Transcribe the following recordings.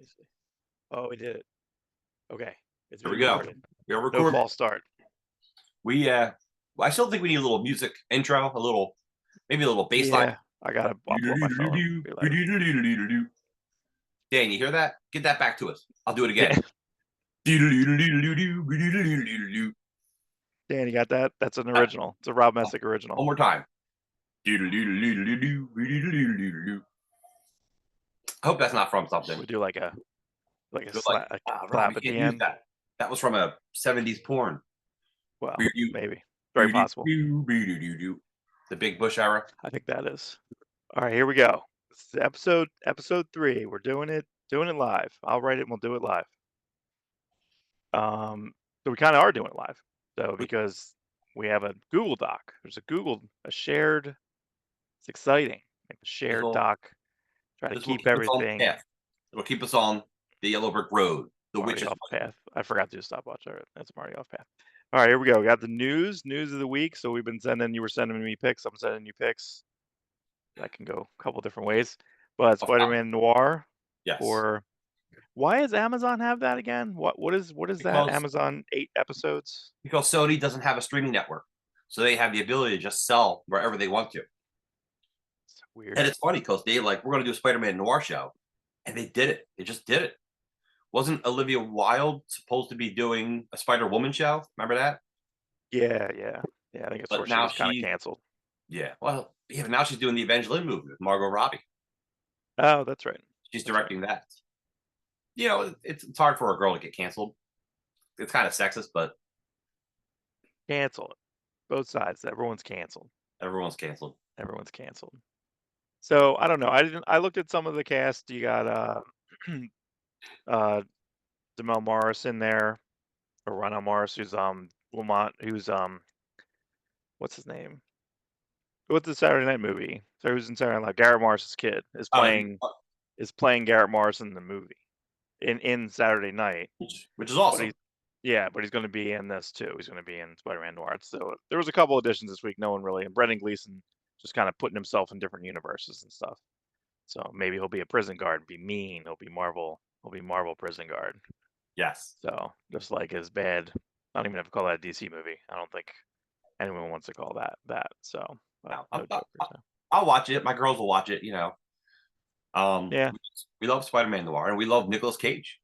me see. Oh, we did it. Okay. It's Here we being go. recorded. We are No recording. false start. I still think we need a little music intro, maybe a little bass line. Yeah, I'll pull up my phone. Be like, Dan, you hear that? Get that back to us. I'll do it again. Dan, you got that? That's an original. It's a Rob Messick original. One more time. I hope that's not from something. We do like a Rob, clap you at the can't use end. that. That was from a 70s porn. Well, maybe. Very possible. The Big Bush era. I think that is. All right, here we go. This is episode 3. We're doing it live. I'll write it and we'll do it live. So we kind of are doing it live. So because we have a Google Doc. There's a shared. It's exciting. Like a shared doc. Try to keep everything. It'll keep us on the yellow brick road. The witch's path. I forgot to do a stopwatch. All right, that's already off path. All right, here we go. We got the news of the week. So you were sending me pics. I'm sending you pics. That can go a couple different ways. But Spider-Man Noir. Yes. Or why does Amazon have that again? What is that? Amazon 8 episodes? Because Sony doesn't have a streaming network. So they have the ability to just sell wherever they want to. It's weird. And it's funny because we're going to do a Spider-Man Noir show. And they did it. They just did it. Wasn't Olivia Wilde supposed to be doing a Spider-Woman show? Remember that? Yeah. I think it's where she was kind of canceled. Yeah. Well, yeah, but now she's doing the Evangeline movie with Margot Robbie. Oh, that's right. She's directing that. You know, it's hard for a girl to get canceled. It's kind of sexist, but cancel it. Both sides. Everyone's canceled. Everyone's canceled. So I don't know. I looked at some of the cast. You got Demel Morris in there, or Ronald Morris, who's Lamont, who's what's his name? What's the Saturday Night movie? So who's in Saturday Night Live? Garrett Morris's kid is playing Garrett Morris in the movie in Saturday Night, which is awesome. But he's going to be in this too. He's going to be in Spider-Man Noir. So there was a couple additions this week. No one really, and Brendan Gleeson just kind of putting himself in different universes and stuff. So maybe he'll be a prison guard, be mean. He'll be Marvel prison guard. Yes. So just like his bad, I don't even have to call that a DC movie. I don't think anyone wants to call that. So I'll watch it. My girls will watch it. You know. Yeah. We love Spider-Man Noir, and we love Nicolas Cage.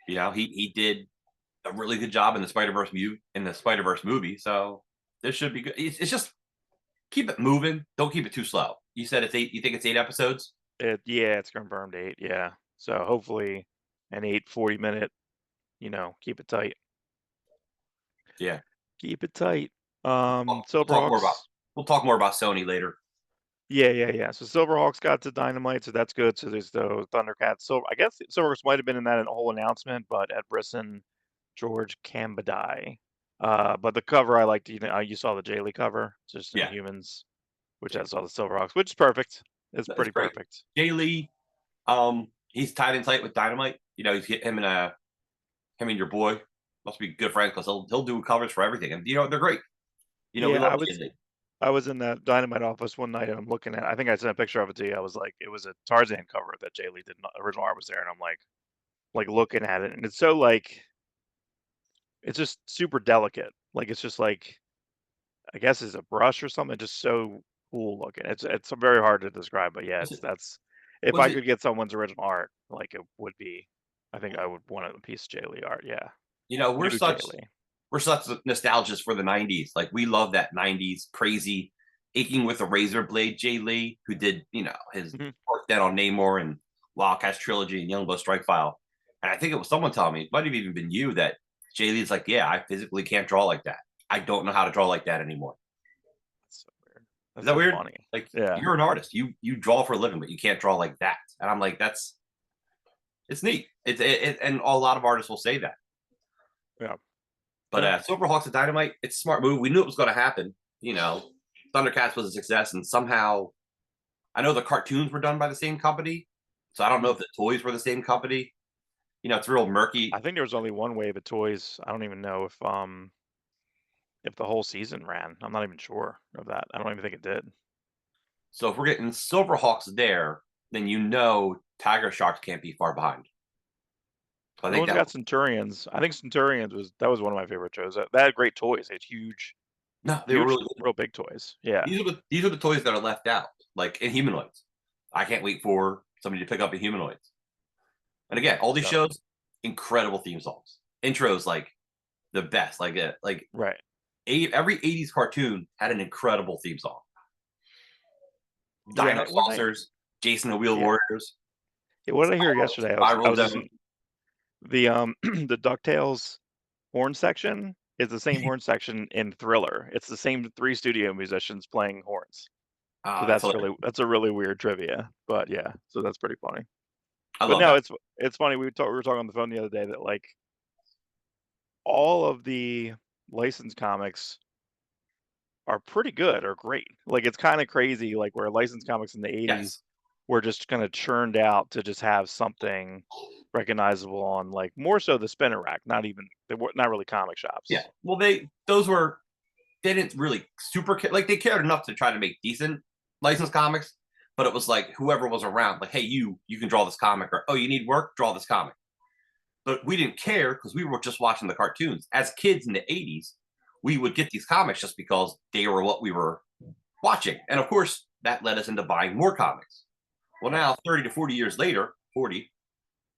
You know, he did a really good job in the Spider-Verse movie. So this should be good. It's just keep it moving. Don't keep it too slow. You said it's 8. You think it's 8 episodes? It's confirmed 8. Yeah. So hopefully an 8-40-minute. You know, keep it tight. Yeah. Keep it tight. Silverhawks. We'll talk more about Sony later. Yeah. So Silverhawks got to Dynamite, so that's good. So there's the Thundercats. So I guess Silverhawks might have been in that whole announcement, but Ed Brisson, George Cambadai. But the cover I liked. You saw the Jay Lee cover, just Humans, which has all the Silverhawks, which is perfect. It's pretty perfect. Jay Lee, he's tied in tight with Dynamite. You know, he's him and your boy must be good friends because he'll do covers for everything, and you know they're great. You know, we love Jay Lee. I was in the Dynamite office one night and I'm looking at. I think I sent a picture of it to you. I was like, it was a Tarzan cover that Jay Lee did. Original art was there, and I'm like looking at it, and it's so it's just super delicate. Like it's just like, I guess it's a brush or something. Just so cool looking. It's very hard to describe, but yeah, if I could get someone's original art, like it would be. I think I would want a piece of Jay Lee art. Yeah. You know, we're such nostalgics for the 90s. Like we love that 90s crazy aching with a razor blade Jay Lee, who did, you know, his work then on Namor and Wildcats trilogy and Youngblood Strike File. And I think it was someone telling me, it might have even been you, that Jay Lee's like, yeah, I physically can't draw like that. I don't know how to draw like that anymore. That's so weird. That's Is that weird? Funny. Like, you're an artist. You draw for a living, but you can't draw like that. And I'm like, it's neat. And a lot of artists will say that. Yeah. But Silverhawks and Dynamite, it's a smart move. We knew it was going to happen. You know, Thundercats was a success, and somehow, I know the cartoons were done by the same company, so I don't know if the toys were the same company. You know, it's real murky. I think there was only one wave of toys. I don't even know if the whole season ran. I'm not even sure of that. I don't even think it did. So if we're getting Silverhawks there, then you know Tiger Sharks can't be far behind. So I No think one's that got Centurions. I think Centurions that was one of my favorite shows. That had great toys. They had no, they were huge, really good. real big toys. Yeah. These are the toys that are left out, like in humanoids. I can't wait for somebody to pick up a humanoids. And again, all these Yep. shows, incredible theme songs, intros, like the best. Right. Every '80s cartoon had an incredible theme song. Yeah. Dino Saucers, Jason the Wheel Yeah. Warriors, Yeah, what did I hear yesterday? I Spiral was Zone. listening. The the DuckTales horn section is the same horn section in Thriller. It's the same 3 studio musicians playing horns. So That's that's a really weird trivia. But yeah, so that's pretty funny. I But love no, that. it's funny. We were talking on the phone the other day that like all of the licensed comics are pretty good or great. Like it's kind of crazy, like where licensed comics in the '80s Yes. were just kind of churned out to just have something recognizable on like more so the spinner rack, they were not really comic Yeah. shops. Well, they didn't really like they cared enough to try to make decent licensed comics, but it was like whoever was around, like, hey, you can draw this comic, or oh, you need work, draw this comic. But we didn't care because we were just watching the cartoons. As kids in the '80s, we would get these comics just because they were what we were watching, and of course that led us into buying more comics. Well, Right. now 30 to 40 years later, 40,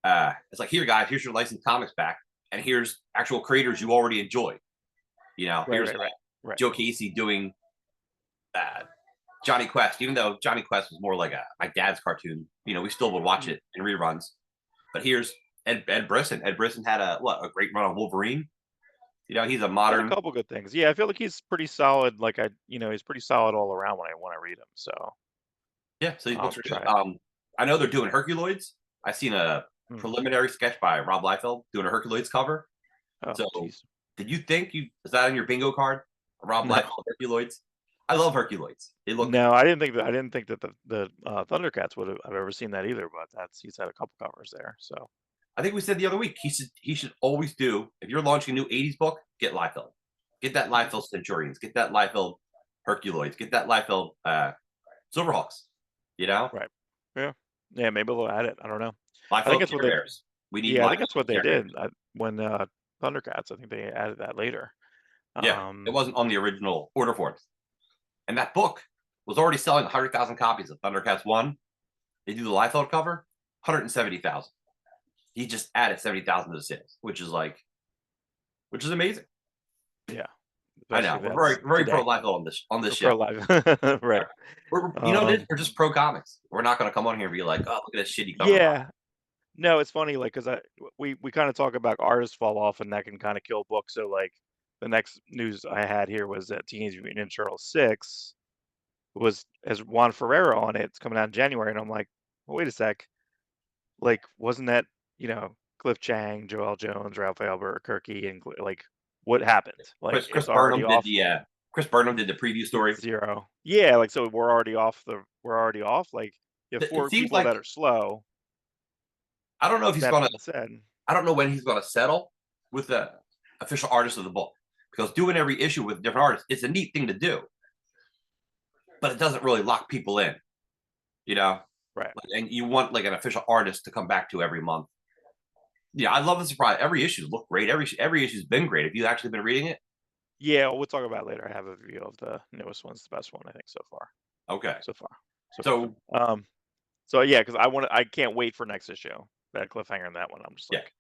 it's like, here, guys, here's your licensed comics back, and here's actual creators you already enjoy. Right, Here's right, right. Right. Joe Casey doing uh, Johnny Quest, even though Johnny Quest was more like my dad's cartoon. We still would watch Mhm. it in reruns. But here's Ed Brisson. Ed Brisson had a great run on Wolverine. He's a He had a modern. couple good things. Yeah, I feel like he's pretty solid. Like he's pretty solid all around when I read him. So Yeah, so these I'll books have to are try good. it. I know they're doing Herculoids. I seen a Hmm. preliminary sketch by Rob Liefeld doing a Herculoids cover. Oh, So, jeez. did you think is that on your bingo card? Rob No, Liefeld Herculoids. I love Herculoids. They look. no, I didn't think that the Thundercats would have ever seen that either. But he's had a couple covers there. So I think we said the other week he should always do, if you're launching a new '80s book, get Liefeld, get that Liefeld Centurions, get that Liefeld Herculoids, get that Liefeld Silverhawks. You know, right. Yeah. Yeah, maybe they'll add it. I don't know. I think Liefeld that's what Care they. Bears. We need Yeah, I think Liefeld that's what they Care did Bears. when Thundercats. I think they added that later. Yeah, it Um, wasn't on the original order forms, and that book was already selling 100,000 copies of Thundercats 1. They do the Liefeld cover, 170,000. He just added 70,000 to the sales, which is amazing. yeah, I especially know if we're very that's very pro today Liefeld on this or show. pro life, right? We're just pro comics. We're not going to come on here and be like, oh, look at this shitty cover. Yeah. No, it's funny, like, cause we kind of talk about artists fall off, and that can kind of kill books. So, like, the next news I had here was that Teenage Mutant Ninja Turtles 6 has Juan Ferrero on it. It's coming out in January, and I'm like, well, wait a sec, like, wasn't that Cliff Chang, Joel Jones, Raphael Kirky, and like, what happened? Like, Chris it's already Burnham did off the Chris Burnham did the preview story. zero. Yeah, like, so we're already off. Like, you have It four seems people like, that are slow. I don't know if he's That gonna. being said, I don't know when he's gonna settle with the official artist of the book, because doing every issue with different artists, it's a neat thing to do, but it doesn't really lock people in. You know, right. and you want like an official artist to come back to every month. Yeah, I love the surprise. Every issue look great. Every issue's been great. Have you actually been reading it? Yeah, we'll talk about it later. I have a review of the newest one's the best one, I think, so far. Okay, So far. So far. so So yeah, because I can't wait for next issue. That cliffhanger in that one. I'm just yeah, like,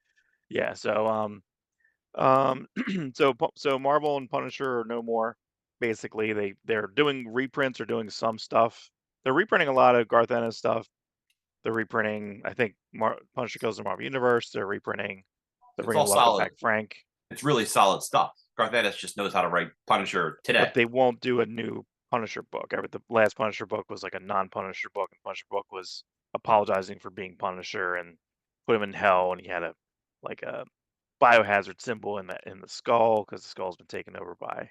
yeah. So so Marvel and Punisher are no more. Basically, they're doing reprints or doing some stuff. They're reprinting a lot of Garth Ennis stuff. They're reprinting, I think, Punisher Kills the Marvel Universe. They're reprinting. They're it's bringing all Welcome solid. Back Frank. It's really solid stuff. Garth Ennis just knows how to write Punisher today. But they won't do a new Punisher book. The last Punisher book was like a non-Punisher book, and Punisher book was apologizing for being Punisher and put him in hell, and he had a biohazard symbol in the skull because the skull's been taken over by.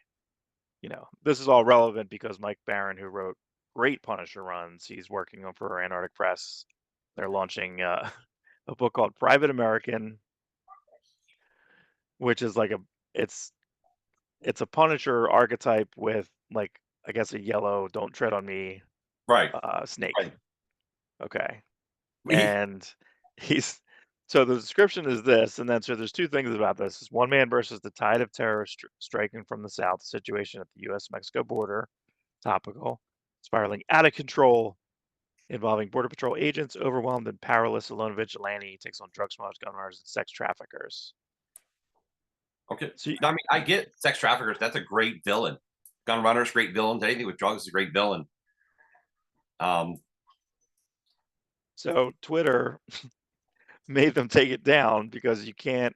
This is all relevant because Mike Barron, who wrote great Punisher runs, he's working on for Antarctic Press. They're launching a book called Private American, which is like it's a Punisher archetype with like I guess a yellow "Don't tread on me" Right. snake. Right. Okay, He, and he's So the description is this, and then so there's two things about this. It's one man versus the tide of terror striking from the south, situation at the U.S.-Mexico border, topical, spiraling out of control, involving Border Patrol agents, overwhelmed and powerless, a lone vigilante takes on drug smugglers, gun runners, and sex traffickers. Okay. So I mean, I get sex traffickers. That's a great villain. Gun runners, great villains. Anything with drugs is a great villain. So Twitter made them take it down because you can't.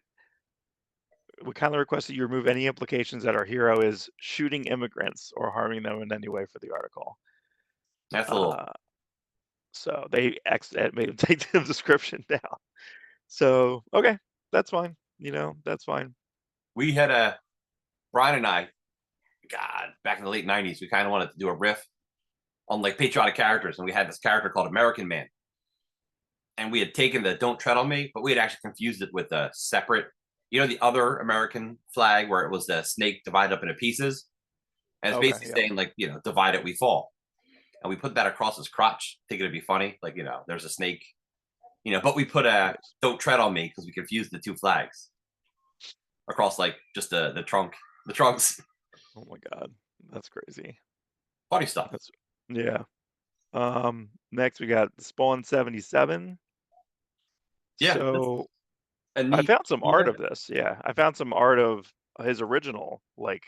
We kindly request that you remove any implications that our hero is shooting immigrants or harming them in any way for the article. That's a little. So they made him take the description down. So okay, that's fine. That's fine. We had Brian and I, God, back in the late '90s, we kind of wanted to do a riff on like patriotic characters, and we had this character called American Man, and we had taken the "Don't Tread on Me," but we had actually confused it with a separate, the other American flag where it was the snake divided up into pieces, and it's basically saying like, divide it, we fall. And we put that across his crotch, thinking it'd be funny, like there's a snake, but we put a "Don't Tread on Me" because we confused the two flags across like just the trunks. Oh my god, that's crazy. Funny stuff. Yeah. Next we got Spawn 77. Yeah. So I found some art of this. Yeah, I found some art of his original like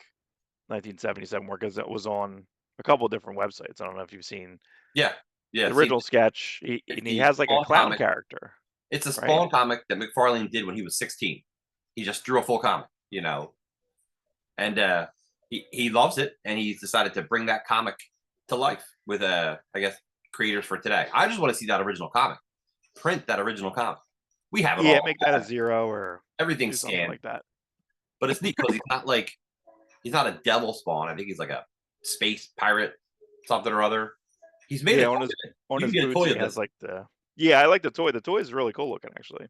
1977 work, because it was on a couple of different websites. I don't know if you've seen. Yeah. The original sketch. He has like a clown character. It's a Spawn comic that McFarlane did when he was 16. He just drew a full comic, and he loves it, and he's decided to bring that comic to life with I guess creators for today. I just want to see that original comic, print that original comic. We have it all. Make that a 0 or everything's scanned like that. But it's neat because he's not a devil Spawn. I think he's like a space pirate, something or other. He's made it on his boots. He has like the. Yeah, I like the toy. The toy is really cool looking, actually.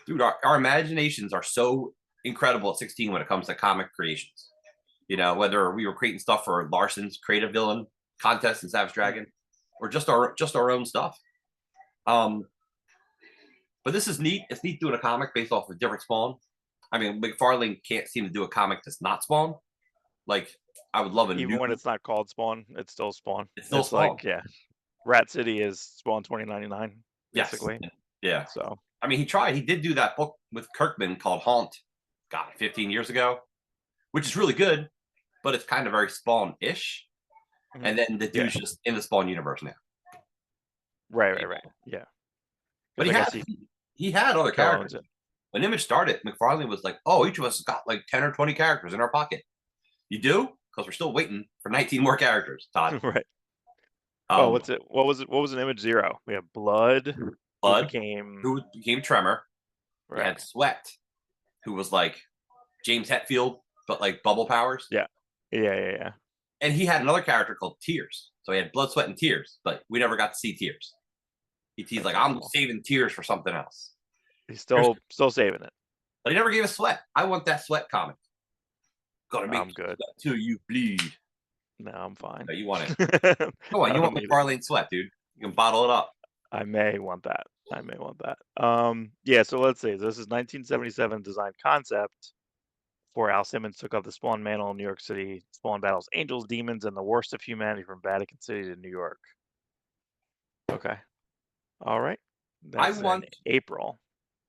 Dude, our imaginations are so incredible at 16 when it comes to comic creations. Whether we were creating stuff for Larson's creative villain contest in Savage Dragon, or just our own stuff. But this is neat. It's neat doing a comic based off of a different Spawn. I mean, McFarlane can't seem to do a comic that's not Spawn. Like, I would love Even when it's not called Spawn, it's still Spawn. It's still Spawn. Like, yeah, Rat City is Spawn 2099, basically. Yes. Yeah. So I mean, he tried. He did do that book with Kirkman called Haunt, God, 15 years ago, which is really good, but it's kind of very Spawn-ish. Mm-hmm. And then the dude's just in the Spawn universe now. Right. Yeah. But he had other characters. When Image started, McFarlane was like, "Oh, each of us has got like 10 or 20 characters in our pocket." You do? Because we're still waiting for 19 more characters, Todd. Right. What's it? What was it? What was an Image 0? We have Blood. Who became Tremor. Right. We had Sweat, who was like James Hetfield, but like bubble powers. Yeah. And he had another character called Tears. So he had Blood, Sweat, and Tears, but we never got to see Tears. He's like, I'm saving Tears for something else. He's still saving it. But he never gave us Sweat. I want that Sweat comic. Gotta make good till you bleed. No, I'm fine. No, you want it. Come on, you want McFarlane Sweat, dude. You can bottle it up. I may want that. Yeah, so let's see. This is 1977 design concept before Al Simmons took up the Spawn mantle in New York City. Spawn battles angels, demons, and the worst of humanity from Vatican City to New York. Okay. All right. That's April.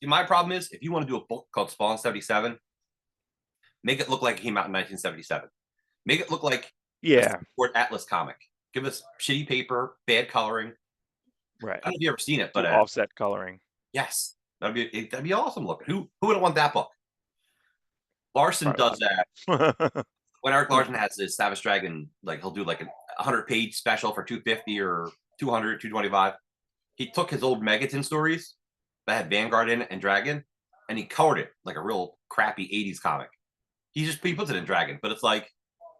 My problem is, if you want to do a book called Spawn 77, make it look like it came out in 1977. Make it look like a Ford Atlas comic. Give us shitty paper, bad coloring. Right. I don't know if you ever seen it, but offset coloring. Yes, that'd be awesome looking. Who wouldn't want that book? Larson does that. When Eric Larson has his Savage Dragon, like he'll do like a 100-page special for $250 or $200, $225. He took his old Megaton stories that had Vanguard in it and Dragon, and he colored it like a real crappy 80s comic. He puts it in Dragon, but it's like,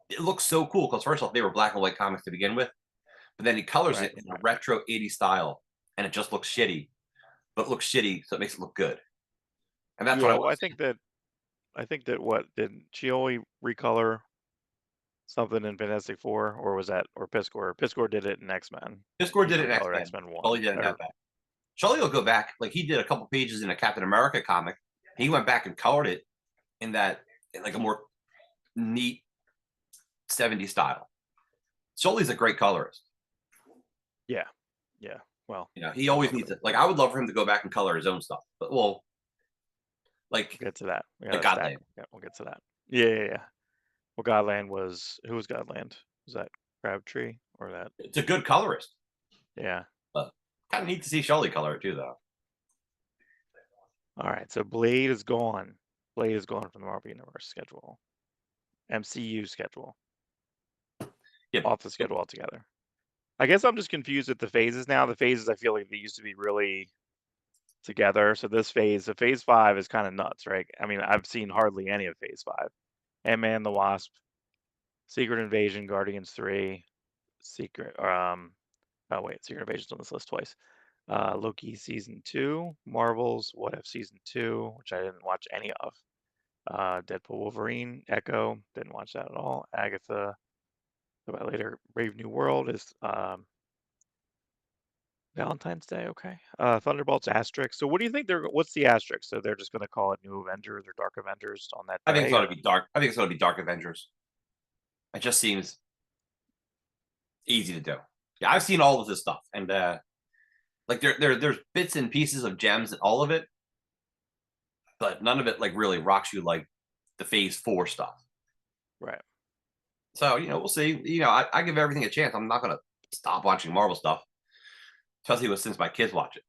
it looks so cool because first off, they were black and white comics to begin with, but then he colors it in a retro 80s style, and it just looks shitty, but it looks shitty, so it makes it look good. And that's what I think that what did Chioli recolor something in Fantastic Four, or was that Piskor? Piskor did it in X-Men. Piskor did it in X-Men. X-Men 1. Oh, he didn't have that. Shelley will go back, like he did a couple pages in a Captain America comic. He went back and colored it in that, like a more neat 70s style. Shelley's a great colorist. Yeah. Well, he always needs to, like, I would love for him to go back and color his own stuff, but we'll get to that. Godland. Yeah, we'll get to that. Yeah. Well, Godland was, who was Godland? Was that Crabtree or that? It's a good colorist. Yeah. But kind of neat to see Shelley color it too, though. All right, so Blade is gone. Blade is gone from the Marvel Universe schedule. MCU schedule. Yep. Off the schedule altogether. I guess I'm just confused with the phases now. The phases, I feel like they used to be really together. So this phase, so phase 5 is kind of nuts, right? I mean, I've seen hardly any of phase 5. Ant-Man, the Wasp, Secret Invasion, Guardians 3, Secret Invasion's on this list twice. Loki season 2, Marvels, What If season 2, which I didn't watch any of. Deadpool, Wolverine, Echo, didn't watch that at all. Agatha, about later. Brave New World is Valentine's Day, okay. Thunderbolts, Asterix. So what do you think what's the Asterix? So they're just going to call it New Avengers or Dark Avengers on that day? I think it's going to be dark. I think it's going to be Dark Avengers. It just seems easy to do. Yeah, I've seen all of this stuff, and like there's bits and pieces of gems in all of it, but none of it like really rocks you like the phase 4 stuff. Right. So, we'll see. I give everything a chance. I'm not going to stop watching Marvel stuff, especially since my kids watch it.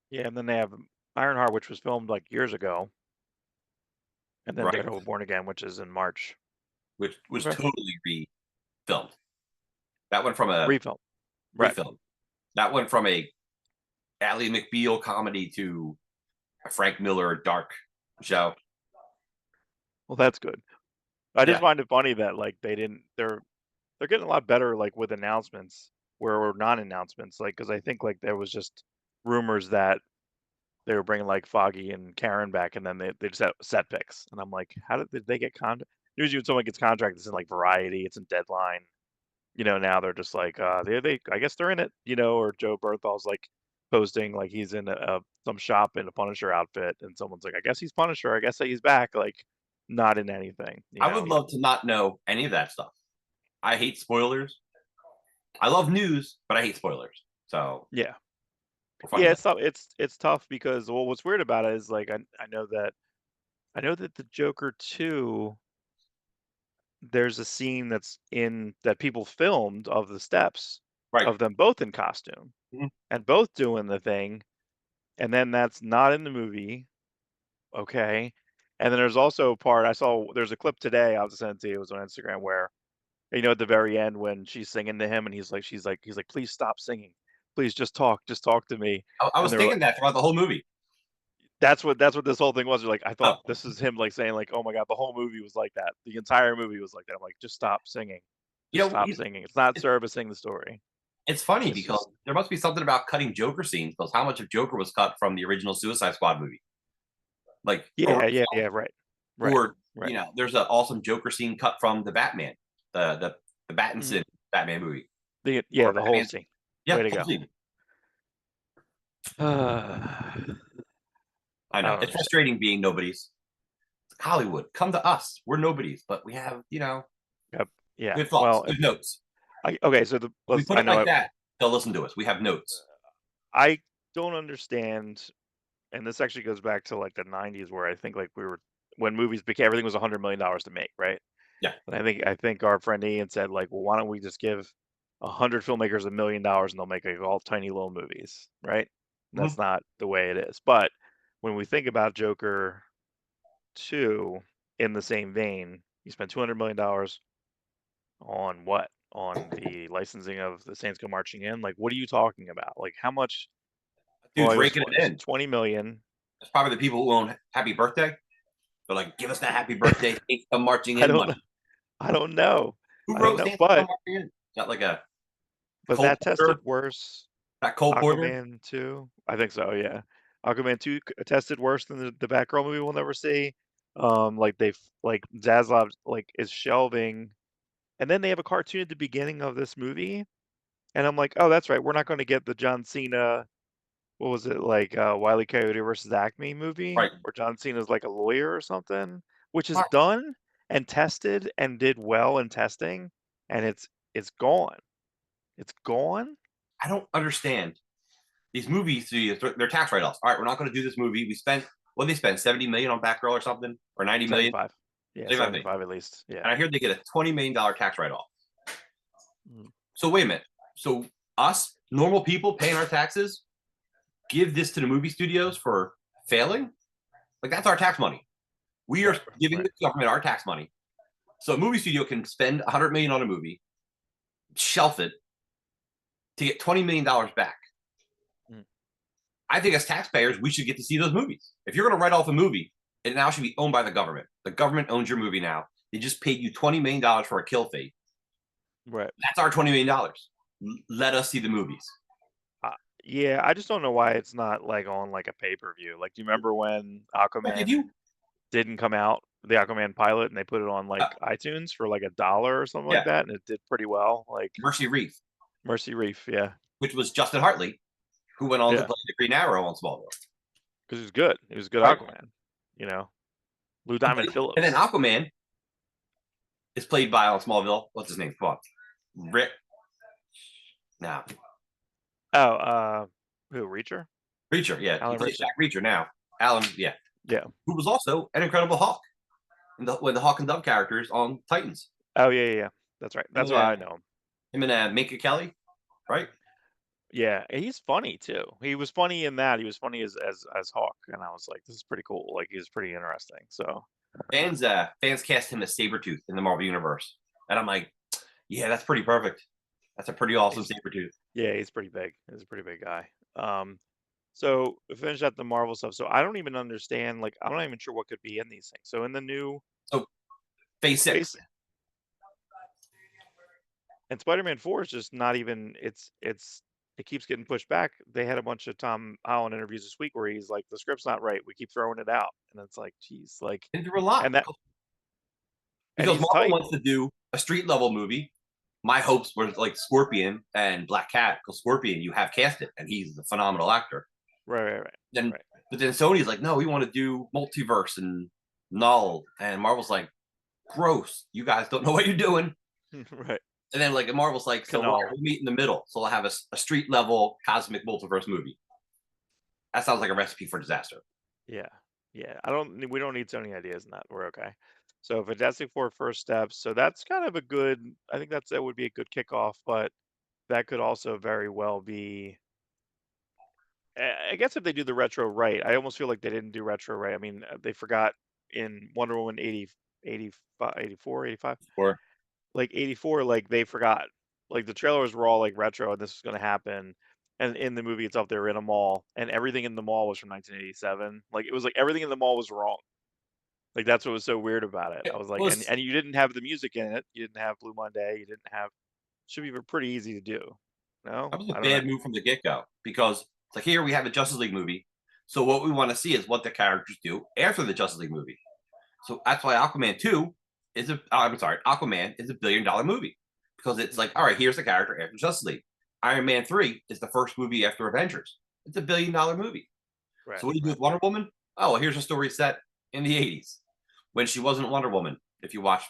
Yeah, and then they have Ironheart, which was filmed like years ago, and then Daredevil Born Again, which is in March, which was totally refilmed. That went from a refilm. That went from a Ally McBeal comedy to a Frank Miller dark show. Well, that's good. I just find it funny that like they're getting a lot better like with announcements or non-announcements, like because I think like there was just rumors that they were bringing like Foggy and Karen back, and then they just had set picks, and I'm like, how did they get contract? Usually when someone gets contracted, it's in like Variety, it's in Deadline. Now they're just like they I guess they're in it, or Joe Berthol's like posting like he's in some shop in a Punisher outfit, and someone's like, I guess he's Punisher, I guess he's back, like not in anything. I would love to not know any of that stuff. I hate spoilers. I love news, but I hate spoilers. So yeah, it's tough because what's weird about it is like I know that the Joker 2, there's a scene that people filmed of the steps of them both in costume and both doing the thing, and then that's not in the movie. Okay. And then there's also a part there's a clip today I was sent to you, it was on Instagram, where at the very end when she's singing to him and he's like please stop singing, please just talk to me. I was thinking that throughout the whole movie. That's what this whole thing was. Like I thought this is him like saying like, oh my god, the whole movie was like that. The entire movie was like that. I'm like, just stop singing. Stop singing. It's not servicing the story. It's funny because there must be something about cutting Joker scenes, because how much of Joker was cut from the original Suicide Squad movie? Like right. Or there's an awesome Joker scene cut from the Batman, the Battinson Batman movie. The whole scene. Yeah, way to go. I know it's frustrating being nobodies. Hollywood, come to us. We're nobodies, but we have Yep. Yeah. Good thoughts, good notes. Okay, so we put it like that. They'll listen to us. We have notes. I don't understand, and this actually goes back to like the 90s, where I think like when movies became, everything was $100 million to make, right? Yeah. And I think our friend Ian said like, well, why don't we just give 100 filmmakers $1 million and they'll make like all tiny little movies, right? That's not the way it is. But when we think about Joker 2 in the same vein, you spent $200 million on what? On the licensing of The Saints Go Marching In? Like, what are you talking about? Like, how much? Dude, breaking it in. 20 million. That's probably the people who own Happy Birthday. They're like, give us that Happy Birthday Saints Go Marching In money. I don't know. Who wrote Saints Go Marching In? Is that like a? But that tested worse. That Cole Porter? Aquaman 2? I think so, yeah. Aquaman 2 tested worse than the Batgirl movie we'll never see. Like Zaslav is shelving, and then they have a cartoon at the beginning of this movie, and I'm like, oh, that's right, we're not going to get the John Cena what was it, like, Wile E. Coyote versus Acme movie Right. where John Cena's like a lawyer or something, which is Right. done and tested and did well in testing, and it's gone. It's gone? I don't understand. These movies, they're tax write-offs. All right, we're not going to do this movie. We spent, what did they spend, 70 million on Batgirl or something, or 90 million? 75. Yeah, 75 million. 75 at least. Yeah. And I hear they get a $20 million tax write-off. Mm. So wait a minute. So us normal people paying our taxes give this to the movie studios for failing? Like, that's our tax money. We are giving the government our tax money. So a movie studio can spend 100 million on a movie, shelf it to get $20 million back. Mm. I think as taxpayers, we should get to see those movies. If you're going to write off a movie, it now should be owned by the government. The government owns your movie now. They just paid you $20 million for a kill fee. Right. That's our $20 million. Let us see the movies. Yeah, I just don't know why it's not like on like a pay-per-view. Like, do you remember when Aquaman didn't come out, the Aquaman pilot, and they put it on like iTunes for like $1 or something like that, and it did pretty well. Like Mercy Reef, yeah, which was Justin Hartley, who went on to play the Green Arrow on Smallville. Because he was good. He was a good Aquaman. You know, Lou Diamond Phillips. And then Aquaman is played by on Smallville. What's his name? Come on, Rick. Now. Oh, who? Reacher? Reacher, yeah. Alan he plays Jack Reacher now. Alan, yeah. Yeah. Who was also an Incredible Hawk when the Hawk and Dove characters on Titans. Oh, yeah. That's right. That's why I know him. Him and Minka Kelly, right? Yeah, and he's funny too. He was funny in that. He was funny as Hawk, and I was like, this is pretty cool. Like, he's pretty interesting. So fans cast him as Sabretooth in the Marvel Universe. And I'm like, yeah, that's pretty perfect. That's a pretty awesome Sabretooth. Yeah, he's pretty big. He's a pretty big guy. So finish up the Marvel stuff. So I don't even understand, like, I'm not even sure what could be in these things. So in the new Phase 6. And Spider-Man 4 is just not even it keeps getting pushed back. They had a bunch of Tom Holland interviews this week where he's like, the script's not right. We keep throwing it out. And it's like, geez, like, and there were a lot. And that because Marvel wants to do a street level movie. My hopes were like Scorpion and Black Cat, because Scorpion, you have cast it, and he's a phenomenal actor. Right. But then Sony's like, no, we want to do multiverse and Null, and Marvel's like, gross. You guys don't know what you're doing. Right. And then like Marvel's like, so we'll meet in the middle. So I'll have a street level cosmic multiverse movie. That sounds like a recipe for disaster. Yeah. We don't need Sony ideas in that. We're okay. So Fantastic Four first steps. So that's kind of a good, I think that would be a good kickoff, but that could also very well be, I guess if they do the retro right. I almost feel like they didn't do retro right. I mean, they forgot in Wonder Woman 84, 85. Like 84, like they forgot. Like the trailers were all like retro and this was going to happen. And in the movie itself, they were in a mall and everything in the mall was from 1987. Like it was like everything in the mall was wrong. Like that's what was so weird about it. I was like, and you didn't have the music in it. You didn't have Blue Monday. You didn't have, should be pretty easy to do. No? That was a bad move from the get-go, because it's like, here we have a Justice League movie. So what we want to see is what the characters do after the Justice League movie. So that's why Aquaman 2 is Aquaman is $1 billion movie, because it's like, all right, here's the character after Justice League. Iron Man 3 is the first movie after Avengers. It's $1 billion movie. Right, so what do you do with Wonder Woman? Oh, well, here's a story set in the 80s when she wasn't Wonder Woman, if you watch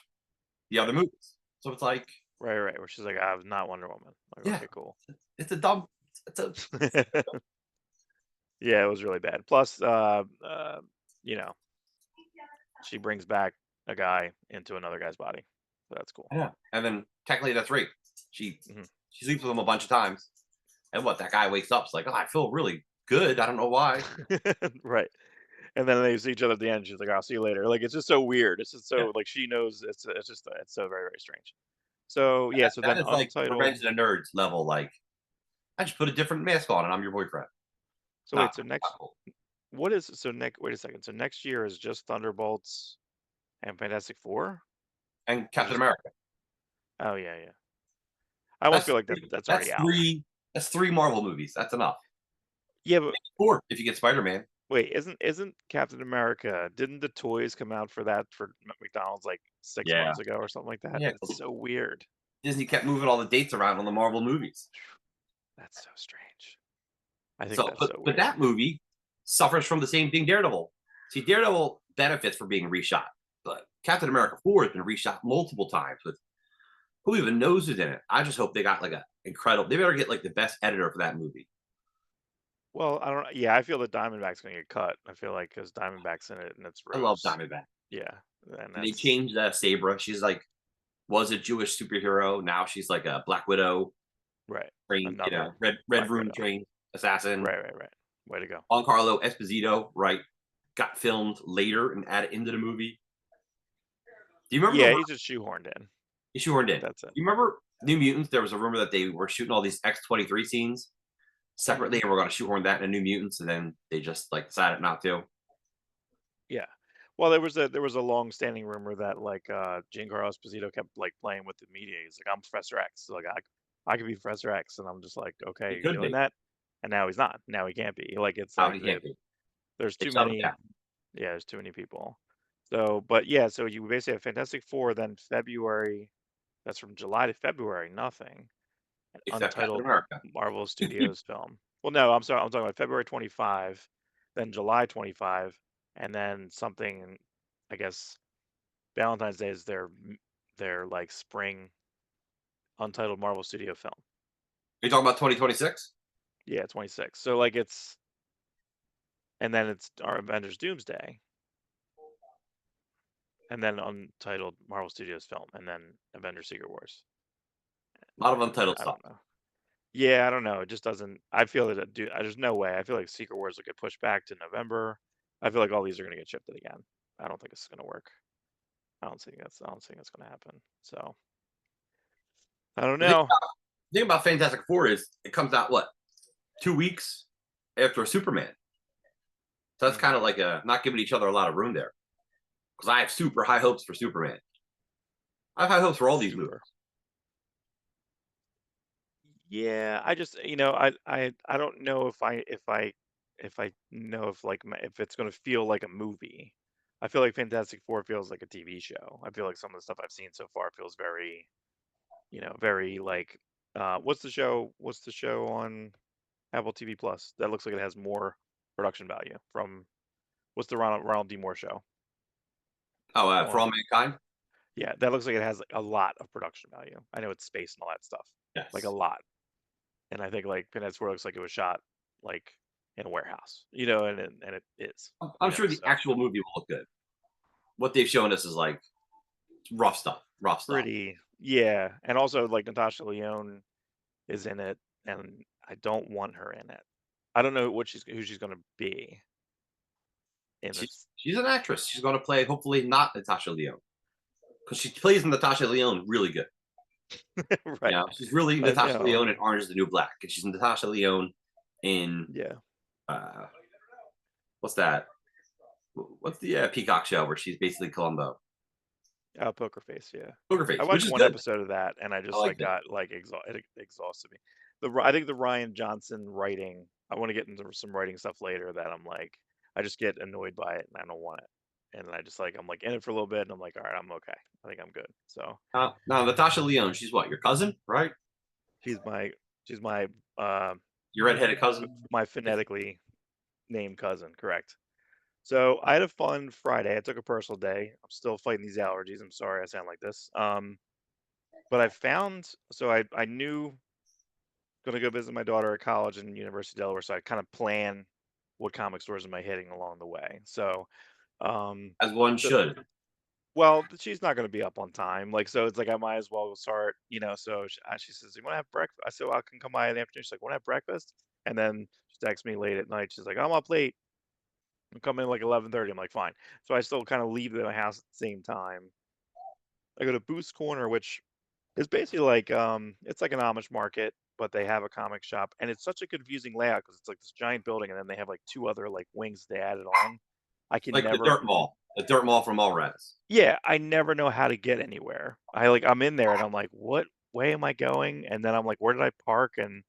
the other movies. So it's like, right, where she's like, I was not Wonder Woman. Like, yeah, okay, cool. It's a dumb. Yeah, it was really bad. Plus, you know, she brings back a guy into another guy's body. So that's cool. Yeah, and then technically that's rape. She sleeps with him a bunch of times, and that guy wakes up, it's like, oh, I feel really good. I don't know why. Right. And then they see each other at the end. She's like, I'll see you later. Like, it's just so weird. It's just so like she knows. It's so very, very strange. So yeah. So that then is like Revenge of the Nerds level. Like, I just put a different mask on and I'm your boyfriend. So wait. So next, what is so next? Wait a second. So next year is just Thunderbolts and Fantastic Four and Captain America. Oh yeah. I almost feel like that's already out. That's 3 Marvel movies. That's enough. Yeah, but 4 if you get Spider-Man. Wait, isn't Captain America? Didn't the toys come out for that for McDonald's like 6 months ago or something like that? Yeah, it's so weird. Disney kept moving all the dates around on the Marvel movies. That's so strange. I think So, that's so but weird. that movie suffers from the same thing Daredevil. See, Daredevil benefits from being reshot, but Captain America 4 has been reshot multiple times with who even knows who's in it. I just hope they got like a incredible. They better get like the best editor for that movie. Well, I don't. Yeah, I feel that Diamondback's gonna get cut. I feel like because Diamondback's in it and it's I love Rose. Diamondback. Yeah, and And they that's changed Sabra. She's like was a Jewish superhero. Now she's like a Black Widow right. trained, Another Red Black Room Widow. trained assassin. Right. Way to go. Giancarlo Esposito, right, got filmed later and added into the movie. Do you remember Yeah, the he's just shoehorned in. you shoehorned in? That's it. You remember New Mutants? There was a rumor that they were shooting all these X-23 scenes separately, and we're going to shoehorn that in New Mutants, and then they just like decided not to. Yeah. Well, there was a long-standing rumor that like Giancarlo Esposito kept like playing with the media. He's like, I'm Professor X. So, like I could be Professor X, and I'm just like, okay, He you're could doing be. that, and now he's not. Now he can't be. Like it's How like he can't be. there's They too shut him many. down. Yeah, there's too many people. So, but yeah, so you basically have Fantastic Four, then February. That's from July to February, nothing. An Except Captain untitled America. Marvel Studios film. Well, no, I'm sorry. I'm talking about February 25, then July 25, and then something. I guess Valentine's Day is their like spring untitled Marvel Studio film. Are you talking about 2026? Yeah, 26. So like and then it's our Avengers Doomsday, and then untitled Marvel Studios film, and then Avengers Secret Wars. A lot of And untitled I stuff. don't know. Yeah, I don't know. It just doesn't. I feel that there's no way. I feel like Secret Wars will get pushed back to November. I feel like all these are going to get shifted again. I don't think it's going to work. I don't think it's going to happen. So I don't The thing, know. the thing about Fantastic Four is it comes out what 2 weeks after Superman. So that's kind of like not giving each other a lot of room there. Because I have super high hopes for Superman. I have high hopes for all these movies. Super. Yeah, I just I don't know if I know if like if it's going to feel like a movie. I feel like Fantastic Four feels like a TV show. I feel like some of the stuff I've seen so far feels very very like what's the show on Apple TV Plus that looks like it has more production value from what's the Ronald D. Moore show Oh, For on All Mankind? yeah, that looks like it has like a lot of production value. I know it's space and all that stuff. Like a Yes. lot. And I think like Pinhead's War looks like it was shot like in a warehouse, and it is, I'm sure the so actual movie will look good. What they've shown us is like rough stuff. Rough stuff. pretty, yeah. And also like Natasha Lyonne is in it, and I don't want her in it. I don't know who she's gonna be in this. She's an actress. She's going to play, hopefully, not Natasha Lyonne. Because she plays Natasha Lyonne really good. Right. She's really I Natasha know. Lyonne in Orange is the New Black. And she's Natasha Lyonne in Yeah. uh, what's that? What's the Peacock show where she's basically Columbo? Poker Face, yeah. Poker I Face, which watched is one good. episode of that, and I I just like liked it. got like it exhausted me. I think the Ryan Johnson writing. I want to get into some writing stuff later that I'm like, I just get annoyed by it, and I don't want it. And I just like I'm like in it for a little bit, and I'm like, all right, I'm okay. I think I'm good. So Now, Natasha Lyonne, she's what? Your cousin, right? she's my she's my uh Your redheaded cousin? my phonetically named cousin, correct? So I had a fun Friday. I took a personal day. I'm still fighting these allergies. I'm sorry I sound like this. But I found I knew going to go visit my daughter at college in University of Delaware, so I kind of plan what comic stores am I hitting along the way. So, um, As one the should. well, she's not going to be up on time, like so. It's like I might as well start, So she says, "You want to have breakfast?" I said, "Well, I can come by in the afternoon." She's like, "Want to have breakfast?" And then she texts me late at night. She's like, "I'm up late. I'm coming like 11:30." I'm like, "Fine." So I still kind of leave my house at the same time. I go to Booth's Corner, which it's basically like it's like an Amish market, but they have a comic shop, and it's such a confusing layout because it's like this giant building, and then they have like two other like wings they added on. I can Like the never, Dirt Mall. The Dirt Mall from Mallrats. yeah, I never know how to get anywhere. I'm in there and I'm like, what way am I going? And then I'm like, where did I park? And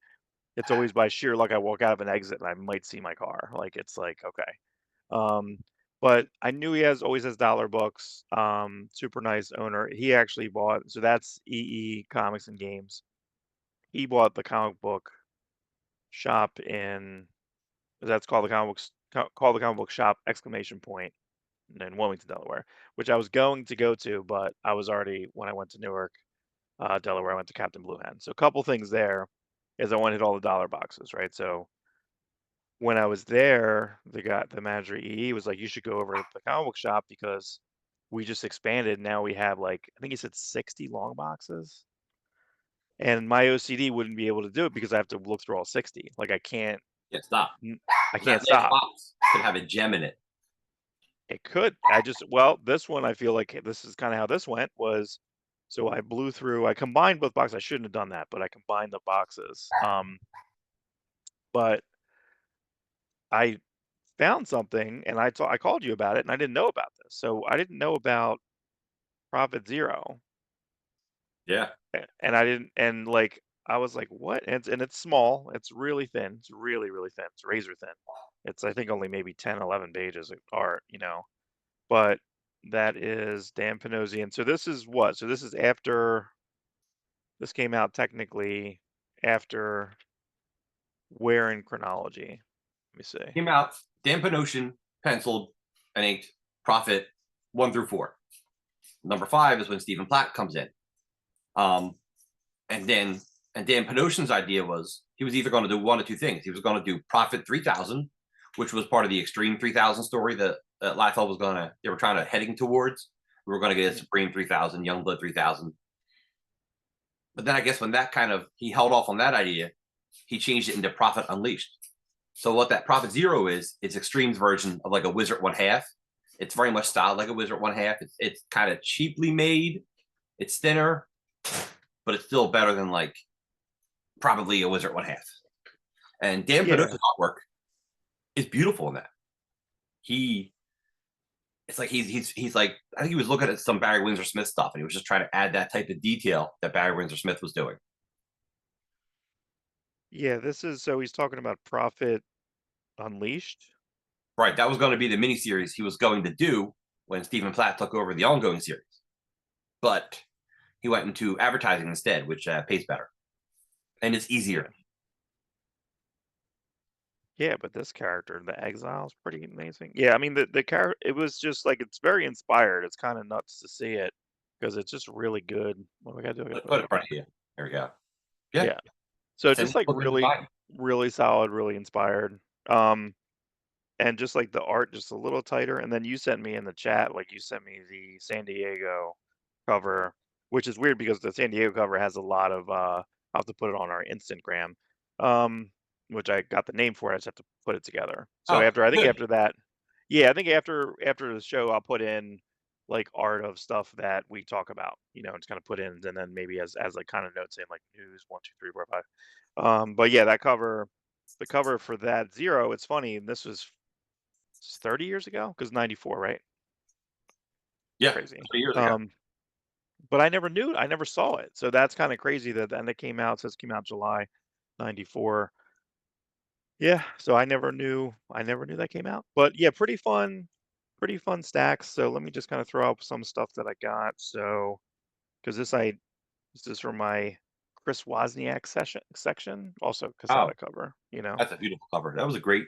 it's always by sheer luck I walk out of an exit and I might see my car. Like it's like okay. Um, but I knew always has dollar books. Super nice owner. He actually bought, so that's EE Comics and Games. He bought the comic book shop in That's called the call the comic book shop exclamation point in Wilmington, Delaware, which I was going to go to, but I was already when I went to Newark, Delaware. I went to Captain Blue Hen. So a couple things there is I wanted to hit all the dollar boxes, right? So when I was there, the manager at EE was like, "You should go over to the comic book shop because we just expanded. Now we have like I think he said 60 long boxes." And my OCD wouldn't be able to do it because I have to look through all 60. Like Yeah, stop. I That can't last stop. box could have a gem in it. It could. Well, this one I feel like this is kind of how this went was so I combined both boxes. I shouldn't have done that, but I combined the boxes. But I found something and I called you about it and I didn't know about this. So I didn't know about Profit Zero. Yeah. And I didn't and like I was like, "What?" And it's small. It's really thin. It's really, really thin. It's razor thin. It's I think only maybe 10, 11 pages of art, But that is Dan Panosian. So this is what? So this is after this came out technically after where in chronology? Let me see. Came out, Dan Panosian, penciled and inked, Prophet 1 through 4. Number 5 is when Stephen Platt comes in. And Dan Panosian's idea was he was either going to do one of two things. He was going to do Prophet 3000, which was part of the Extreme 3000 story that Liefeld was they were trying to heading towards. We were going to get a Supreme 3000, Youngblood 3000. But then I guess when that he held off on that idea, he changed it into Prophet Unleashed. So what that Prophet Zero is, it's Extreme's version of like a Wizard 1/2. It's very much styled like a Wizard 1/2. It's kind of cheaply made. It's thinner, but it's still better than like probably a Wizard 1/2. And Dan Panosian's artwork is beautiful in that. It's like he's like I think he was looking at some Barry Windsor Smith stuff and he was just trying to add that type of detail that Barry Windsor Smith was doing. Yeah, this is so he's talking about Prophet Unleashed. Right, that was going to be the miniseries he was going to do when Stephen Platt took over the ongoing series. But he went into advertising instead, which pays better and it's easier. Yeah, but this character, the Exile, is pretty amazing. Yeah, I mean the character, it was just like it's very inspired. It's kind of nuts to see it because it's just really good. What do I gotta do? I gotta Put it in up front of you. There we go. Yeah. Yeah. So It's just like really, really solid, really inspired. And just like the art, just a little tighter. And then you sent me in the chat, like you sent me the San Diego cover, which is weird because the San Diego cover has a lot of I'll have to put it on our Instagram. Which I got the name for it. I just have to put it together. So after that, yeah, I think after the show I'll put in like art of stuff that we talk about, just kind of put in and then maybe as like kind of notes saying like news 1, 2, 3, 4, 5. But yeah, the cover for that Zero, it's funny, and this was 30 years ago because 94, right? Yeah, Crazy. 30 years ago. But I never saw it. So that's kind of crazy that and it came out, says it came out July 94. Yeah, so I never knew that came out. But yeah, pretty fun stacks. So let me just kind of throw out some stuff that I got. So because this is for my Chris Wozniak section, also Casada cover, That's a beautiful cover. That was a great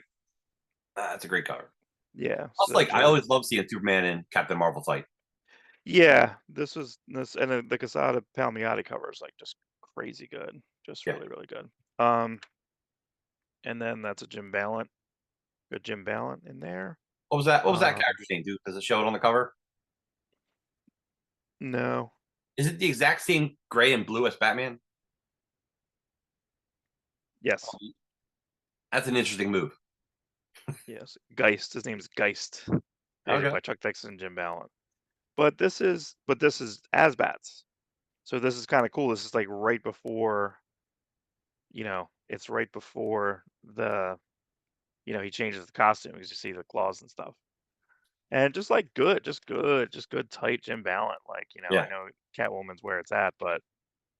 that's a great cover. Yeah. Plus, So I always love seeing Superman and Captain Marvel fight. yeah, this and the Casada Palmiotti cover is like just crazy good. Just really, really good. And then that's a Jim Ballant. Good Jim Ballant in there. What was that? What was that character's name, dude? Does it show it on the cover? No. Is it the exact same gray and blue as Batman? Yes. That's an interesting move. Yes. Geist. His name's Geist. Painted by Chuck Dixon and Jim Ballant. But this is Asbats. So this is kind of cool. This is like right before, it's right before the, he changes the costume because you see the claws and stuff. And just like just good tight Jim Ballant. Like, I know Catwoman's where it's at, but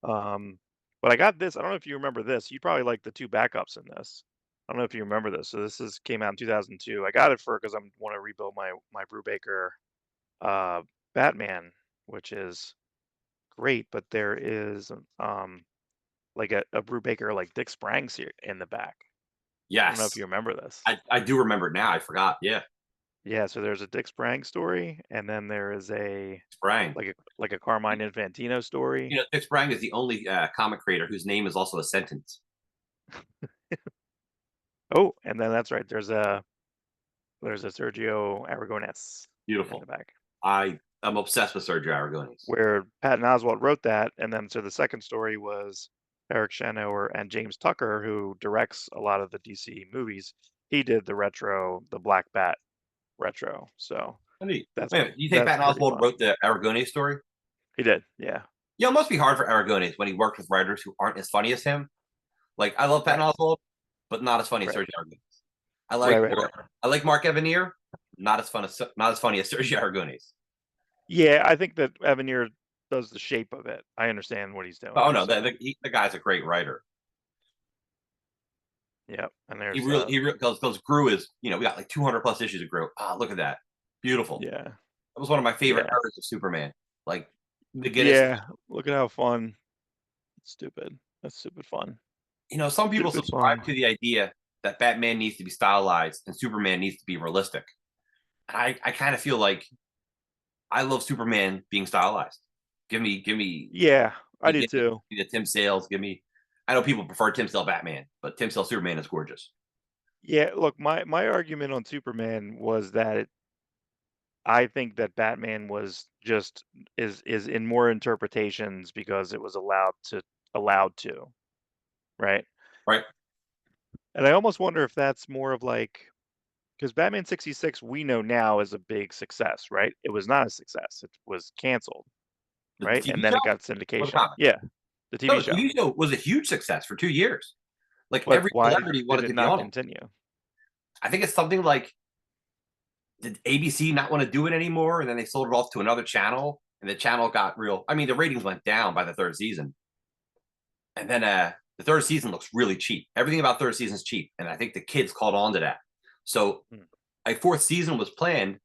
I got this. I don't know if you remember this. You probably like the two backups in this. I don't know if you remember this. So this came out in 2002. I got it because I want to rebuild my Brubaker Batman, which is great, but there is like a Brubaker like Dick Sprang in the back. I don't know if Yes. you remember this. I do remember it now. I forgot. Yeah. Yeah, so there's a Dick Sprang story, and then there is a Sprang. like a Carmine Infantino story. Dick Sprang is the only comic creator whose name is also a sentence. Oh, and then that's right. There's a Sergio Aragonés in the Beautiful. back, I'm obsessed with Sergio Aragonés. where Patton Oswalt wrote that, and then so the second story was Eric Shanower and James Tucker, who directs a lot of the DC movies. He did the Black Bat retro. So Wait that's a minute, you think that's Patton pretty Oswalt fun. wrote the Aragonés story? He did, yeah, It must be hard for Aragonés when he worked with writers who aren't as funny as him. Like, I love Patton right, Oswalt, but not as funny as right, Sergio Aragonés. I right, like right, right. I like Mark Evanier, not as funny as Sergio Aragonés. Yeah, I think that Evanier does the shape of it. I understand what he's Oh doing. no, So, the guy's a great writer. yeah, and He there's really because Gru is, we got like 200 plus issues of Gru. Ah, look at that, beautiful. yeah, That was one of my favorite yeah, eras of Superman. Like McGinnis. yeah. Look at how fun. Stupid. That's stupid fun. Some people Stupid subscribe fun. to the idea that Batman needs to be stylized and Superman needs to be realistic. I kind of feel like I love Superman being stylized. Give me Yeah, I do McGinnis, give too. me the Tim Sales. Give me. I know people prefer Tim Sale Batman, but Tim Sale Superman is gorgeous. Yeah, look, my argument on Superman was that I think that Batman was just is in more interpretations because it was allowed to, right? Right, And I almost wonder if that's more of like because Batman 66 we know now is a big success, right? It was not a success. It was canceled, the right? TV And then show it got or the syndication. comic. Yeah, the No, TV the show. TV show was a huge success for 2 years. Like But every why celebrity did wanted it to be not on it. continue? I think it's something like, did ABC not want to do it anymore, and then they sold it off to another channel, and the channel got real. I mean, the ratings went down by the third season, and then the third season looks really cheap. Everything about third season is cheap, and I think the kids caught on to that. So Hmm. a fourth season was planned,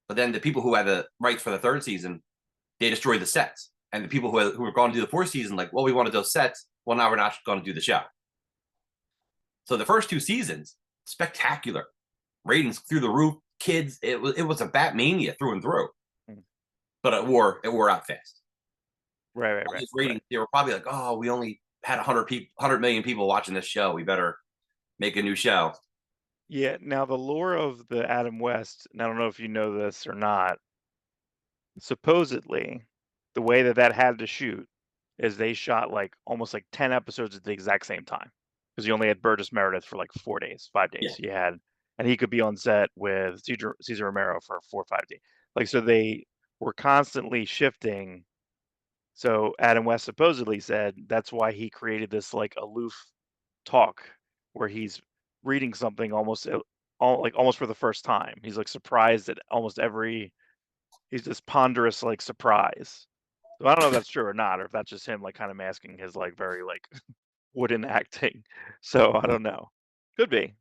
but then the people who had the rights for the third season, they destroyed the sets, and the people who were going to do the fourth season, like, well, we wanted those sets. Well, now we're not going to do the show. So the first 2 seasons, spectacular, ratings through the roof. Kids, it was a Batmania through and through, Hmm. but it wore out fast. Right, right, All right, these ratings, right. they were probably like, oh, we only had 100 million people watching this show. We better make a new show. Yeah, now the lore of the Adam West, and I don't know if you know this or not, supposedly the way that that had to shoot is they shot like almost like 10 episodes at the exact same time because you only had Burgess Meredith for like 4 days, 5 days. Yeah, You had, and he could be on set with Cesar Romero for 4 or 5 days. Like, so they were constantly shifting. So Adam West supposedly said that's why he created this like aloof talk where he's reading something almost for the first time. He's like surprised at almost every he's this ponderous like surprise. So I don't know if that's true or not, or if that's just him like kind of masking his like very like wooden acting. So I don't know. Could be,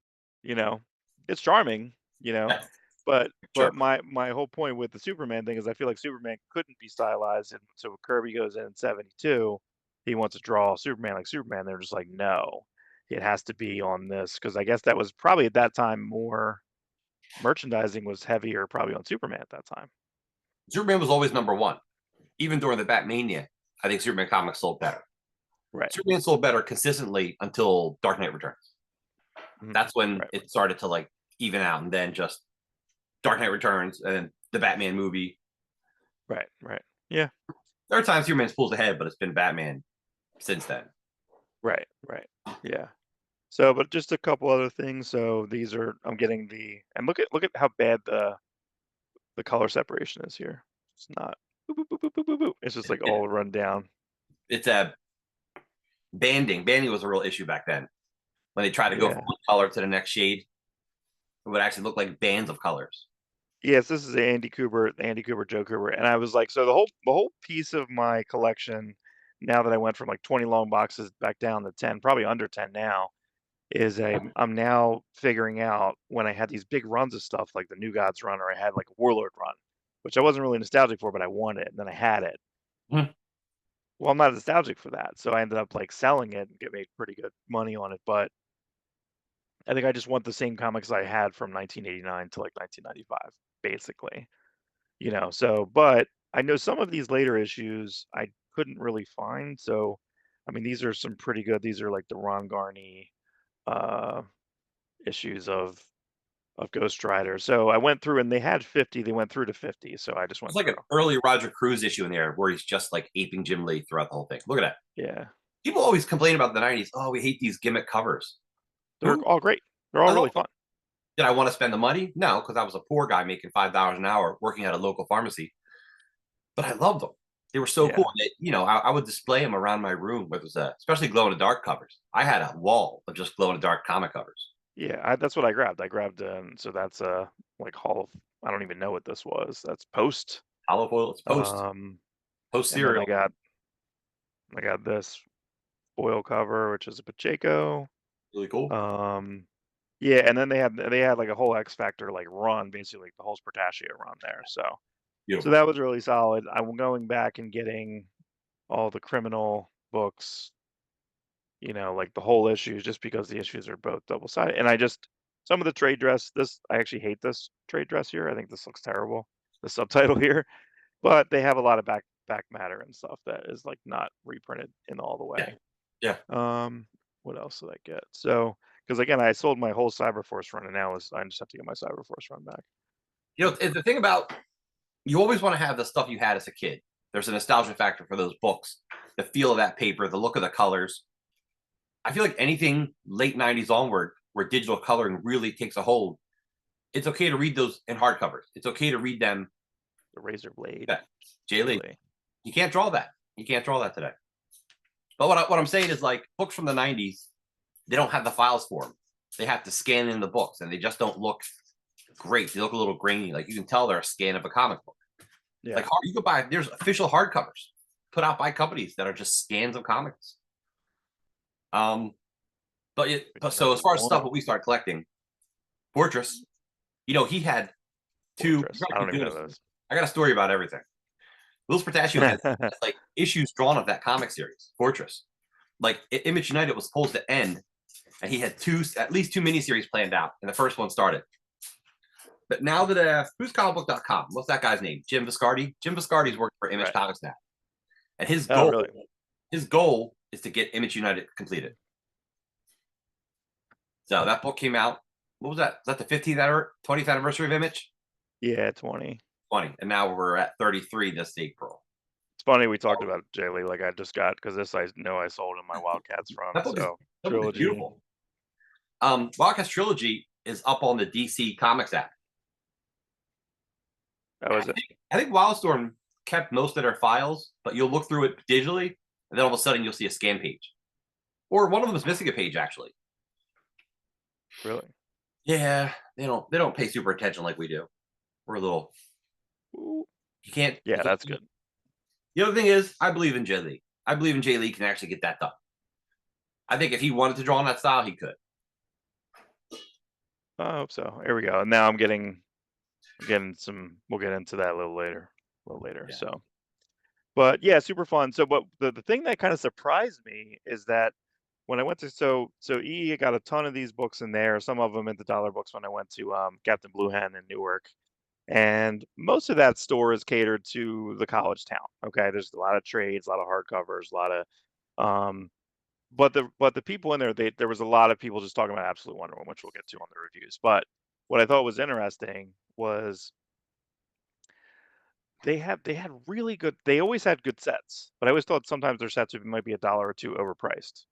you know. It's charming, you know. yeah, But sure. my whole point with the Superman thing is I feel like Superman couldn't be stylized, and so Kirby goes in 72, he wants to draw Superman like Superman. They're just like, no, it has to be on this because I guess that was probably at that time more merchandising was heavier probably on Superman at that time. Superman was always number one, even during the Batmania. I think Superman comics sold better. Right. Superman sold better consistently until Dark Knight Returns. Mhm. That's when Right. it started to like even out, and then just Dark Knight Returns and then the Batman movie. Right. Right. Yeah. There are times Superman's pulls ahead, but it's been Batman since then. Right. Right. Yeah. So, but just a couple other things. So these are I'm getting and look at how bad the color separation is here. It's not. Boop, boop, boop, boop, boop, boop, boop. It's just like all run down. It's a banding. Banding was a real issue back then when they tried to go from Yeah. one color to the next shade. It would actually look like bands of colors. Yes, this is Andy Cooper, Joe Cooper, and I was like, so the whole piece of my collection, now that I went from like 20 long boxes back down to 10, probably under 10 now, is I'm now figuring out when I had these big runs of stuff like the New Gods run or I had like a Warlord run, which I wasn't really nostalgic for, but I wanted, and then I had it. Hmm. Well, I'm not nostalgic for that, so I ended up like selling it and get made pretty good money on it. But I think I just want the same comics I had from 1989 to like 1995, basically. You know, so but I know some of these later issues I couldn't really find. So, I mean, these are some pretty good. These are like the Ron Garney uh, issues of Ghost Rider. So I went through and they had 50. They went through to 50. So I just It's went like through. an early Roger Cruz issue in there where he's just like aping Jim Lee throughout the whole thing. Look at that. Yeah, People always complain about the 90s. Oh, we hate these gimmick covers. they're all great. They're all I really love them. fun. Did I want to spend the money? No, because I was a poor guy making $5 an hour working at a local pharmacy. But I loved them. They were so Yeah, cool. They, I would display them around my room with especially glow in the dark covers. I had a wall of just glow in the dark comic covers. yeah. That's what I grabbed. I grabbed. So that's like Hall of. I don't even know what this was. That's Post. Olive oil. It's Um, post and then cereal. I got this foil cover, which is a Pacheco. Really cool. Yeah, and then they had like a whole X Factor like run, basically like the whole Spartaccio run there. So Beautiful. that was really solid. I'm going back and getting all the criminal books, like the whole issues, just because the issues are both double sided. And some of the trade dress. I actually hate this trade dress here. I think this looks terrible. The subtitle here, but they have a lot of back matter and stuff that is like not reprinted in all the way. Yeah. What else did I get? So, because again, I sold my whole Cyberforce run, and now I just have to get my Cyberforce run back. The thing about you always want to have the stuff you had as a kid. There's a nostalgia factor for those books, the feel of that paper, the look of the colors. I feel like anything late 90s onward where digital coloring really takes a hold, it's okay to read those in hardcovers. It's okay to read them. The Razor Blade. Yeah. Jay Lee. You can't draw that. You can't draw that today. But what I'm saying is like books from the 90s, they don't have the files for them. They have to scan in the books and they just don't look great. They look a little grainy. Like you can tell they're a scan of a comic book. Yeah. Like you could buy, there's official hardcovers put out by companies that are just scans of comics. So as far as stuff that we start collecting, Fortress, he had two. I don't even know those. I got a story about everything. Will Spartaccio has like issues drawn of that comic series, Fortress. Like Image United was supposed to end, and he had at least two miniseries planned out, and the first one started. But now that who's comicbook.com? What's that guy's name? Jim Viscardi. Jim Viscardi's working for Image Comics now, and his goal is to get Image United completed. So that book came out. What was that? Is that the 20th anniversary of Image? Yeah, 20. And now we're at 33 this April. It's funny we talked about Jay Lee. Like I just got because this I know I sold in my Wildcats from. That book is beautiful. Wildcats Trilogy is up on the DC Comics app. That was I think Wildstorm kept most of their files, but you'll look through it digitally, and then all of a sudden you'll see a scan page, or one of them is missing a page actually. Really? Yeah, they don't pay super attention like we do. We're a little. You can't. Yeah, that's good. The other thing is, I believe in Jay Lee. I believe in Jay Lee can actually get that done. I think if he wanted to draw in that style, he could. I hope so. Here we go. And now I'm getting some. We'll get into that a little later. Yeah. So, but yeah, super fun. So, but the thing that kind of surprised me is that when I went to so EE got a ton of these books in there. Some of them in the dollar books when I went to Captain Blue Hen in Newark. And most of that store is catered to the college town. Okay, there's a lot of trades, a lot of hardcovers, a lot of but the people in there, there was a lot of people just talking about Absolute Wonder Woman, which we'll get to on the reviews. But what I thought was interesting was they had really good. They always had good sets, but I always thought sometimes their sets might be $1 or $2 overpriced.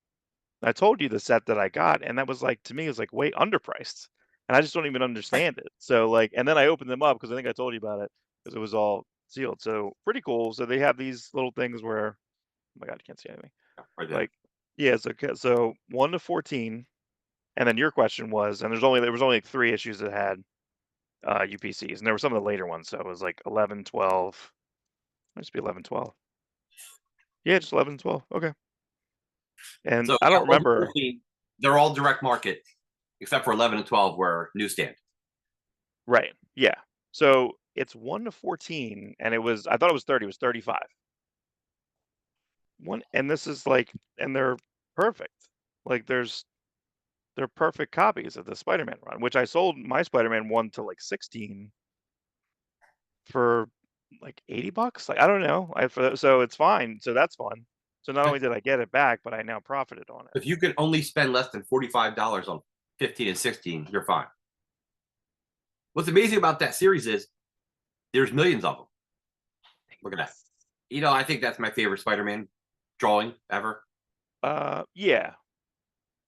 I told you the set that I got, and that was like to me it was like way underpriced. And I just don't even understand it. So like, and then I opened them up because I think I told you about it because it was all sealed. So pretty cool. So they have these little things where, oh my God, you can't see anything. Right like, yeah, so 1 to 14, and then your question was, and there was only like 3 issues that had UPCs, and there were some of the later ones. So it was like 11, 12. It must be 11, 12. Yeah, just 11, 12. Okay. And so I don't remember. 14, they're all direct market. Except for 11 and 12 were newsstand. Right. Yeah. So it's 1 to 14, and I thought it was 30. It was 35. And this is like, and they're perfect. Like there's they're perfect copies of the Spider-Man run, which I sold my Spider-Man 1 to like 16 for like $80. Like I don't know. So it's fine. So that's fun. So not only did I get it back, but I now profited on it. If you can only spend less than $45 on 15 and 16, you're fine. What's amazing about that series is there's millions of them. Look at that. You know, I think that's my favorite Spider-Man drawing ever. Yeah,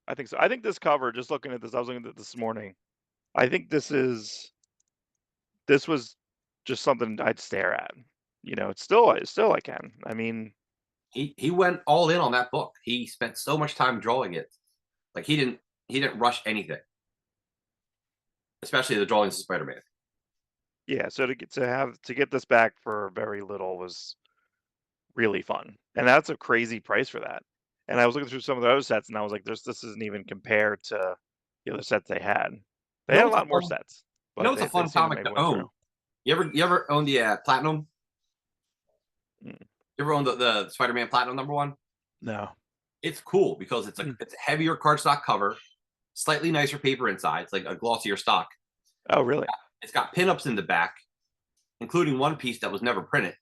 I think so. I think this cover, just looking at this, I was looking at this morning. I think this was just something I'd stare at. You know, it's still I can. I mean, he went all in on that book. He spent so much time drawing it. Like he didn't rush anything. Especially the drawings of Spider-Man. yeah, so to get this back for very little was really fun. And that's a crazy price for that. And I was looking through some of the other sets and I was like, this isn't even compared to the other sets they had. They had a lot more sets. You know, it's a fun comic to own. You ever own the Platinum? You ever own the Spider-Man Platinum #1? No. It's cool because it's a heavier cardstock cover, slightly nicer paper inside. It's like a glossier stock. Oh, really? It's got pinups in the back, including one piece that was never printed.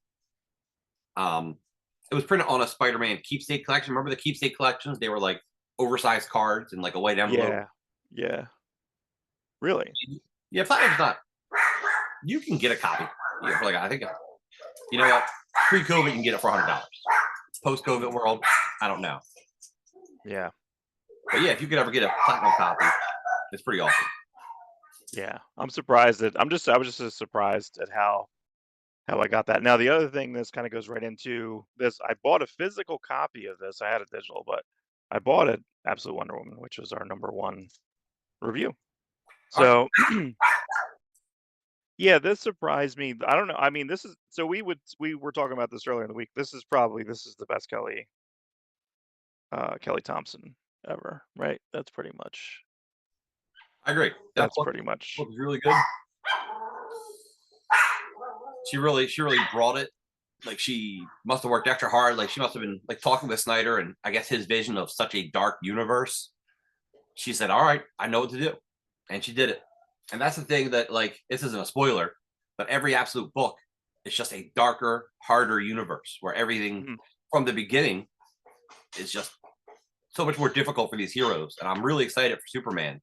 It was printed on a Spider-Man keepsake collection. Remember the keepsake collections? They were like oversized cards and like a white envelope. Yeah. Yeah. Really? Yeah, Platinum's not. You can get a copy. For like, I think, you know what? Pre-COVID, you can get it for $100. Post-COVID world, I don't know. Yeah. But yeah, if you could ever get a Platinum copy, it's pretty awesome. Yeah, I'm surprised that I was just surprised at how I got that. Now the other thing this kind of goes right into this, I bought a physical copy of this. I had a digital, but I bought it Absolute Wonder Woman, which was our #1 review. So yeah, this surprised me. I don't know. I mean, this is so we were talking about this earlier in the week. This is the best Kelly Thompson ever, right? That's pretty much. I agree. That's pretty much. Was really good. She really brought it. Like she must have worked extra hard. Like she must have been like talking with Snyder and I guess his vision of such a dark universe. She said, "All right, I know what to do," and she did it. And that's the thing that like this isn't a spoiler, but every Absolute book is just a darker, harder universe where everything from the beginning is just so much more difficult for these heroes. And I'm really excited for Superman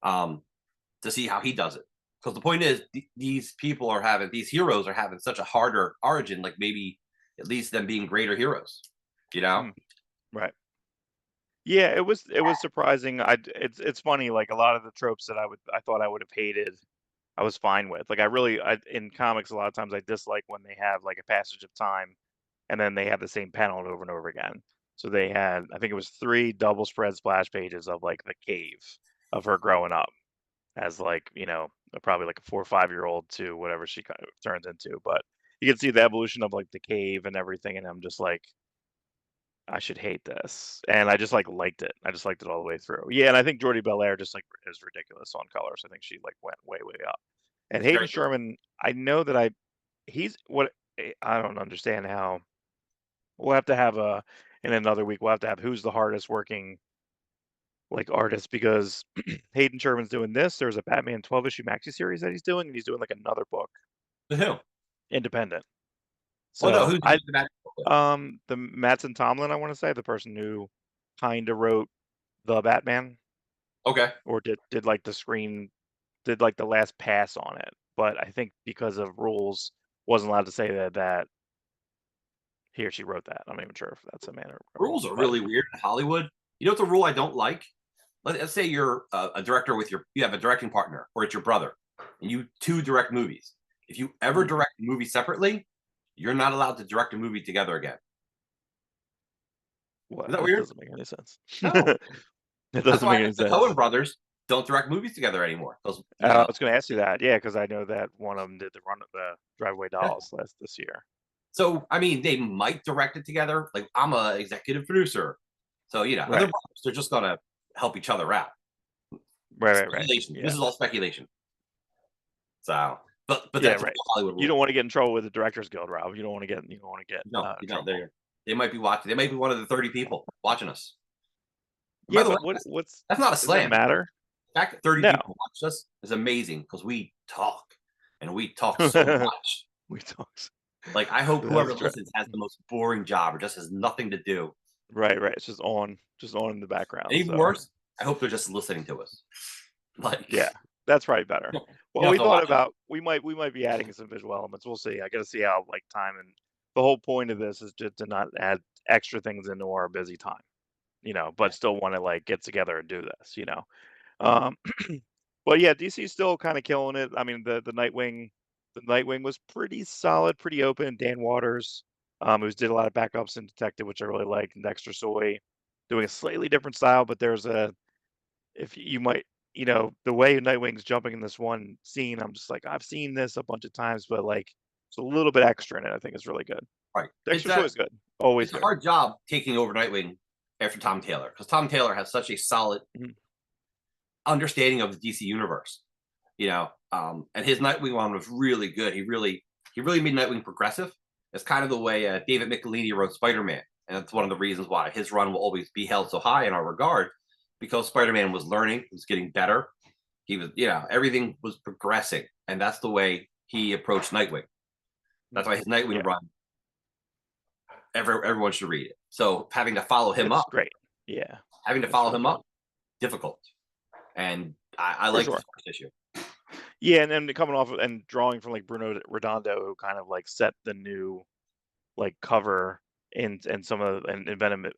to see how he does it. Because the point is, these heroes are having such a harder origin, like maybe it leads to them being greater heroes, you know? Right. Yeah, it was surprising. It's funny, like a lot of the tropes that I thought I would have hated, I was fine with. Like in comics, a lot of times I dislike when they have like a passage of time and then they have the same panel over and over again. So they had, I think it was 3 double spread splash pages of like the cave of her growing up as like, you know, probably like a 4 or 5-year-old to whatever she kind of turns into. But you can see the evolution of like the cave and everything. And I'm just like, I should hate this. And I just like liked it. I just liked it all the way through. Yeah. And I think Jordi Belair just like is ridiculous on colors. I think she like went way, way up. And Hayden Sherman, I know that I don't understand how we'll have to have in another week, we'll have to have who's the hardest working like artist because Hayden Sherman's doing this. There's a Batman 12-issue maxi series that he's doing, and he's doing like another book. The who? Independent. So no, who's the Mattson Tomlin, I want to say, the person who kind of wrote the Batman. Okay. Or did like did like the last pass on it. But I think because of rules, wasn't allowed to say that he or she wrote that. I'm not even sure if that's a man or rules are really weird in Hollywood. You know what's a rule I don't like? Let's say you're a director with you have a directing partner or it's your brother and you 2 direct movies. If you ever direct a movie separately, you're not allowed to direct a movie together again. What? Is that weird? Doesn't make any sense. No. It doesn't make any sense. The Coen brothers don't direct movies together anymore. I was going to ask you that. Yeah, because I know that one of them did the run of the Driveway Dolls this year. So, I mean, they might direct it together. Like, I'm an executive producer. So, you know, they're just going to help each other out. Right. Yeah. This is all speculation. So, but yeah, that's right. Hollywood. You don't want to get in trouble with the Directors Guild, Rob. You don't want to get. No, they might be watching. They might be one of the 30 people watching us. By Yeah, the way, but what's that's not a does it slam. matter? The fact that 30 No. people watched us is amazing because we talk and we talk so much. We talk. Like, I hope whoever That's right. listens has the most boring job or just has nothing to do. Right, right. It's just on in the background. And even So worse, I hope they're just listening to us. Like, yeah, that's probably better. you Well, don't we have to thought watch it. about we might be adding some visual elements. We'll see. I got to see how like time and the whole point of this is just to not add extra things into our busy time, but still want to like get together and do this. Um, but yeah, DC's still kind of killing it. I mean, the Nightwing was pretty solid, pretty open. Dan Waters, who did a lot of backups in Detective, which I really liked, and Dexter Soy, doing a slightly different style. But there's a if you might, the way Nightwing's jumping in this one scene, I'm just like, I've seen this a bunch of times, but like, it's a little bit extra in it. I think is really good. Right. Dexter Soy is good, always It's a good. hard job taking over Nightwing after Tom Taylor because Tom Taylor has such a solid Mhm. understanding of the DC universe, and his Nightwing one was really good. He really made Nightwing progressive. It's kind of the way David Michelini wrote Spider-Man, and that's one of the reasons why his run will always be held so high in our regard, because Spider-Man was learning, he was getting better, he was, everything was progressing, and that's the way he approached Nightwing. That's why his Nightwing Yeah, run, everyone should read it. So having to follow him it's up, great. Yeah, having to it's follow really him good up, difficult. And I for like the sure. first issue. Yeah, and then coming off and drawing from like Bruno Redondo, who kind of like set the new like cover and some of and invented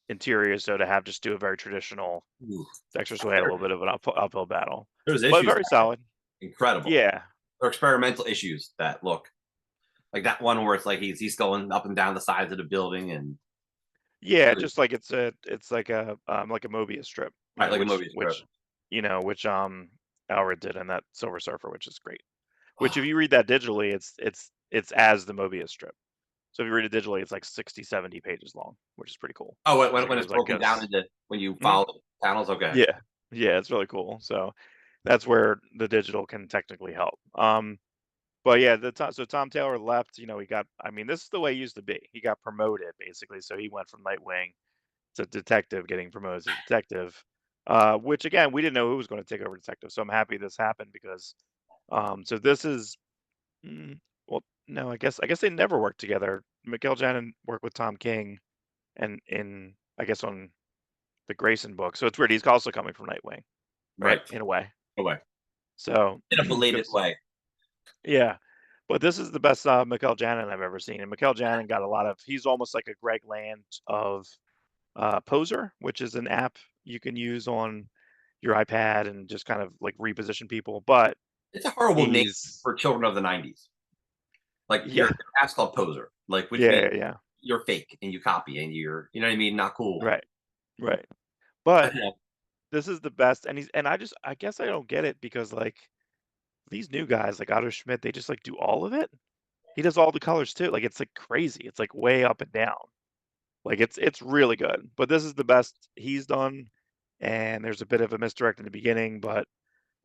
interiors. So to have just do a very traditional Ooh, Dexter Soy had a little bit of an uphill battle, there's but issues very that are solid. incredible. Yeah, Or experimental issues that look like that one where it's like he's going up and down the sides of the building and yeah, really just like it's like a Mobius strip, right like a which movie strip. Alred did in that Silver Surfer, which is great. Which if you read that digitally, it's as the Mobius strip. So if you read it digitally, it's like 60, 70 pages long, which is pretty cool. Oh, So it when it's goes like broken down this. into when you Mhm. follow the panels. Okay, Yeah, yeah, it's really cool. So that's where the digital can technically help. But yeah, so Tom Taylor left. He got. I mean, this is the way he used to be. He got promoted basically, so he went from Nightwing to detective, getting promoted to detective. Which again, we didn't know who was going to take over detective. So I'm happy this happened because, so this is, mm, well, no, I guess they never worked together. Miguel Janin worked with Tom King, and in I guess on the Grayson book. So it's weird. He's also coming from Nightwing, right? right In a way. away So in a belated because way. yeah, but this is the best Mikael Janin I've ever seen, and Mikael Janin got a lot of. He's almost like a Greg Land of Poser, which is an app you can use on your iPad and just kind of like reposition people. But It's a horrible name he's for children of the '90s. Like yeah, your app's called Poser, like which yeah, means yeah, yeah, you're fake and you copy and you're what I mean, not cool. right, right. But this is the best, and I guess I don't get it because like these new guys like Otto Schmidt, they just like do all of it. He does all the colors too. Like it's like crazy. It's like way up and down. Like it's really good. But this is the best he's done. And there's a bit of a misdirect in the beginning, but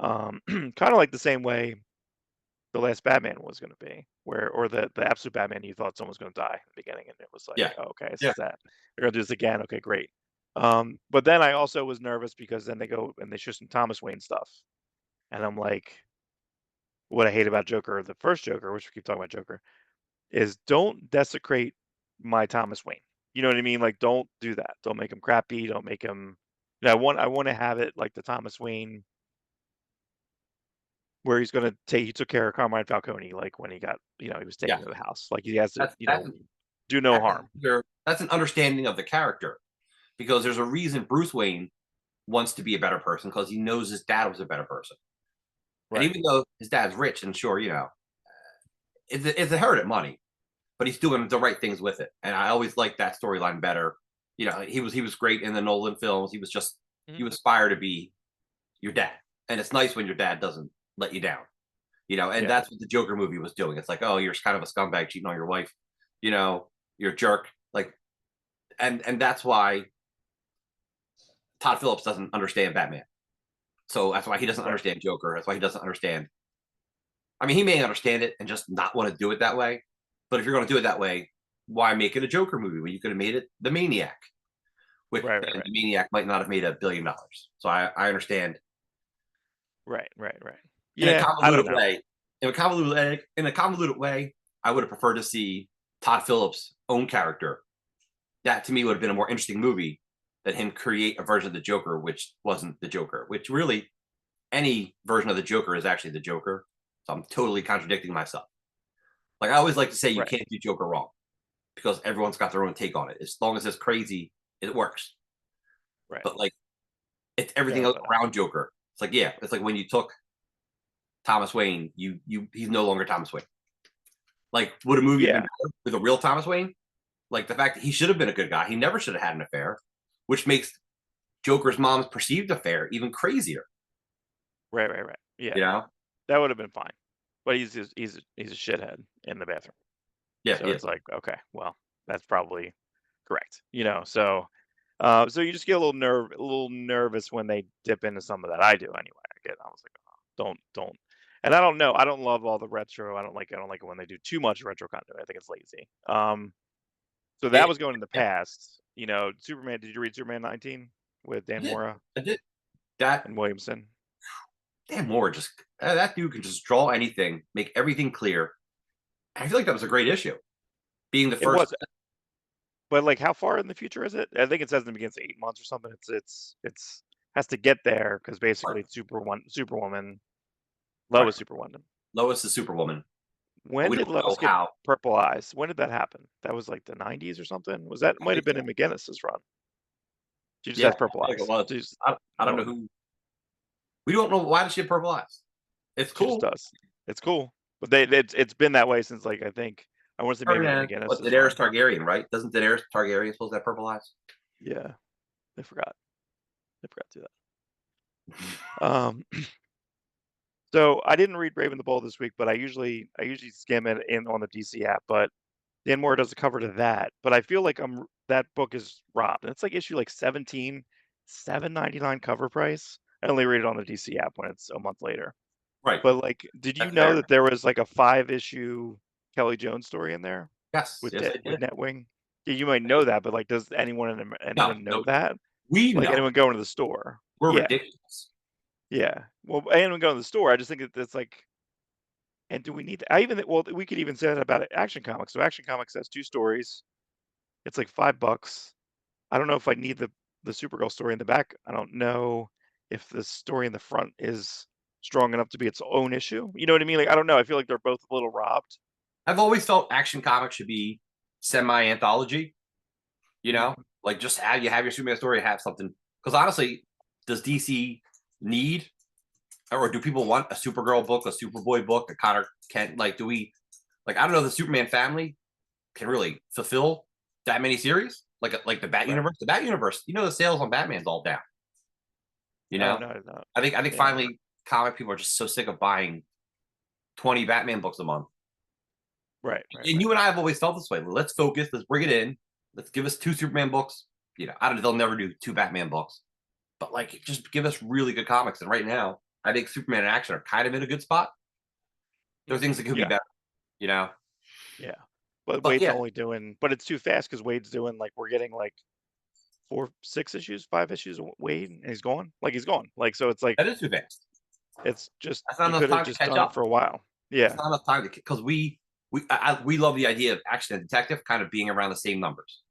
kind of like the same way the last Batman was going to be, where or the absolute Batman, you thought someone was going to die in the beginning, and it was like, Yeah, oh, okay, this yeah. is that. They're going to do this again. Okay, great. But then I also was nervous because then they go and they show some Thomas Wayne stuff, and I'm like, what I hate about Joker, the first Joker, which we keep talking about Joker, is don't desecrate my Thomas Wayne. You know what I mean? Like, don't do that. Don't make him crappy. Don't make him. I want to have it like the Thomas Wayne where he's going to take. He took care of Carmine Falcone, like when he got, he was Yeah, taken to the house. Like he has to, that's do no that's harm. that's an understanding of the character because there's a reason Bruce Wayne wants to be a better person because he knows his dad was a better person. And Right. even though his dad's rich and sure, it's inherited money, but he's doing the right things with it. And I always liked that storyline better. He was great in the Nolan films. Mhm. You aspire to be your dad, and it's nice when your dad doesn't let you down. And Yeah. that's what the Joker movie was doing. It's like, oh, you're kind of a scumbag cheating on your wife. You're a jerk. Like, and that's why Todd Phillips doesn't understand Batman. So that's why he doesn't Right. understand Joker. That's why he doesn't understand. I mean, he may understand it and just not want to do it that way. But if you're going to do it that way, why make it a Joker movie when you could have made it the Maniac, Right. the Maniac might not have made $1 billion. So I understand. Right. In a Yeah, I don't convoluted know. way, in a convoluted way, I would have preferred to see Todd Phillips' own character. That to me would have been a more interesting movie than him create a version of the Joker, which wasn't the Joker. Which really, any version of the Joker is actually the Joker. So I'm totally contradicting myself. Like I always like to say, you can't do Joker wrong because everyone's got their own take on it. As long as it's crazy, it works. Right. But like, it's everything else around Joker. It's like, yeah, it's like when you took Thomas Wayne, he's no longer Thomas Wayne. Like, would a movie have been better with a real Thomas Wayne? Like the fact that he should have been a good guy, he never should have had an affair, which makes Joker's mom's perceived affair even crazier. Right. Yeah, you know, that would have been fine. But he's a shithead in the bathroom. Yeah, so it's like, okay, well, that's probably correct. So so you just get a little nervous when they dip into some of that. I do anyway. I was like, oh, don't. And I don't know. I don't love all the retro. I don't like it when they do too much retro content. I think it's lazy. So that was going in the past. Superman. Did you read Superman 19 with Dan Mora? I did. That and Williamson. Dan Mora that dude can just draw anything, make everything clear. I feel like that was a great issue. Being the first. But like, how far in the future is it? I think it says it begins 8 months or something. It's has to get there because basically it's Superwoman. Lois Superwoman. Lois is Superwoman. When did Lois get purple eyes? When did that happen? That was like the 90s or something? Might have been in McGinnis's run. She just has purple eyes. I don't know who. We don't know why does she have purple eyes. It's cool. She just does. It's cool. But it's been that way since, like, I think, I want to say maybe McGinnis. But Daenerys Targaryen, right? Doesn't Daenerys Targaryen supposed to have purple eyes? Yeah. They forgot to do that. So I didn't read Brave and the Bold this week, but I usually skim it in on the DC app. But Dan Moore does a cover to that. But I feel like that book is robbed. And it's like issue like 17, $7.99 cover price. I only read it on the DC app when it's a month later. Right. But like, did you know that there was like a 5-issue Kelly Jones story in there? Yes. With Netwing. Yeah, you might know that, but like, does anyone know that? We like know. Anyone going to the store? We're ridiculous. Yeah. Well, anyone going to the store? I just think that it's like, and do we need that? We could even say that about Action Comics. So Action Comics has 2 stories. It's like $5. I don't know if I need the Supergirl story in the back. I don't know if the story in the front is strong enough to be its own issue. You know what I mean? Like, I don't know. I feel like they're both a little robbed. I've always felt Action Comics should be semi-anthology. Like just have your Superman story, have something. Because honestly, does DC need, or do people want a Supergirl book, a Superboy book, a Connor Kent? Like, do we, like, I don't know, the Superman family can really fulfill that many series? Like the Bat Universe? The Bat Universe, the sales on Batman's all down. No. I think finally comic people are just so sick of buying 20 Batman books a month. Right. And you and I have always felt this way. Let's focus. Let's bring it in. Let's give us 2 Superman books. I don't know. They'll never do 2 Batman books, but like, just give us really good comics. And right now, I think Superman and Action are kind of in a good spot. There are things that could be better. Yeah. But Wade's only doing, but it's too fast because Wade's doing, like, we're getting like 5 issues of Wade, and he's gone. Like, so it's like, that is too fast. It's just, that's not enough time to catch up for a while. Yeah, it's not enough time because we love the idea of Action and Detective kind of being around the same numbers.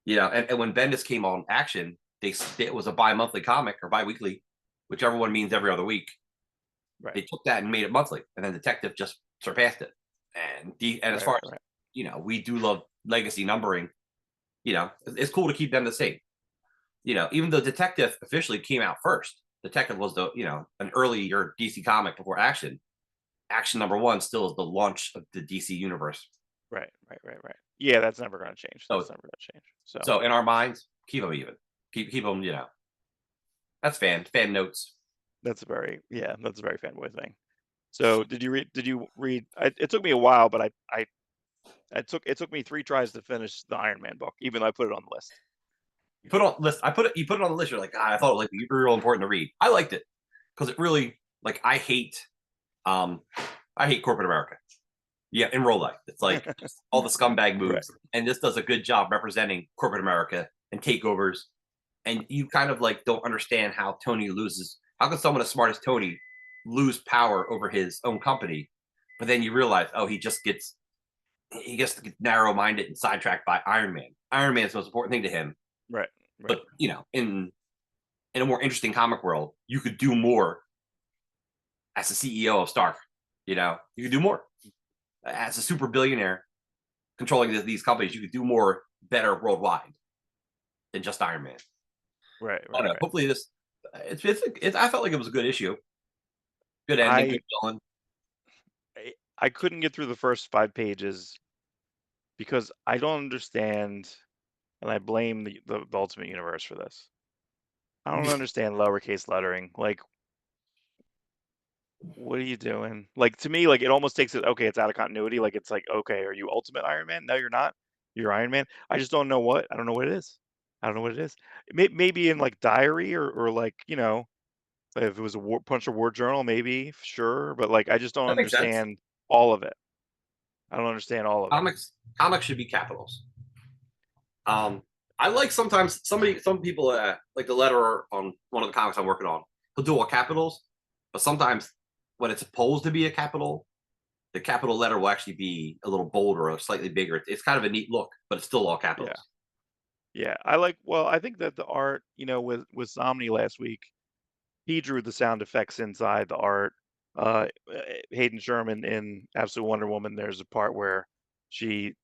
And when Bendis came on Action, it was a bi-monthly comic or bi-weekly, whichever one means every other week. Right. They took that and made it monthly, and then Detective just surpassed it. And as far as we do love legacy numbering. It's cool to keep them the same. Even though Detective officially came out first, Detective was an earlier DC comic before Action. Action #1 still is the launch of the DC universe. Right. Yeah, that's never going to change. That's never going to change. So in our minds, keep them even. Keep them. That's fan notes. That's a very fanboy thing. So did you read? It took me a while, but it took me 3 tries to finish the Iron Man book, even though I put it on the list. You put it on the list. You're like, I thought it was like real important to read. I liked it because it really, like, I hate corporate America. Yeah, in real life, it's like all the scumbag moves, and this does a good job representing corporate America and takeovers, and you kind of like don't understand how Tony loses. How can someone as smart as Tony lose power over his own company? But then you realize, oh, he gets narrow minded and sidetracked by Iron Man. Iron Man is the most important thing to him. Right. But in a more interesting comic world, you could do more as the CEO of Stark. You could do more as a super billionaire controlling these companies. You could do more, better worldwide than just Iron Man. Right. Hopefully, I felt like it was a good issue, good ending, good villain. I couldn't get through the first 5 pages because I don't understand, and I blame the Ultimate Universe for this. I don't understand lowercase lettering. Like, what are you doing? Like, to me, like, it almost takes it, okay, it's out of continuity. Like, it's like, okay, are you Ultimate Iron Man? No, you're not. You're Iron Man. I just don't know what. I don't know what it is. I don't know what it is. Maybe in like diary or like, if it was a Punisher War Journal, maybe, sure. But like, I just don't That makes sense. understand all of it. I don't understand all of it. Comics should be capitals. I like sometimes some people like the letterer on one of the comics I'm working on. He'll do all capitals, but sometimes when it's supposed to be a capital, the capital letter will actually be a little bolder or slightly bigger. It's kind of a neat look, but it's still all capitals. Yeah. I think that the art, with Somni last week, he drew the sound effects inside the art. Hayden Sherman in Absolute Wonder Woman, there's a part where she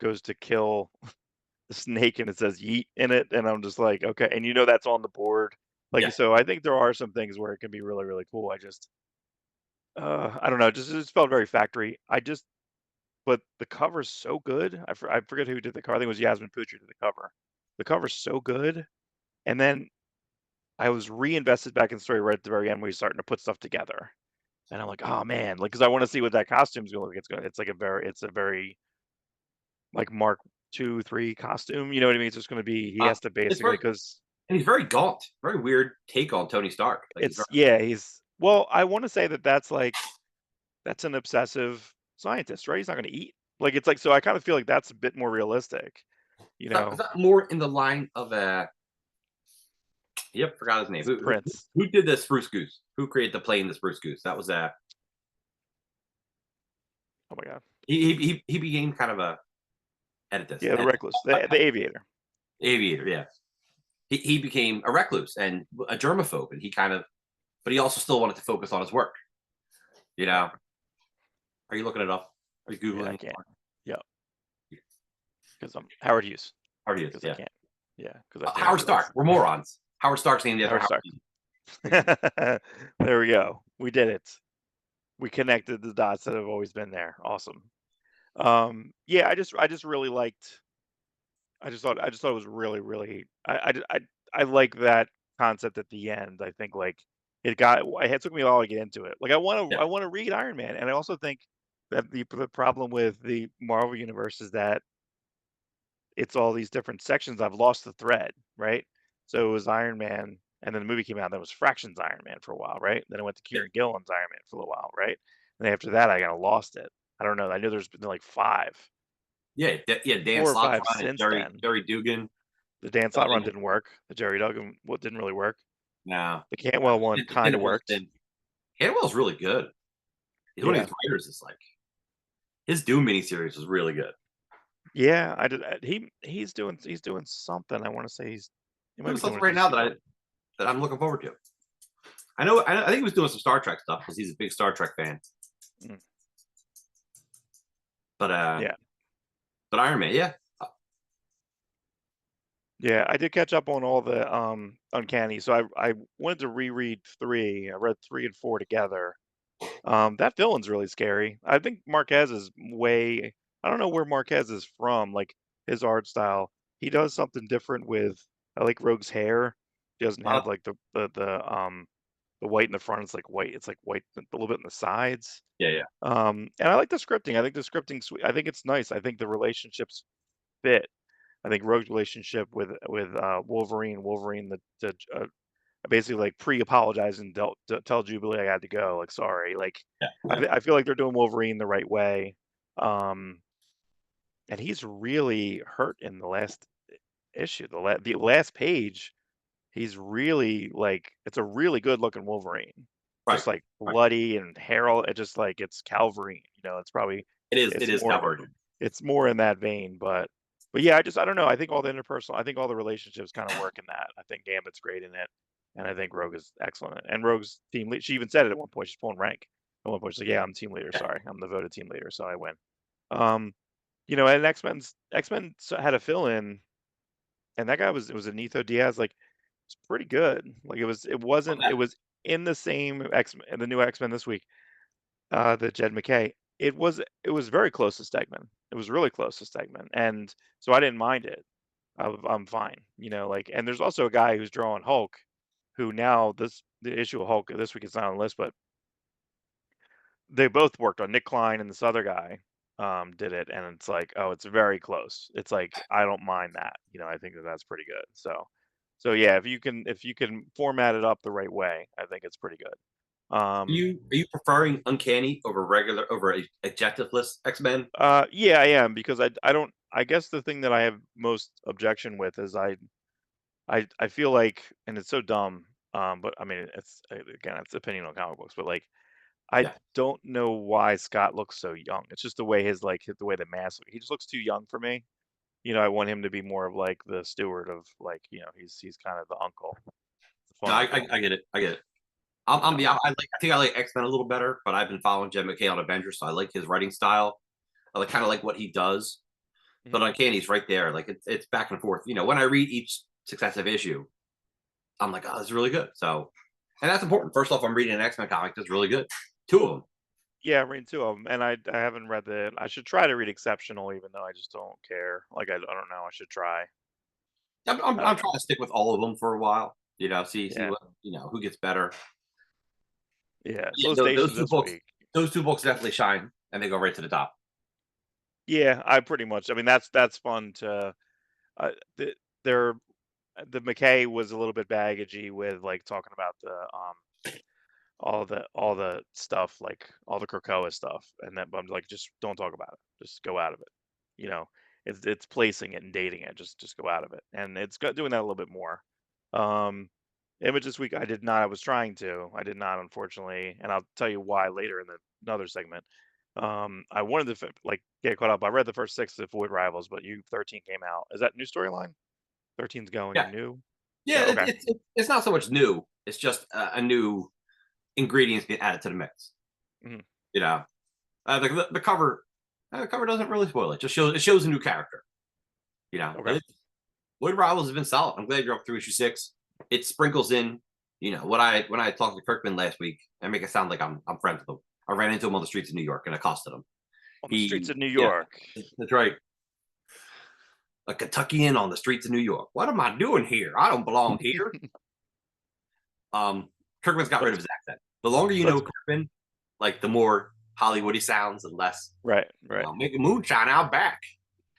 goes to kill the snake and it says yeet in it, and I'm just like, okay, and that's on the board. Like, so I think there are some things where it can be really, really cool. I don't know, it just felt very factory. But the cover's so good. I forget who did the cover. I think it was Yasmin Pucci did the cover. The cover's so good, and then I was reinvested back in the story right at the very end where he's starting to put stuff together. And I'm like, oh man, like, because I want to see what that costume's gonna look. It's a very like Mark 2, 3 costume. You know what I mean? It's just gonna be, he has to basically, because and he's very gaunt, very weird take on Tony Stark. Like well, I want to say that's an obsessive scientist, right? He's not gonna eat. Like, it's like, so I kind of feel like that's a bit more realistic, Is that more in the line of Yep, forgot his name. Prince. Who did the Spruce Goose? Who created the plane, the Spruce Goose? That was Oh my god. He became kind of a edit this. Yeah, the recluse, the aviator. Aviator, yeah. He became a recluse and a germaphobe, and but he also still wanted to focus on his work. Are you looking it up? Are you googling? Yeah, I can't. Yeah, because I'm Howard Hughes. Howard Hughes, yeah. I can't. Yeah, because Howard Stark. We're morons. Howard Stark's named after Howard Stark. There we go. We did it. We connected the dots that have always been there. Awesome. Yeah, I just really liked. I just thought it was really, really. I like that concept at the end. I think like it took me a while to get into it. Like, I want to read Iron Man, and I also think that the problem with the Marvel universe is that it's all these different sections. I've lost the thread, right? So it was Iron Man, and then the movie came out. Then it was Fractions Iron Man for a while, right? Then it went to Kieran Gillen's Iron Man for a little while, right? And after that, I kind of lost it. I don't know. I know there's been like 5. Yeah, Dan 4 or Slott 5 since then. Jerry Dugan. The Dan Slott run didn't work. The Jerry Duggan didn't really work. No. The Cantwell one kind of worked. Cantwell's really good. He's one of these writers. It's like his Doom miniseries was really good. Yeah, I did. He's doing something. I want to say he might be something right now that I'm looking forward to. I think he was doing some Star Trek stuff because he's a big Star Trek fan. Mm. But but Iron Man, yeah. Yeah, I did catch up on all the Uncanny. So I wanted to reread 3. I read 3 and 4 together. That villain's really scary. I think Marquez is way. I don't know where Marquez is from. Like, his art style, he does something different with. I like Rogue's hair. He doesn't have like the white in the front. It's like white. It's like white a little bit in the sides. Yeah. And I like the scripting. I think the scripting's sweet. I think it's nice. I think the relationships fit. I think Rogue's relationship with Wolverine, basically like pre-apologizing, tell Jubilee I had to go. Like, sorry. Like, I feel like they're doing Wolverine the right way. And he's really hurt in the last. issue. The last page, he's really like it's a really good looking Wolverine. Right. Just like Right. bloody and Harold, it just like it's Calverine, it's probably It is. It it's is more Calvert. it's more in that vein, but yeah, I don't know. I think all the interpersonal, I think all the relationships kind of work in that. I think Gambit's great in it, and I think Rogue is excellent. And Rogue's team lead, she even said it at one point. She's pulling rank at one point. She's like, "Yeah, I'm team leader. Yeah. Sorry, I'm the voted team leader, so I win." And X Men had a fill in, and that guy was it was Anito Diaz. Like, it's pretty good. Like it was in the same the new X Men this week. The Jed McKay. It was very close to Stegman. It was really close to Stegman, and so I didn't mind it. I'm fine, like, and there's also a guy who's drawing Hulk, who now the issue of Hulk this week is not on the list, but they both worked on Nick Klein and this other guy, did it, and it's like, oh, it's very close. It's like I don't mind that, I think that's pretty good. So yeah, if you can format it up the right way, I think it's pretty good. Are you preferring Uncanny over regular over adjectiveless X-Men? Yeah, I am because I don't. I guess the thing that I have most objection with is I feel like, and it's so dumb. But I mean, again, it's opinion on comic books, but like I Yeah. don't know why Scott looks so young. It's just the way the way the mask. He just looks too young for me. I want him to be more of like the steward of like he's kind of the uncle, the No, fun uncle. I get it. I get it. You know. I think I like X-Men a little better, but I've been following Jed McKay on Avengers, so I like his writing style. Kind of like what he does. But Mhm. Uncanny's right there. Like it's back and forth. When I read each successive issue, I'm like, oh, this is really good. So, and that's important. First off, I'm reading an X-Men comic that's really good. Two of them. Yeah, I'm reading two of them, and I haven't read I should try to read Exceptional, even though I just don't care. Like I don't know. I should try. I I'm don't trying know. to stick with all of them for a while. See Yeah, what who gets better. yeah. Yeah, Solicitations this week. those two books definitely shine, and they go right to the top. Yeah, I pretty much. I mean, that's fun to. The, they're the McKay was a little bit baggagey with like talking about the all the stuff, like all the Krakoa stuff, and then but I'm like, just don't talk about it. Just go out of it. You know, it's placing it and dating it. Just go out of it, and it's doing that a little bit more. Um, Image this week, I did not. I was trying to. I did not, unfortunately, and I'll tell you why later in another segment. I wanted to like get caught up. I read the first six of Void Rivals, but U13 came out. Is that new storyline? 13's going Yeah, new. yeah. Yeah. Okay. It's not so much new. It's just a new ingredients being added to the mix. Mhm. You know, the cover, the cover doesn't really spoil it. Just shows a new character. Okay. Void Rivals has been solid. I'm glad you're up through issue 6. It sprinkles in, when I talked to Kirkman last week, I make it sound like I'm friends with him. I ran into him on the streets of New York and accosted him. On the streets of New Yeah, York. that's right. A Kentuckian on the streets of New York. What am I doing here? I don't belong here. Kirkman's got rid Let's of his accent. The longer you know let's Kirkman, like the more Hollywood he sounds and less, right. make a moonshine out back.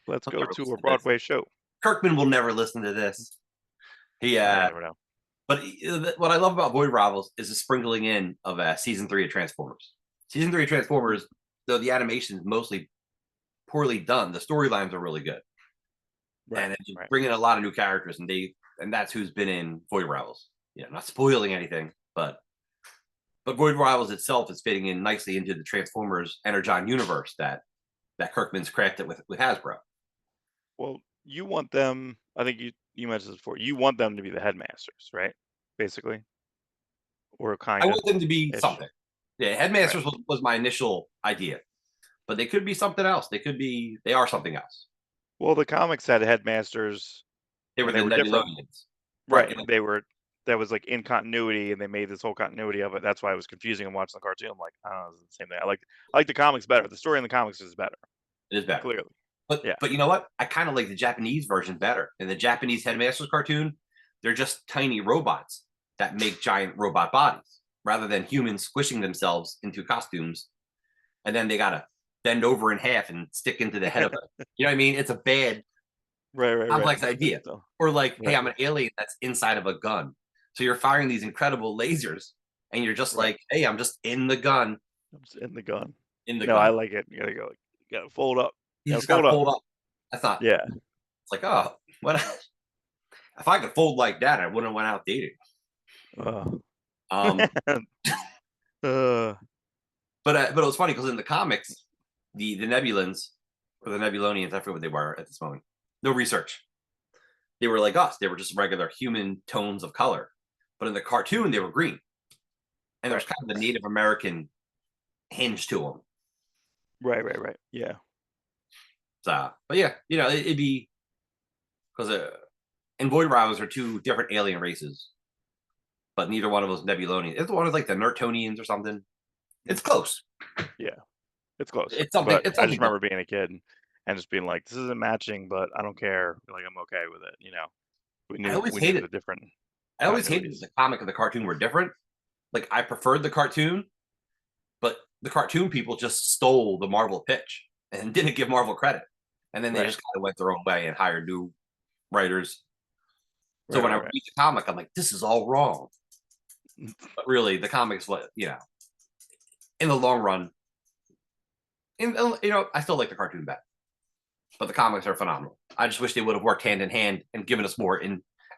Let's He'll go never to listen a to this. Broadway show. Kirkman will never listen to this. He You never know. But what I love about Void Rivals is the sprinkling in of season 3 of Transformers. Season 3 of Transformers, though the animation is mostly poorly done, the storylines are really good. Right. And you Right. bring in a lot of new characters, and that's who's been in Void Rivals. Not spoiling anything, but Void Rivals itself is fitting in nicely into the Transformers Energon universe that Kirkman's crafted with Hasbro. Well, you want them. I think you mentioned this before. You want them to be the headmasters, right? Basically, or I kind of want them to be ish. something. Yeah, Right. Headmasters was my initial idea, but they could be something else. They are something else. Well, the comics had headmasters, They were and they the were different. Nebulonians. Right. Right. They were. That was like in continuity, and they made this whole continuity of it. That's why it was confusing. I'm watching the cartoon. I'm like, oh, it's the same thing. I like the comics better. The story in the comics is better. It is better. Clearly. Yeah. But you know what? I kind of like the Japanese version better. In the Japanese Headmasters cartoon, they're just tiny robots that make giant robot bodies rather than humans squishing themselves into costumes, and then they gotta bend over in half and stick into the head of it. You know what I mean? It's a bad Right. complex idea. Or like, hey, Right. I'm an alien that's inside of a gun. So you're firing these incredible lasers, and you're just Right. like, hey, I'm just in the gun. I'm just in the gun. In the No, I gun. like it. You gotta go. You gotta fold up. You You gotta just got fold to up. pull it up. I thought Yeah. it's like, oh, what? If I could fold like that, I wouldn't have went out dating. Um, but it was funny because in the comics, the Nebulans or the Nebulonians, I forget what they were at this moment. No research. They were like us. They were just regular human tones of color. But in the cartoon, they were green. And there's kind of the Native American hinge to them. Right. Yeah. So, but yeah, you know, it'd be because and Void Rivals are two different alien races, but neither one of those Nebulonians. It's one of like the Nertonians or something. It's close. Yeah, it's close. It's something. But I just remember being a kid and just being like, "This isn't matching, but I don't care. Like, I'm okay with it." You know, we knew the different. I always hated the comic and the cartoon were different. Like, I preferred the cartoon, but the cartoon people just stole the Marvel pitch and didn't give Marvel credit, and then they just kind of went their own way and hired new writers. So when I read the comic, I'm like, "This is all wrong." But really, the comics, what you know, in the long run. And you know, I still like the cartoon better, but the comics are phenomenal. I just wish they would have worked hand in hand and given us more.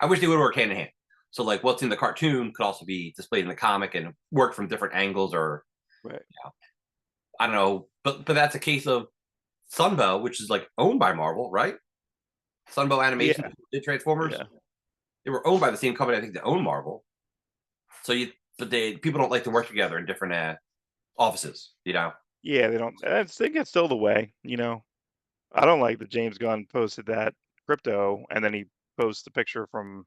I wish they would have worked hand in hand. So like, what's in the cartoon could also be displayed in the comic and work from different angles, or you know, I don't know. But that's a case of Sunbow, which is like owned by Marvel, right? Sunbow Animation did Transformers. Yeah. They were owned by the same company, I think, that owned Marvel. So people don't like to work together in different offices, you know. Yeah, they don't. I think it's still the way, you know. I don't like that James Gunn posted that crypto and then he posts the picture from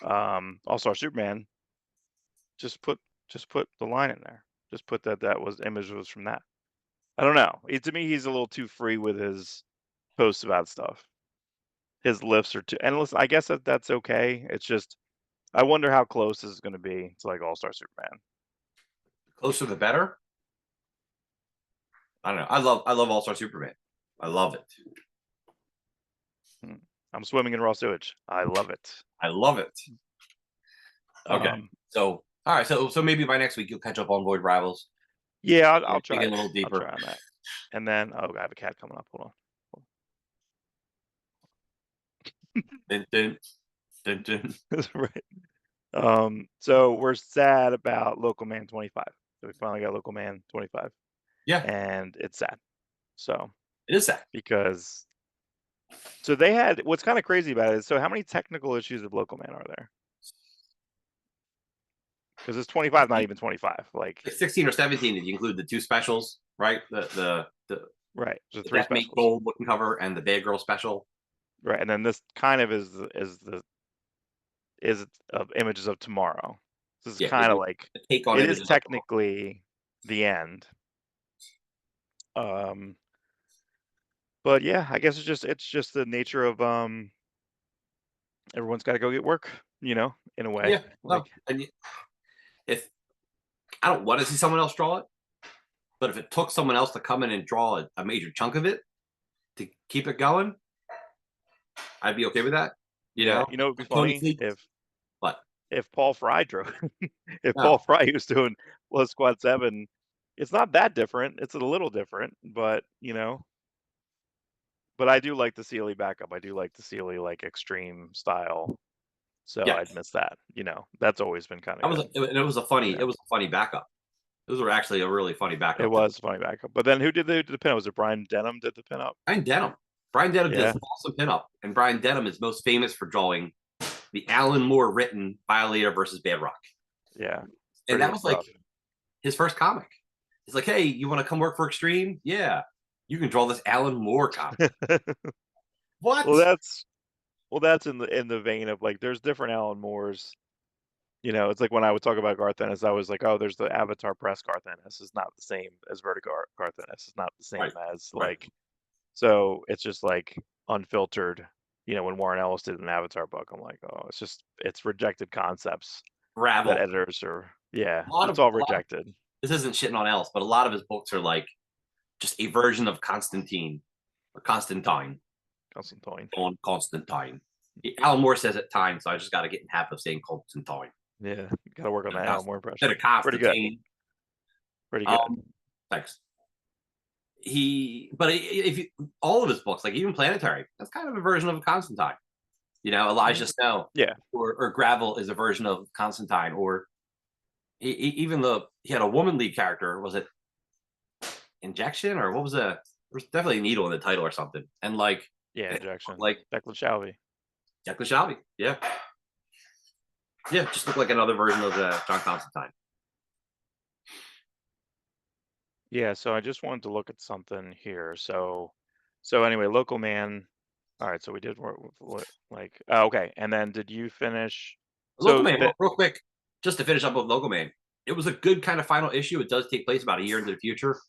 All-Star Superman. Just put the line in there. Just put that image was from that. I don't know. To me, he's a little too free with his posts about stuff. His lifts are too. And listen, I guess that's okay. It's just I wonder how close this is going to be to like All-Star Superman. Closer the better. I don't know. I love All-Star Superman. I love it. I'm swimming in raw sewage. I love it. I love it. Okay. So all right. So maybe by next week you'll catch up on Void Rivals. Yeah, I'll try. A little deeper. I'll try on that. And then I have a cat coming up. Hold on. Dun, dun, dun. Right. So we're sad about Local Man 25. So we finally got Local Man 25. Yeah. And it's sad. So it is sad because so they had what's kind of crazy about it is, so how many technical issues of Local Man are there? Because it's 25, not even 25. Like 16 or 17 if you include the two specials, right? The right. The Death Mate Gold looking cover and the Bad Girl special. Right. And then this kind of is of Images of Tomorrow. This is kind of like take on it is technically the end. But yeah, I guess it's just the nature of everyone's got to go get work, you know, in a way. Yeah. Like, and if I don't want to see someone else draw it, but if it took someone else to come in and draw a major chunk of it to keep it going, I'd be okay with that. You know, it would be funny if Paul Fry drew, Paul Fry was doing Plus Squad 7. It's not that different. It's a little different, but you know. But I do like the Sealy backup. I do like the Sealy like extreme style. So I'd miss that. You know, that's always been kind of. It was a funny backup. Those were actually a really funny backup. It was a funny backup. But then who did the pinup? Was it Brian Denham did the pinup? Brian Denham did an awesome pinup. And Brian Denham is most famous for drawing the Alan Moore written Violator versus Bad Rock. Yeah. And that was like his first comic. He's like, hey, you want to come work for Extreme? Yeah. You can draw this Alan Moore comic. What? Well, that's in the vein of like there's different Alan Moores. You know, it's like when I would talk about Garth Ennis, I was like, oh, there's the Avatar Press Garth Ennis. It's not the same as Vertigo Garth Ennis. It's not the same as like, so it's just like unfiltered. You know, when Warren Ellis did an Avatar book, I'm like, oh, it's rejected concepts. Ravel. That editors are, it's all rejected. This isn't shitting on Ellis, but a lot of his books are like just a version of Constantine or Constantine. On Constantine. Alan Moore says at times, so I just got to get in the habit of saying Constantine. Yeah, got to work on that Alan Moore impression. Pretty good. Pretty good. Thanks. If all of his books, like even Planetary, that's kind of a version of Constantine. You know, Elijah Snow. Yeah. Or Gravel is a version of Constantine. Or even he had a woman lead character. Was it Injection or what was a? There's definitely a needle in the title or something. And like, Injection. like Declan Shalvey. Declan Shalvey. Yeah. Yeah, just looked like another version of John Constantine. Yeah, so I just wanted to look at something here. So anyway, Local Man. All right, so we did like okay, and then did you finish? Local So Man, real quick, just to finish up with Local Man, it was a good kind of final issue. It does take place about a year into the future,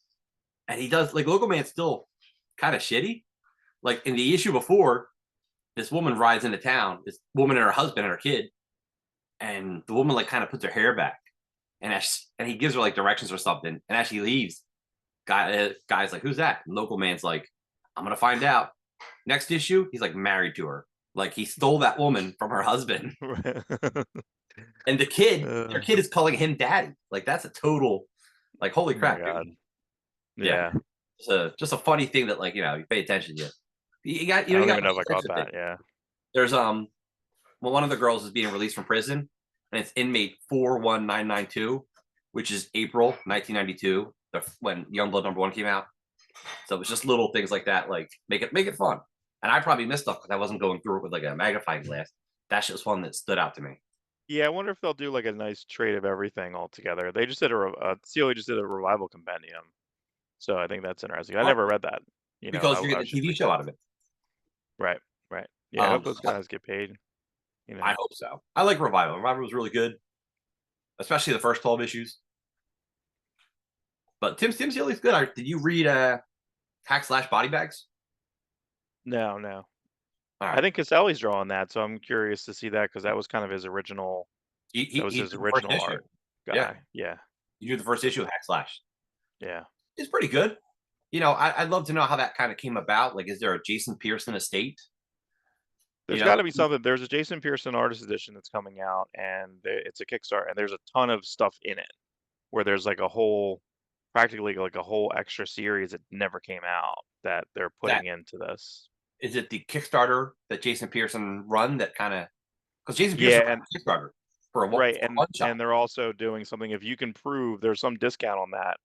and he does like Local Man's still kind of shitty. Like in the issue before, this woman rides into town, this woman and her husband and her kid, and the woman like kind of puts her hair back, and he gives her like directions or something, and as she leaves, guy's like, "Who's that?" And Local Man's like, "I'm gonna find out." Next issue, he's like married to her, like he stole that woman from her husband, and the kid, their kid is calling him daddy. Like that's a total, like holy crap, oh my God. Yeah. Just a funny thing that like you pay attention to. You got I don't even know if I caught that. Yeah. There's well, one of the girls is being released from prison, and it's inmate 41992, which is April 1992, when Youngblood #1 came out. So it's just little things like that, like make it fun. And I probably missed stuff because I wasn't going through it with like a magnifying glass. That's just one that stood out to me. Yeah, I wonder if they'll do like a nice trade of everything all together. They just did CLE just did a revival compendium, so I think that's interesting. I never read that. Because you're getting a TV show out of it. Right. Yeah, I hope those guys get paid. I hope so. I like Revival. Revival was really good, especially the first 12 issues. But Tim Seeley's good. Did you read Hack Slash Body Bags? No. Right. I think Caselli's drawing that, so I'm curious to see that because that was kind of his original. That was his original art guy. Yeah. You drew the first issue of Hack Slash. Yeah. It's pretty good. I'd love to know how that kind of came about. Like, is there a Jason Pearson estate? There's got to be something. There's a Jason Pearson artist edition that's coming out, and it's a Kickstarter, and there's a ton of stuff in it where there's like practically like a whole extra series that never came out that they're putting into this. Is it the Kickstarter that Jason Pearson run that kind of, because Jason Pearson ran a Kickstarter for a right, and they're also doing something, if you can prove there's some discount on that.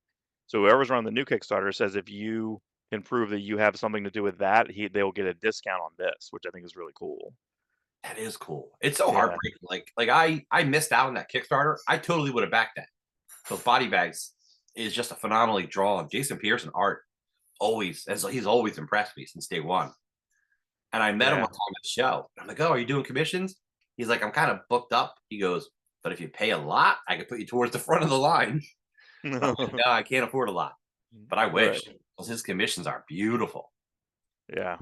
So whoever's running the new Kickstarter says if you can prove that you have something to do with that, they'll get a discount on this, which I think is really cool. That is cool. It's so heartbreaking. Like I missed out on that Kickstarter. I totally would have backed that. Those Body Bags is just a phenomenally drawn Jason Pearson art. He's always impressed me since day one. And I met him one time at the show. I'm like, "Oh, are you doing commissions?" He's like, "I'm kind of booked up." He goes, "But if you pay a lot, I could put you towards the front of the line." No, I can't afford a lot, but I wish, because his commissions are beautiful. Yeah.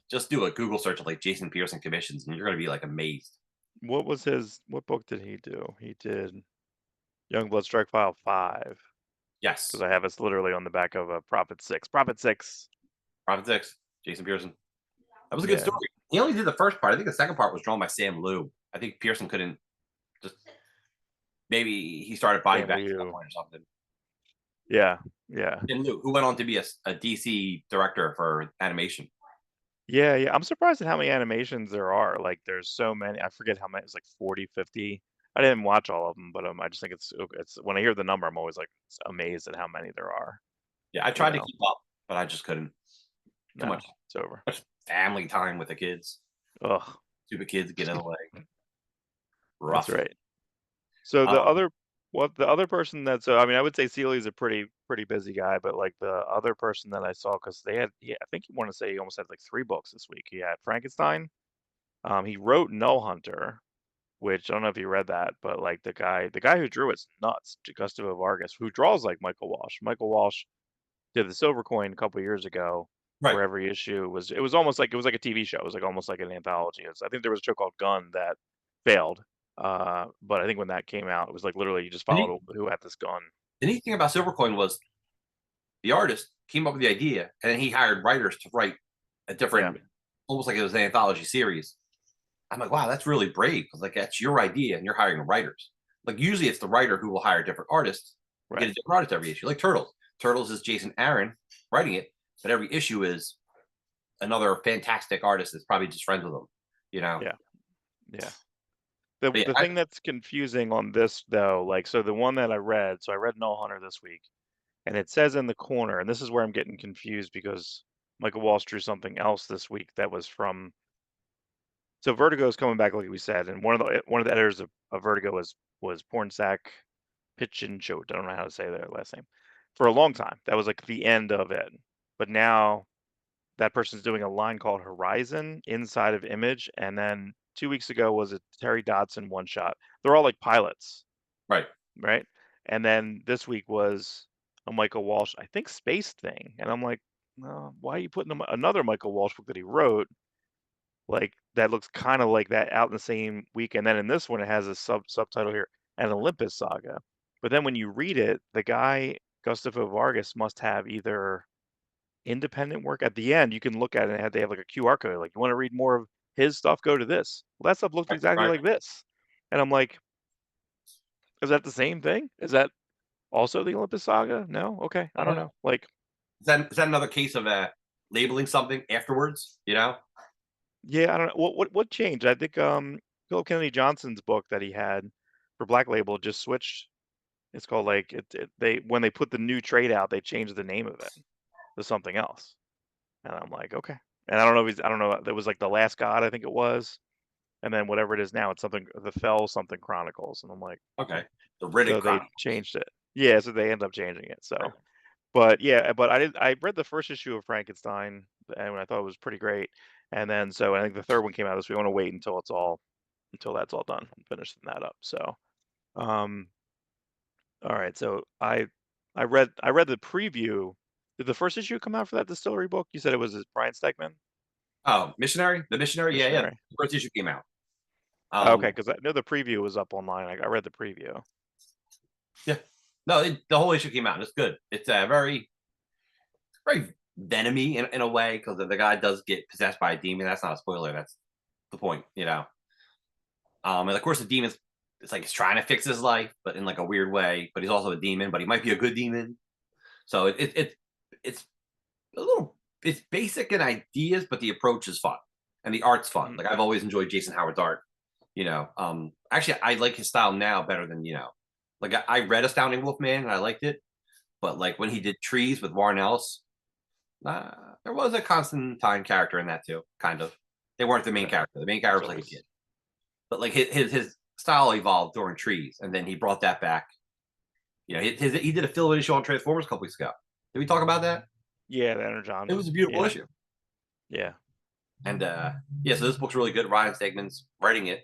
Just do a Google search of like Jason Pearson commissions, and you're gonna be like amazed. What book did he do? He did Youngblood Strike File 5. Yes. Because I have it literally on the back of a Prophet 6. Jason Pearson. That was a good story. He only did the first part. I think the second part was drawn by Sam Liu. I think Pearson couldn't maybe he started Body Bags at that point or something. Yeah. And Liu, who went on to be a DC director for animation. Yeah. I'm surprised at how many animations there are. Like, there's so many. I forget how many. It's like 40, 50. I didn't watch all of them, but I just think it's when I hear the number, I'm always like amazed at how many there are. Yeah, I tried to keep up, but I just couldn't. Too much. It's over. Much family time with the kids. Ugh. Stupid kids get in the way. Rough. That's right. So the other person that's I would say Seeley's a pretty busy guy, but like the other person that I saw, because I think you want to say he almost had like 3 books this week. He had Frankenstein. He wrote Null Hunter, which I don't know if you read that, but like the guy who drew it's nuts. Gustavo Vargas, who draws like Michael Walsh. Michael Walsh did the Silver Coin a couple years ago. Right. Where every issue was almost like a TV show. It was like almost like an anthology. I think there was a show called Gun that failed. But I think when that came out, it was like literally you just followed who had this gun. The neat thing about Silvercoin was the artist came up with the idea, and then he hired writers to write a different, almost like it was an anthology series. I'm like, wow, that's really brave, because like that's your idea, and you're hiring writers. Like usually it's the writer who will hire different artists, get a different artist every issue. Like Turtles. Turtles is Jason Aaron writing it, but every issue is another fantastic artist that's probably just friends with them. Yeah. Yeah. But The yeah, thing that's confusing on this though, like, so the one that I read, so I read Null Hunter this week, and it says in the corner, and this is where I'm getting confused because Michael Walsh drew something else this week that was from. So Vertigo is coming back, like we said, and one of the editors of Vertigo was Pornsak Pitchinchot. I don't know how to say their last name. For a long time, that was like the end of it. But now that person's doing a line called Horizon inside of Image, and then 2 weeks ago was a Terry Dodson one shot. They're all like pilots, right. right? And then this week was a Michael Walsh, I think, space thing, and I'm like, no, why are you putting another Michael Walsh book that he wrote? Like that looks kind of like that out in the same week, and then in this one it has a subtitle here, an Olympus saga. But then when you read it, the guy Gustavo Vargas must have either independent work at the end. You can look at it and they have like a QR code. Like, you want to read more of his stuff, go to this. Well, that stuff looked Right, exactly right. like this, and I'm like, is that the same thing? Is that also the Olympus saga? No, okay, I don't know. Like, Is that another case of labeling something afterwards? You know? yeah, I don't know. What changed? I think Philip Kennedy Johnson's book that he had for Black Label just switched. It's called like they when they put the new trade out, they changed the name of it to something else. And I'm like, okay. And I don't know if he's, I don't know. That was like The Last God, I think it was. And then whatever it is now, it's something, The Fell something Chronicles. And I'm like, Okay. okay. The Riddick So they Chronicles. changed it. Yeah, so they end up changing it. So, Right. but yeah, but I read the first issue of Frankenstein and I thought it was pretty great. And then so I think the third one came out this week. I want to wait until that's all done and finishing that up. So, um, all right. So I read the preview. Did the first issue come out for that distillery book? You said it was Brian Stegman, Oh, Missionary? The Missionary? Yeah, yeah. Missionary. The first issue came out. Okay, Um, because I know the preview was up online. I read the preview. yeah. No, the whole issue came out and it's good. It's very venomy in a way because the guy does get possessed by a demon. That's not a spoiler. That's the point, you know. And of course, the demon's it's like he's trying to fix his life, but in like a weird way. But he's also a demon, but he might be a good demon. So it's a little it's basic in ideas, but the approach is fun and the art's fun. Mhm. Like I've always enjoyed Jason Howard's art. You know, actually I like his style now better than like I read Astounding Wolfman and I liked it, but like when he did Trees with Warren Ellis, uh, there was a Constantine character in that too, kind of. They weren't the main Right. character. The main character So was it like a was, kid, but like his style evolved during Trees, and then he brought that back. You know, he did a fill issue on Transformers a couple weeks ago. Did we talk about that? yeah, the Energon. It was a beautiful Yeah, issue. yeah. And yeah, so this book's really good. Ryan Stegman's writing it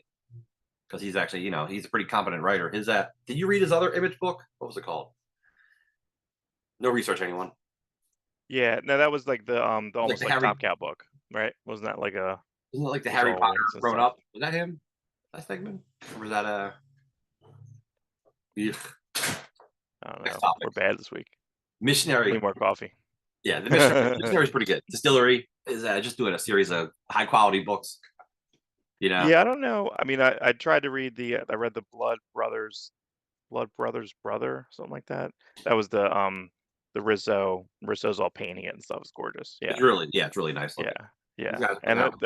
because he's actually, he's a pretty competent writer. His did you read his other Image book? What was it called? No research, anyone. Yeah, no, that was like the Like almost the like Harry, Top Cow book, right? Wasn't that like a, isn't it like the was Harry all Potter wings and grown stuff? up? Was that him? That Stegman? Or was that ugh, I don't next know. topic? We're bad this week. Need Missionary. more coffee. Yeah, the missionary is pretty good. Distillery is just doing a series of high quality books. You know, Yeah, I don't know. I mean, I tried to read I read the Blood Brothers Brother, something like that. That was the Rizzo's all painting it and stuff. It's gorgeous. it's Yeah, really it's really nice yeah, looking. These yeah. guys put And out.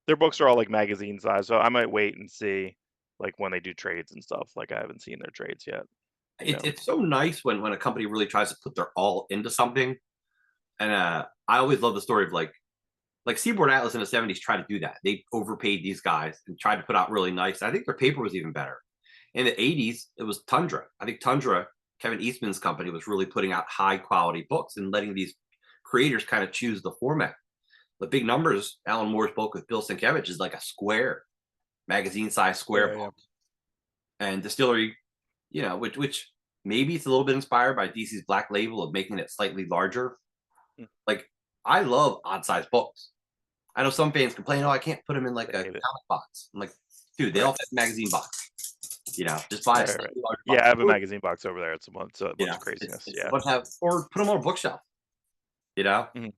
their books are all like magazine size, so I might wait and see like when they do trades and stuff. Like I haven't seen their trades yet. You know. It's so nice when a company really tries to put their all into something. And I always love the story of like Seaboard Atlas in the 70s tried to do that. They overpaid these guys and tried to put out really nice. I think their paper was even better. In the 80s, it was Tundra. I think Tundra, Kevin Eastman's company, was really putting out high quality books and letting these creators kind of choose the format. The big numbers, Alan Moore's book with Bill Sienkiewicz is like a square, magazine size square Yeah, yeah. book. And Distillery, which maybe it's a little bit inspired by DC's Black Label of making it slightly larger. Mm, Like I love odd sized books. I know some fans complain, oh, I can't put them in like I a hate it. comic box. I'm like, dude, they Right, all fit magazine box. Just buy a right, right. slightly larger Yeah, box. I have a Or, magazine box over there. It's a bunch of it's craziness. it's Yeah. what have or put them on a bookshelf. You know, Mhm.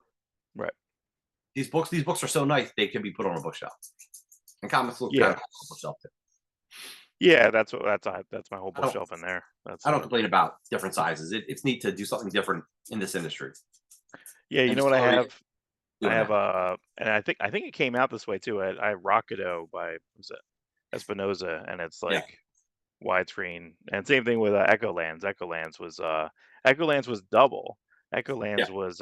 Right. these books are so nice they can be put on a bookshelf. And comics look kind Yeah. of on a bookshelf too. Yeah, that's my whole I don't bookshelf in there. I don't complain about different sizes. It's neat to do something different in this industry. Yeah, you And know what I Distillery have? I doing have that. and I think it came out this way too. I have Rocketo by, was it Espinosa, and it's Yeah, like widescreen. And same thing with Echolands. Echolands was double. yeah, Echolands was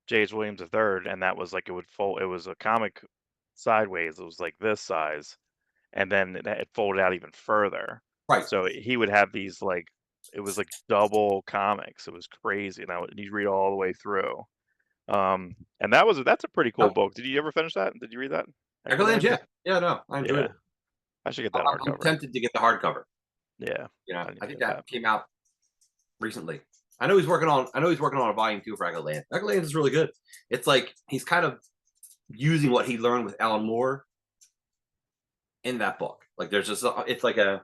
J.H. Williams III, and that was like it would fold. It was a comic sideways. It was like this size, and then it folded out even further. right. So he would have these like it was like double comics. It was crazy, and you'd read all the way through. And that's a pretty cool Yep. book. Did you ever finish that? Did you read that? Echoland, Echolands? yeah, yeah, no, I enjoyed Yeah, it. I should get that I'm hardcover. tempted to get the hardcover. Yeah, You know, I need I to think get that. that came out recently. I know he's working on a volume 2 for Echoland. Echoland is really good. It's like he's kind of using what he learned with Alan Moore in that book. Like there's just it's like a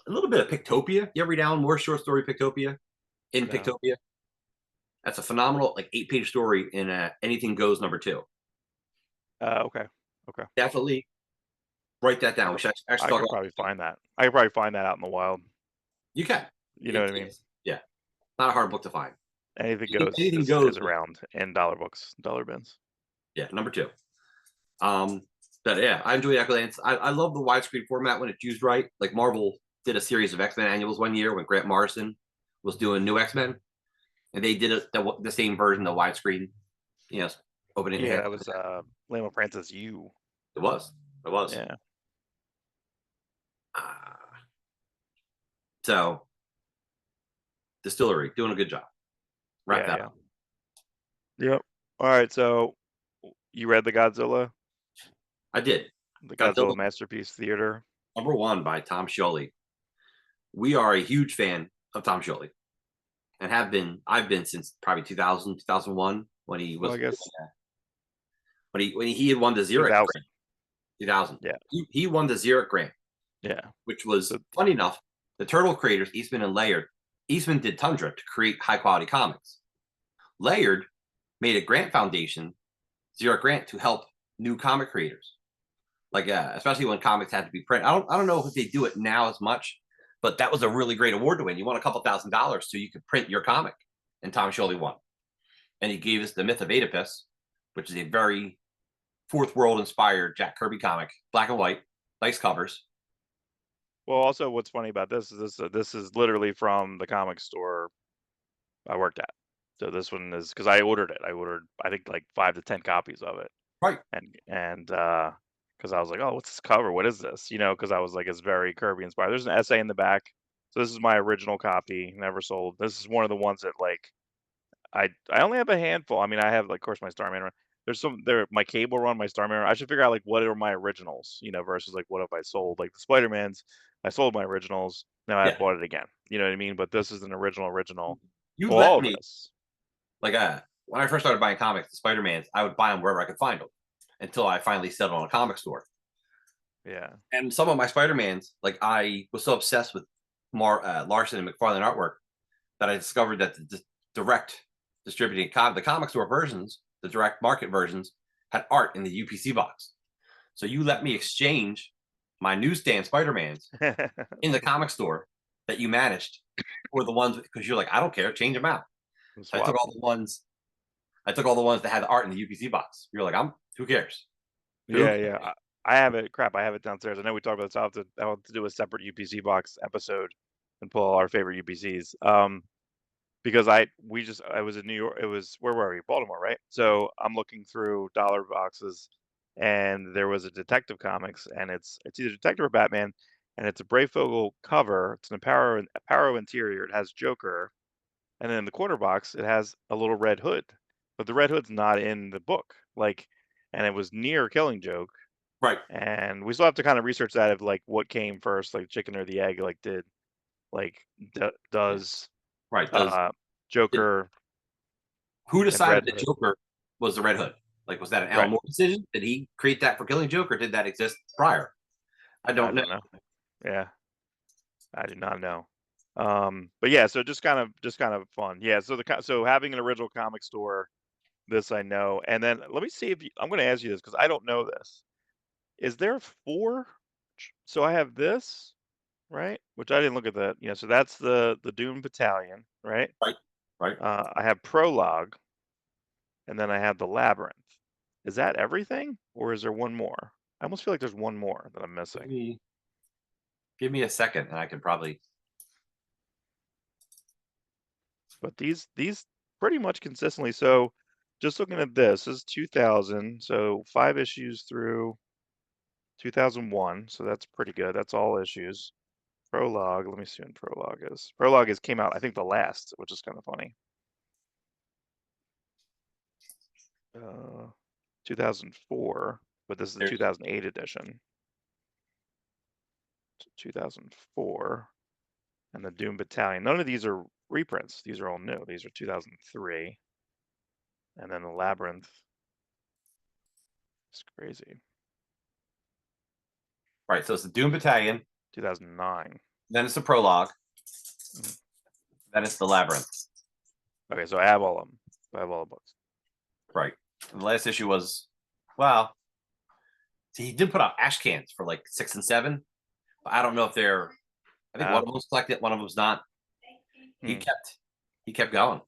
little bit of Pictopia. You ever read Alan Moore's short story Pictopia? In No. Pictopia, that's a phenomenal like 8-page story in Anything Goes #2. Okay. Okay. Definitely write that I down. We could, should actually I talk could about. probably find that. I could probably find that out in the wild. You can. You know what I mean? Yeah, not a hard book to find. Anything goes Anything is goes. around in dollar books, dollar bins. Yeah, #2. Um, but yeah, I enjoy Echolands. I love the widescreen format when it's used right. Like Marvel did a series of X-Men annuals one year when Grant Morrison was doing New X-Men, and they did the same version, the widescreen. You know, opening Yeah, half. that was Lamo Francis U. It was. It was. Yeah. So, Distillery doing a good job. Wrap Yeah, that yeah. up. Yep. All right, so you read the Godzilla? I did. The Godzilla Godzilla Masterpiece Theater? #1 by Tom Scioli. We are a huge fan of Tom Scioli and have been. I've been since probably 2000, 2001 when he Well, was I guess when he had won the Xeric 2000. grant. 2000. Yeah. He won the Xeric grant, Yeah. which was So funny enough. The Turtle creators, Eastman and Laird, Eastman did Tundra to create high quality comics. Laird made a grant foundation, Xeric grant, to help new comic creators. Like especially when comics had to be printed. I don't know if they do it now as much, but that was a really great award to win. You won a couple $1,000 so you could print your comic, and Tom Scioli won. And he gave us the Myth of Oedipus, which is a very fourth world inspired Jack Kirby comic, black and white, nice covers. well, also what's funny about this is literally from the comic store I worked at. So this one is because I ordered it. I ordered I think like 5 to 10 copies of it. Right. And because I was like, oh, what's this cover? What is this? Because I was like, it's very Kirby inspired. There's an essay in the back. So this is my original copy, never sold. This is one of the ones that like I only have a handful. I mean, I have like, of course, my Starman run. There's some there my cable run, my Starman run. I should figure out like what are my originals, versus like what have I sold? Like the Spider-Mans, I sold my originals. Now I Yeah. bought it again. You know what I mean? But this is an original. You Well, let all of me, this. like, when I first started buying comics, the Spider-Mans, I would buy them wherever I could find them until I finally settled on a comic store. Yeah. And some of my Spider-Mans, like, I was so obsessed with Larson and McFarlane artwork that I discovered that the direct distributing the comic store versions, the direct market versions, had art in the UPC box. So you let me exchange my newsstand Spider-Mans in the comic store that you managed for the ones because you're like, I don't care, change them out. So I took all the ones. I took all the ones that had the art in the UPC box. You're like, who cares? Who Yeah, cares? yeah. I have it. Crap, I have it downstairs. I know we talked about this. I'll have to do a separate UPC box episode and pull all our favorite UPCs. Because I was in New York. It was where were we? Baltimore, right? So I'm looking through dollar boxes, and there was a Detective Comics, and it's either Detective or Batman, and it's a Brayfogle cover. It's an Aparo interior. It has Joker, and then in the corner box it has a little Red Hood, but the Red Hood's not in the book. Like, and it was near Killing Joke, Right. and we still have to kind of research that of like what came first, like chicken or the egg. Like, does Right. Does did, Joker who and decided Red that Hood. Joker was the Red Hood? Like, was that an Alan Right. Moore decision? Did he create that for Killing Joke, or did that exist prior? I I don't know. don't know. Yeah, I do not know. But yeah, so just kind of fun. Yeah, so having an original comic store, this I know. And then let me see if I'm going to ask you this because I don't know this. Is there 4? So I have this, right? Which I didn't look at that. So that's the Doom Battalion, right? Right. Right. I have Prologue, and then I have the Labyrinth. Is that everything, or is there one more? I almost feel like there's one more that I'm missing. Give me a second, and I can probably. But these pretty much consistently. So just looking at this is 2000. So 5 issues through 2001. So that's pretty good. That's all issues. Prologue. Let me see when Prologue is. Prologue came out, I think, the last, which is kind of funny. 2004, but this is the 2008 edition. 2004, and the Doom Battalion. None of these are reprints. These are all new. These are 2003, and then the Labyrinth. It's crazy. Right, so it's the Doom Battalion. 2009. Then it's the Prologue. Then it's the Labyrinth. Okay, so I have all of them. I have all the books. Right. The last issue was, well, see, he did put out ash cans for like 6 and 7. But I don't know if they're. I think one of them's collected, one of them's not. He kept going.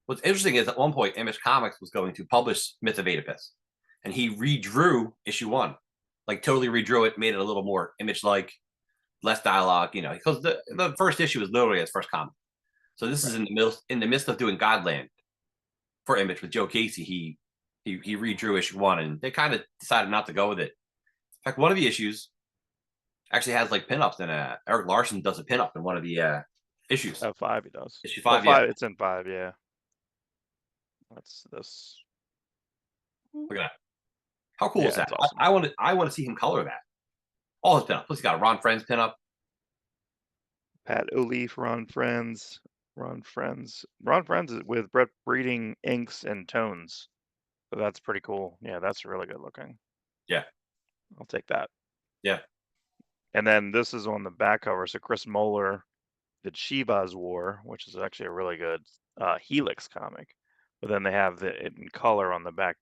What's interesting is at one point, Image Comics was going to publish Myth of Oedipus, and he redrew issue 1, like totally redrew it, made it a little more image-like, less dialogue, you know, because the first issue was literally his first comic. So this is in the midst of doing Godland for Image with Joe Casey. He redrew issue 1, and they kind of decided not to go with it. In fact, one of the issues actually has like pinups, and Eric Larson does a pinup in one of the issues. 5 he does. Issue 5, yeah. It's in 5, yeah. That's this. Look at that. How cool is that? Awesome. I want to see him color that. All his pinup. Plus, he got a Ron Friends pinup. Pat O'Leaf, Ron Friends is with Brett Breeding inks and tones. So that's pretty cool. Yeah, that's really good looking. Yeah. I'll take that. Yeah. And then this is on the back cover. So Chris Moeller did Shiva's War, which is actually a really good Helix comic. But then they have it in color on the back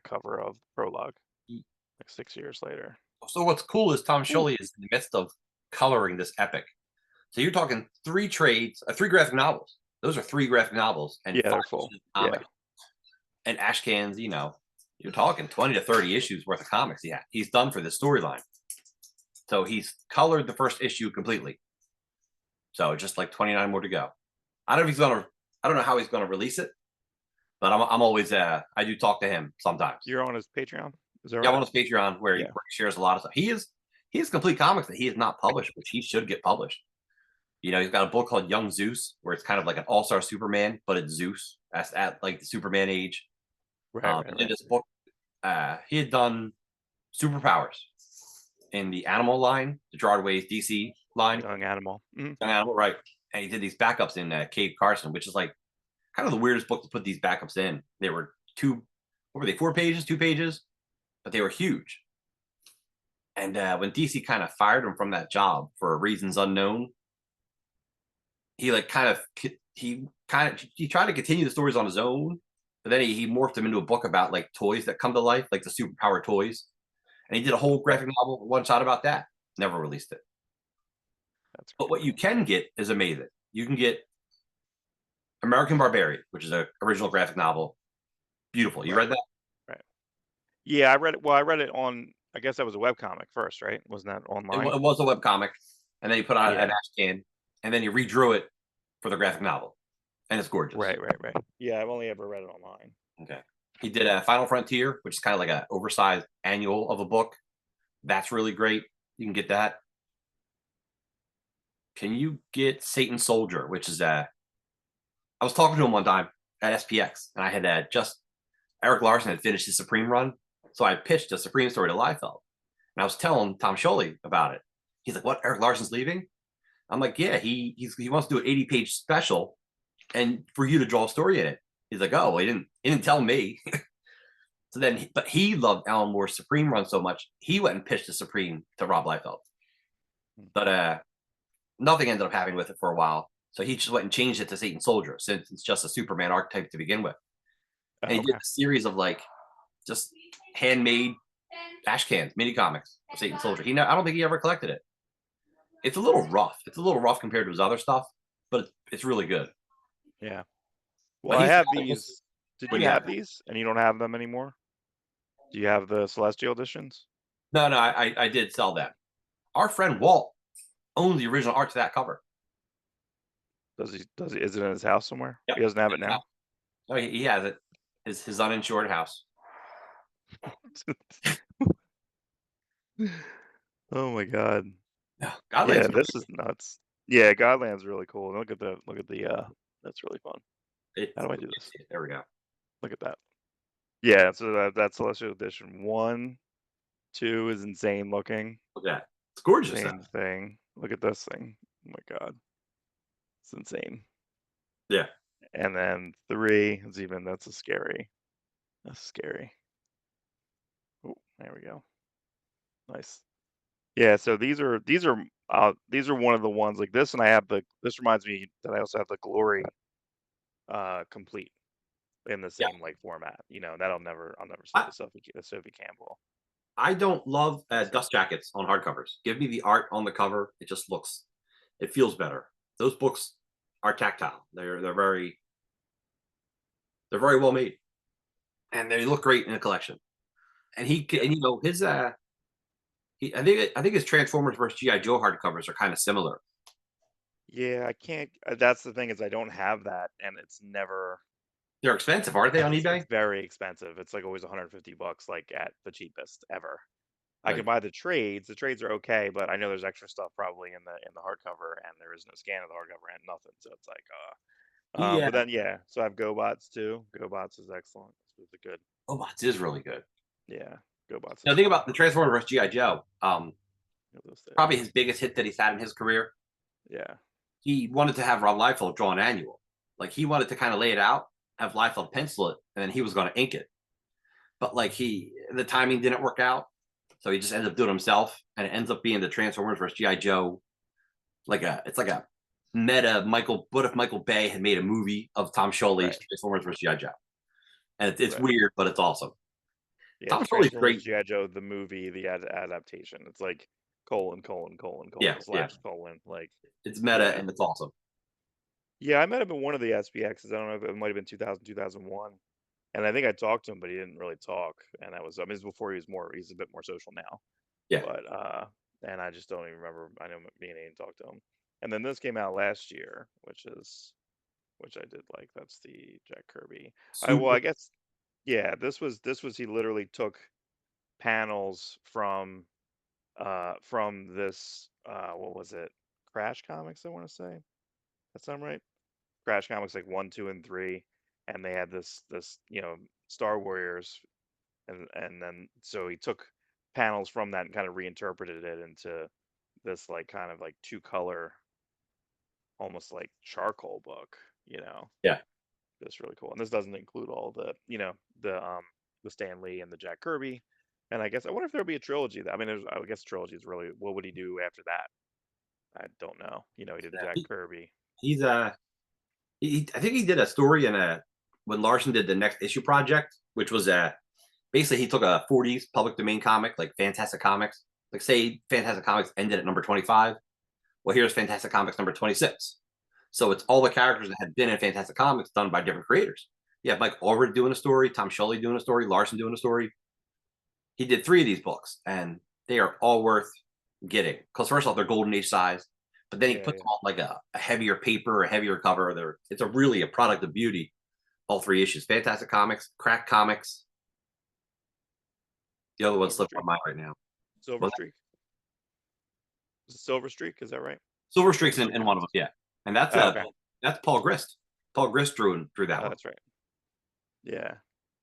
cover of Prologue, like 6 years later. So what's cool is Tom Scioli is in the midst of coloring this epic. So you're talking 3 trades, 3 graphic novels. Those are 3 graphic novels, and yeah, they're full. And ash cans. You know, you're talking 20 to 30 issues worth of comics. Yeah, he's done for this storyline. So he's colored the first issue completely. So just like 29 more to go. I don't know how he's gonna release it, but I'm always I do talk to him sometimes. You're on his Patreon? Yeah, I'm on his Patreon where he shares a lot of stuff. He has complete comics that he has not published, which he should get published. You know, he's got a book called Young Zeus, where it's kind of like an all-star Superman, but it's Zeus. That's at like the Superman age. Right. In this book, he had done Superpowers in the Animal line, the Gerard Way's DC line. Young Animal. Young Animal, right. And he did these backups in Cave Carson, which is like kind of the weirdest book to put these backups in. They were 2 pages, 2 pages, but they were huge. And when DC kind of fired him from that job for reasons unknown, he tried to continue the stories on his own, but then he morphed them into a book about like toys that come to life, like the superpower toys. And he did a whole graphic novel, one shot about that. Never released it. But what you can get is amazing. You can get American Barbarian, which is an original graphic novel. Beautiful. You read that? Right. Yeah, I read it. Well, I read it on, I guess that was a webcomic first, right? Wasn't that online? It was a webcomic. And then he put out an ash can. And then he redrew it for the graphic novel. And it's gorgeous. Right. Yeah, I've only ever read it online. Okay. He did a Final Frontier, which is kind of like an oversized annual of a book. That's really great. You can get that. Can you get Satan Soldier, which is I was talking to him one time at SPX, and I had Eric Larson had finished his Supreme run, so I pitched a Supreme story to Liefeld, and I was telling Tom Scioli about it. He's like, "What? Eric Larson's leaving?" I'm like, "Yeah, he wants to do an 80-page special, and for you to draw a story in it." He's like, "Oh, well, he didn't tell me." So then, but he loved Alan Moore's Supreme run so much, he went and pitched the Supreme to Rob Liefeld. But nothing ended up happening with it for a while. So he just went and changed it to Satan Soldier, since it's just a Superman archetype to begin with. And he did a series of like just handmade ash cans, mini comics of Satan Soldier. I don't think he ever collected it. It's a little rough. It's a little rough compared to his other stuff, but it's really good. Yeah. Well, I have these. Did you have these and you don't have them anymore? Do you have the Celestial editions? No, I did sell that. Our friend Walt owns the original art to that cover. Does he? Is it in his house somewhere? Yep. He doesn't have it now. Oh, he has it. His uninsured house. Oh my god. Godland's Yeah, this is nuts. Yeah, Godland's really cool. Look at the that's really fun. How do I do this? There we go. Look at that. Yeah, so that's Celestial Edition 1, 2 is insane looking. Look at that. It's gorgeous. Same thing. Look at this thing. Oh my god. It's insane. Yeah. And then 3 is even that's scary. That's scary. Oh, there we go. Nice. Yeah, so these are one of the ones like this, and I have this reminds me that I also have the Glory complete in the same like format. You know, I'll never see the Sophie Campbell. I don't love dust jackets on hardcovers. Give me the art on the cover. It feels better. Those books are tactile. They're very well made, and they look great in a collection. And his I think his Transformers versus GI Joe hardcovers are kind of similar. Yeah, I can't. That's the thing is I don't have that, and it's never. They're expensive, aren't they, on eBay? It's very expensive. It's like always $150, like at the cheapest ever. I can buy the trades. The trades are okay, but I know there's extra stuff probably in the hardcover, and there is no scan of the hardcover and nothing. So it's like, but then so I have GoBots too. GoBots is excellent. It's really good. GoBots is really good. Yeah, GoBots. Now think about the Transformers versus GI Joe. Probably his biggest hit that he's had in his career. Yeah. He wanted to have Rob Liefeld draw an annual. Like he wanted to kind of lay it out, have Liefeld pencil it, and then he was going to ink it. But like the timing didn't work out, so he just ended up doing it himself, and it ends up being the Transformers versus GI Joe. It's like a meta Michael. What if Michael Bay had made a movie of Tom Scioli's Transformers versus GI Joe? And it's weird, but it's awesome. Yeah, Tom Scioli's great. GI Joe, the movie, the adaptation. It's like colon slash colon. Like it's meta and it's awesome. Yeah, I met him in one of the SPXs. I don't know if it might have been 2000, 2001. And I think I talked to him, but he didn't really talk. And that was, I mean, it's before he's a bit more social now. Yeah. But, and I just don't even remember. I know me and Aiden talked to him. And then this came out last year, which I did like. That's the Jack Kirby. I guess, yeah, this was, he literally took panels from this, what was it? Crash Comics, I want to say. That sound right? Crash Comics like 1, 2, and 3, and they had this Star Warriors, and then so he took panels from that and kind of reinterpreted it into this like kind of like 2-color, almost like charcoal book. Yeah, it's really cool. And this doesn't include all the the Stan Lee and the Jack Kirby. And I wonder if there'll be a trilogy. I mean, I guess trilogy is really, what would he do after that? I don't know. He did Jack Kirby. He's I think he did a story when Larson did the next issue project, which was basically he took a 40s public domain comic like Fantastic Comics, like say Fantastic Comics ended at number 25. Well, here's Fantastic Comics number 26. So it's all the characters that had been in Fantastic Comics done by different creators. You have Mike Allred doing a story, Tom Scioli doing a story, Larson doing a story. He did 3 of these books, and they are all worth getting. Because first off, they're Golden Age size. But then he puts them on like a heavier paper, a heavier cover. It's really a product of beauty. All 3 issues: Fantastic Comics, Crack Comics. The other one slipped my mind right now. Silver Streak. Is it Silver Streak? Is that right? Silver Streak's in one of them, yeah. And that's that's Paul Grist. Paul Grist drew that one. That's right. Yeah,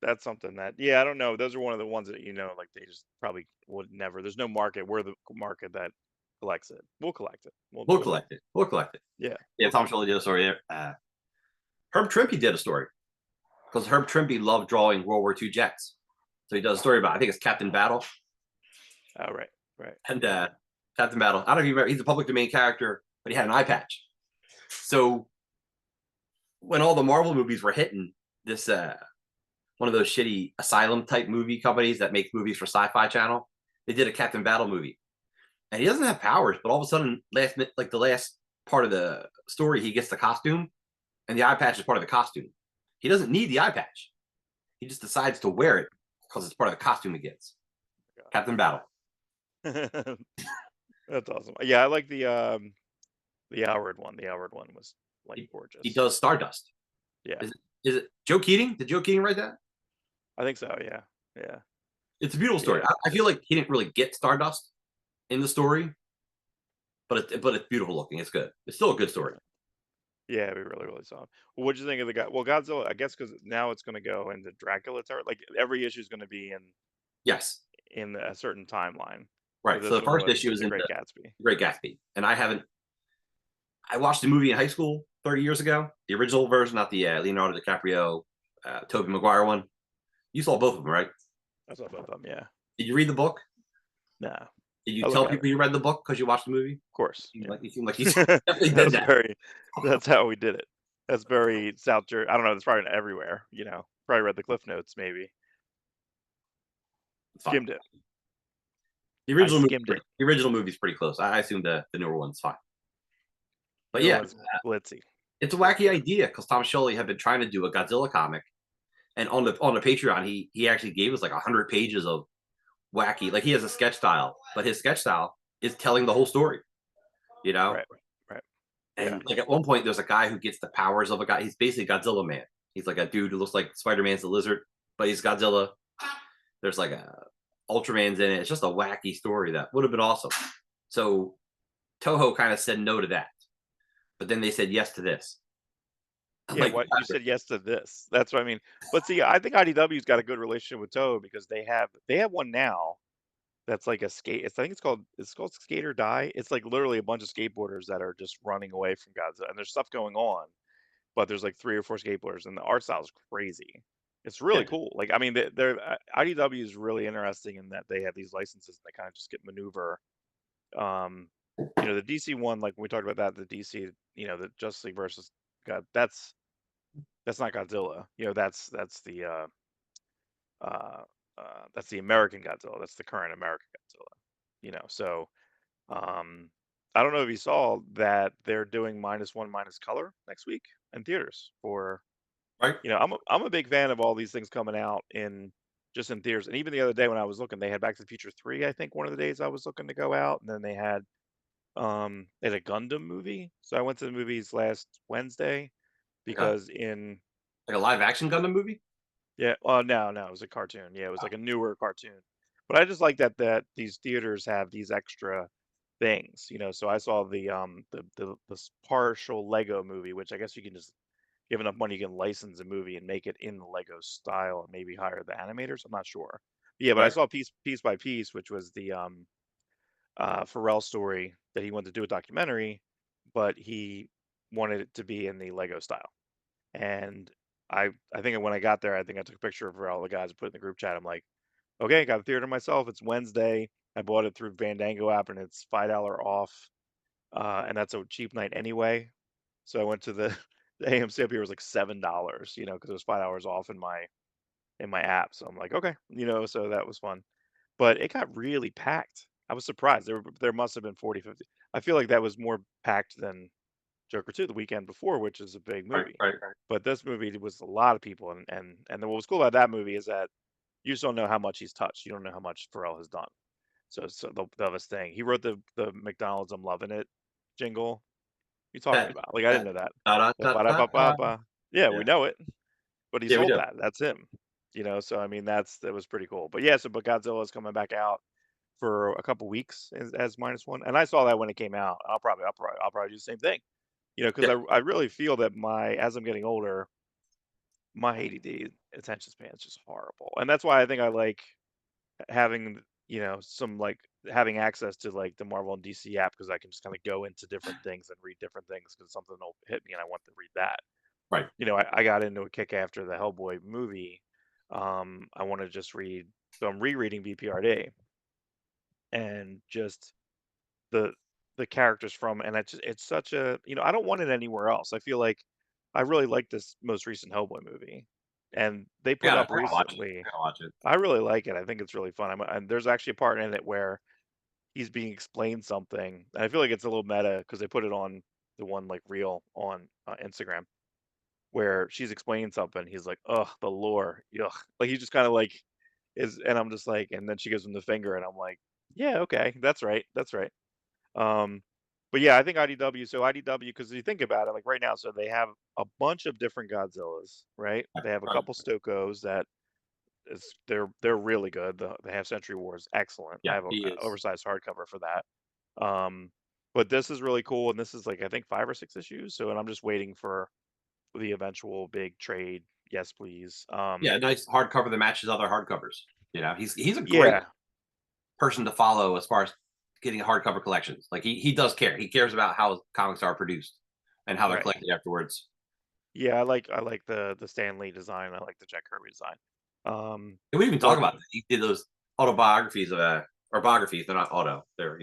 that's something that I don't know. Those are one of the ones that like they just probably would never. There's no market. We're the market that collects it. We'll collect it. We'll collect it. Yeah. Tom Scioli did a story there. Herb Trimpe did a story because Herb Trimpe loved drawing World War II jets, so he does a story about, I think it's Captain Battle. Oh, right. And Captain Battle, I don't know if you remember, he's a public domain character, but he had an eye patch. So when all the Marvel movies were hitting, this one of those shitty Asylum type movie companies that make movies for Sci-Fi Channel, they did a Captain Battle movie. And he doesn't have powers, but all of a sudden, the last part of the story, he gets the costume, and the eye patch is part of the costume. He doesn't need the eye patch. He just decides to wear it because it's part of the costume he gets. Yeah. Captain Battle. That's awesome. Yeah, I like the Howard one. The Howard one was like gorgeous. He does Stardust. Yeah. Is it Joe Keating? Did Joe Keating write that? I think so. Yeah. Yeah. It's a beautiful story. Yeah. I feel like he didn't really get Stardust in the story, but it's beautiful looking. It's good. It's still a good story. Yeah, it'd be really, really solid. Well, what'd you think of the guy? Well, Godzilla, I guess, because now it's going to go into Dracula territory. Like every issue is going to be Yes. in a certain timeline. Right. So the first issue is in in Great Gatsby. Great Gatsby, and I watched the movie in high school 30 years ago, the original version, not the Leonardo DiCaprio, Tobey Maguire one. You saw both of them, right? I saw both of them. Yeah. Did you read the book? No. Did you tell people you read the book because you watched the movie? Of course. You seem like you definitely did that. That's how we did it. That's very South Jersey. I don't know. It's probably not everywhere. Probably read the Cliff Notes, maybe. Skimmed it. The original movie's pretty close. I assume the newer one's fine. But yeah, blitzy. It's a wacky idea because Tom Scioli had been trying to do a Godzilla comic, and on the Patreon, he actually gave us like 100 pages of wacky. Like he has a sketch style, but his sketch style is telling the whole story. Right. And like at one point, there's a guy who gets the powers of a guy. He's basically Godzilla Man. He's like a dude who looks like Spider-Man's the lizard, but he's Godzilla. There's like a Ultraman's in it. It's just a wacky story that would have been awesome. So Toho kind of said no to that, but then they said yes to this. Yeah, you said yes to this. That's what I mean. But see, I think IDW's got a good relationship with Toho because they have one now that's like a skate. I think it's called Skate or Die. It's like literally a bunch of skateboarders that are just running away from Godzilla, and there's stuff going on, but there's like 3 or 4 skateboarders, and the art style is crazy. It's really cool. Like, I mean, they're IDW is really interesting in that they have these licenses and they kind of just get maneuver. The DC one, like when we talked about that, the DC, the Justice League versus God, that's not Godzilla. That's the American Godzilla. That's the current American Godzilla. So I don't know if you saw that they're doing -1 color next week in theaters for. Right. I'm a big fan of all these things coming out in theaters. And even the other day when I was looking, they had Back to the Future 3, I think one of the days I was looking to go out, and then they had a Gundam movie. So I went to the movies last Wednesday because in like a live action Gundam movie. Yeah. No, it was a cartoon. Yeah, it was like a newer cartoon. But I just like that these theaters have these extra things. So I saw the partial Lego movie, which I guess you can just give enough money, you can license a movie and make it in the Lego style and maybe hire the animators. I'm not sure. Yeah, but I saw Piece by Piece, which was the Pharrell story that he wanted to do a documentary, but he wanted it to be in the Lego style. And I think when I got there, I think I took a picture of all the guys and put it in the group chat. I'm like, okay, got the theater myself. It's Wednesday. I bought it through Fandango app, and it's $5 off, and that's a cheap night anyway. So I went to the AMC up here was like $7, because it was $5 off in my app. So I'm like, okay, so that was fun. But it got really packed. I was surprised. There must have been 40, 50. I feel like that was more packed than Joker 2 the weekend before, which is a big movie. Right. But this movie was a lot of people, and what was cool about that movie is that you just don't know how much he's touched. You don't know how much Pharrell has done. So the other thing, he wrote the McDonald's "I'm Loving It" jingle. You talking about? Like I didn't know that. Ba-da-ba-ba-ba. Yeah, we know it, but he sold that. That's him. So I mean that was pretty cool. But yeah, but Godzilla is coming back out for a couple weeks as -1, and I saw that when it came out. I'll probably do the same thing. Because I really feel that as I'm getting older, my ADD attention span is just horrible. And that's why I think I like having, having access to like the Marvel and DC app because I can just kind of go into different things and read different things because something will hit me and I want to read that. Right. I got into a kick after the Hellboy movie. I want to just read, so I'm rereading BPRD and just the characters from, and it's such a, I don't want it anywhere else. I feel like I really like this most recent Hellboy movie, and they put up recently. Watch it. I really like it. I think it's really fun. And there's actually a part in it where he's being explained something, and I feel like it's a little meta because they put it on the one like reel on Instagram where she's explaining something. He's like, "Ugh, the lore, ugh." Like he's just kind of like and I'm just like, and then she gives him the finger, and I'm like, yeah, okay, that's right, that's right. Um, but yeah, I think IDW. So IDW, because you think about it, like right now, so they have a bunch of different Godzillas, right? They have a Right. couple Stokos that is they're really good. The Half Century War is excellent. I Yeah, have a he is. oversized hardcover for that. But this is really cool, and this is like I think 5 or 6 issues. So, and I'm just waiting for the eventual big trade. Yes, please. Yeah, nice hardcover that matches other hardcovers. You know, he's a great Yeah, person to follow as far as getting hardcover collections. Like he does care. He cares about how comics are produced and how they're right. collected afterwards. Yeah, I like the Stan Lee design. I like the Jack Kirby design. And we even talk But about that. He did those autobiographies of or biographies. They're not auto. They're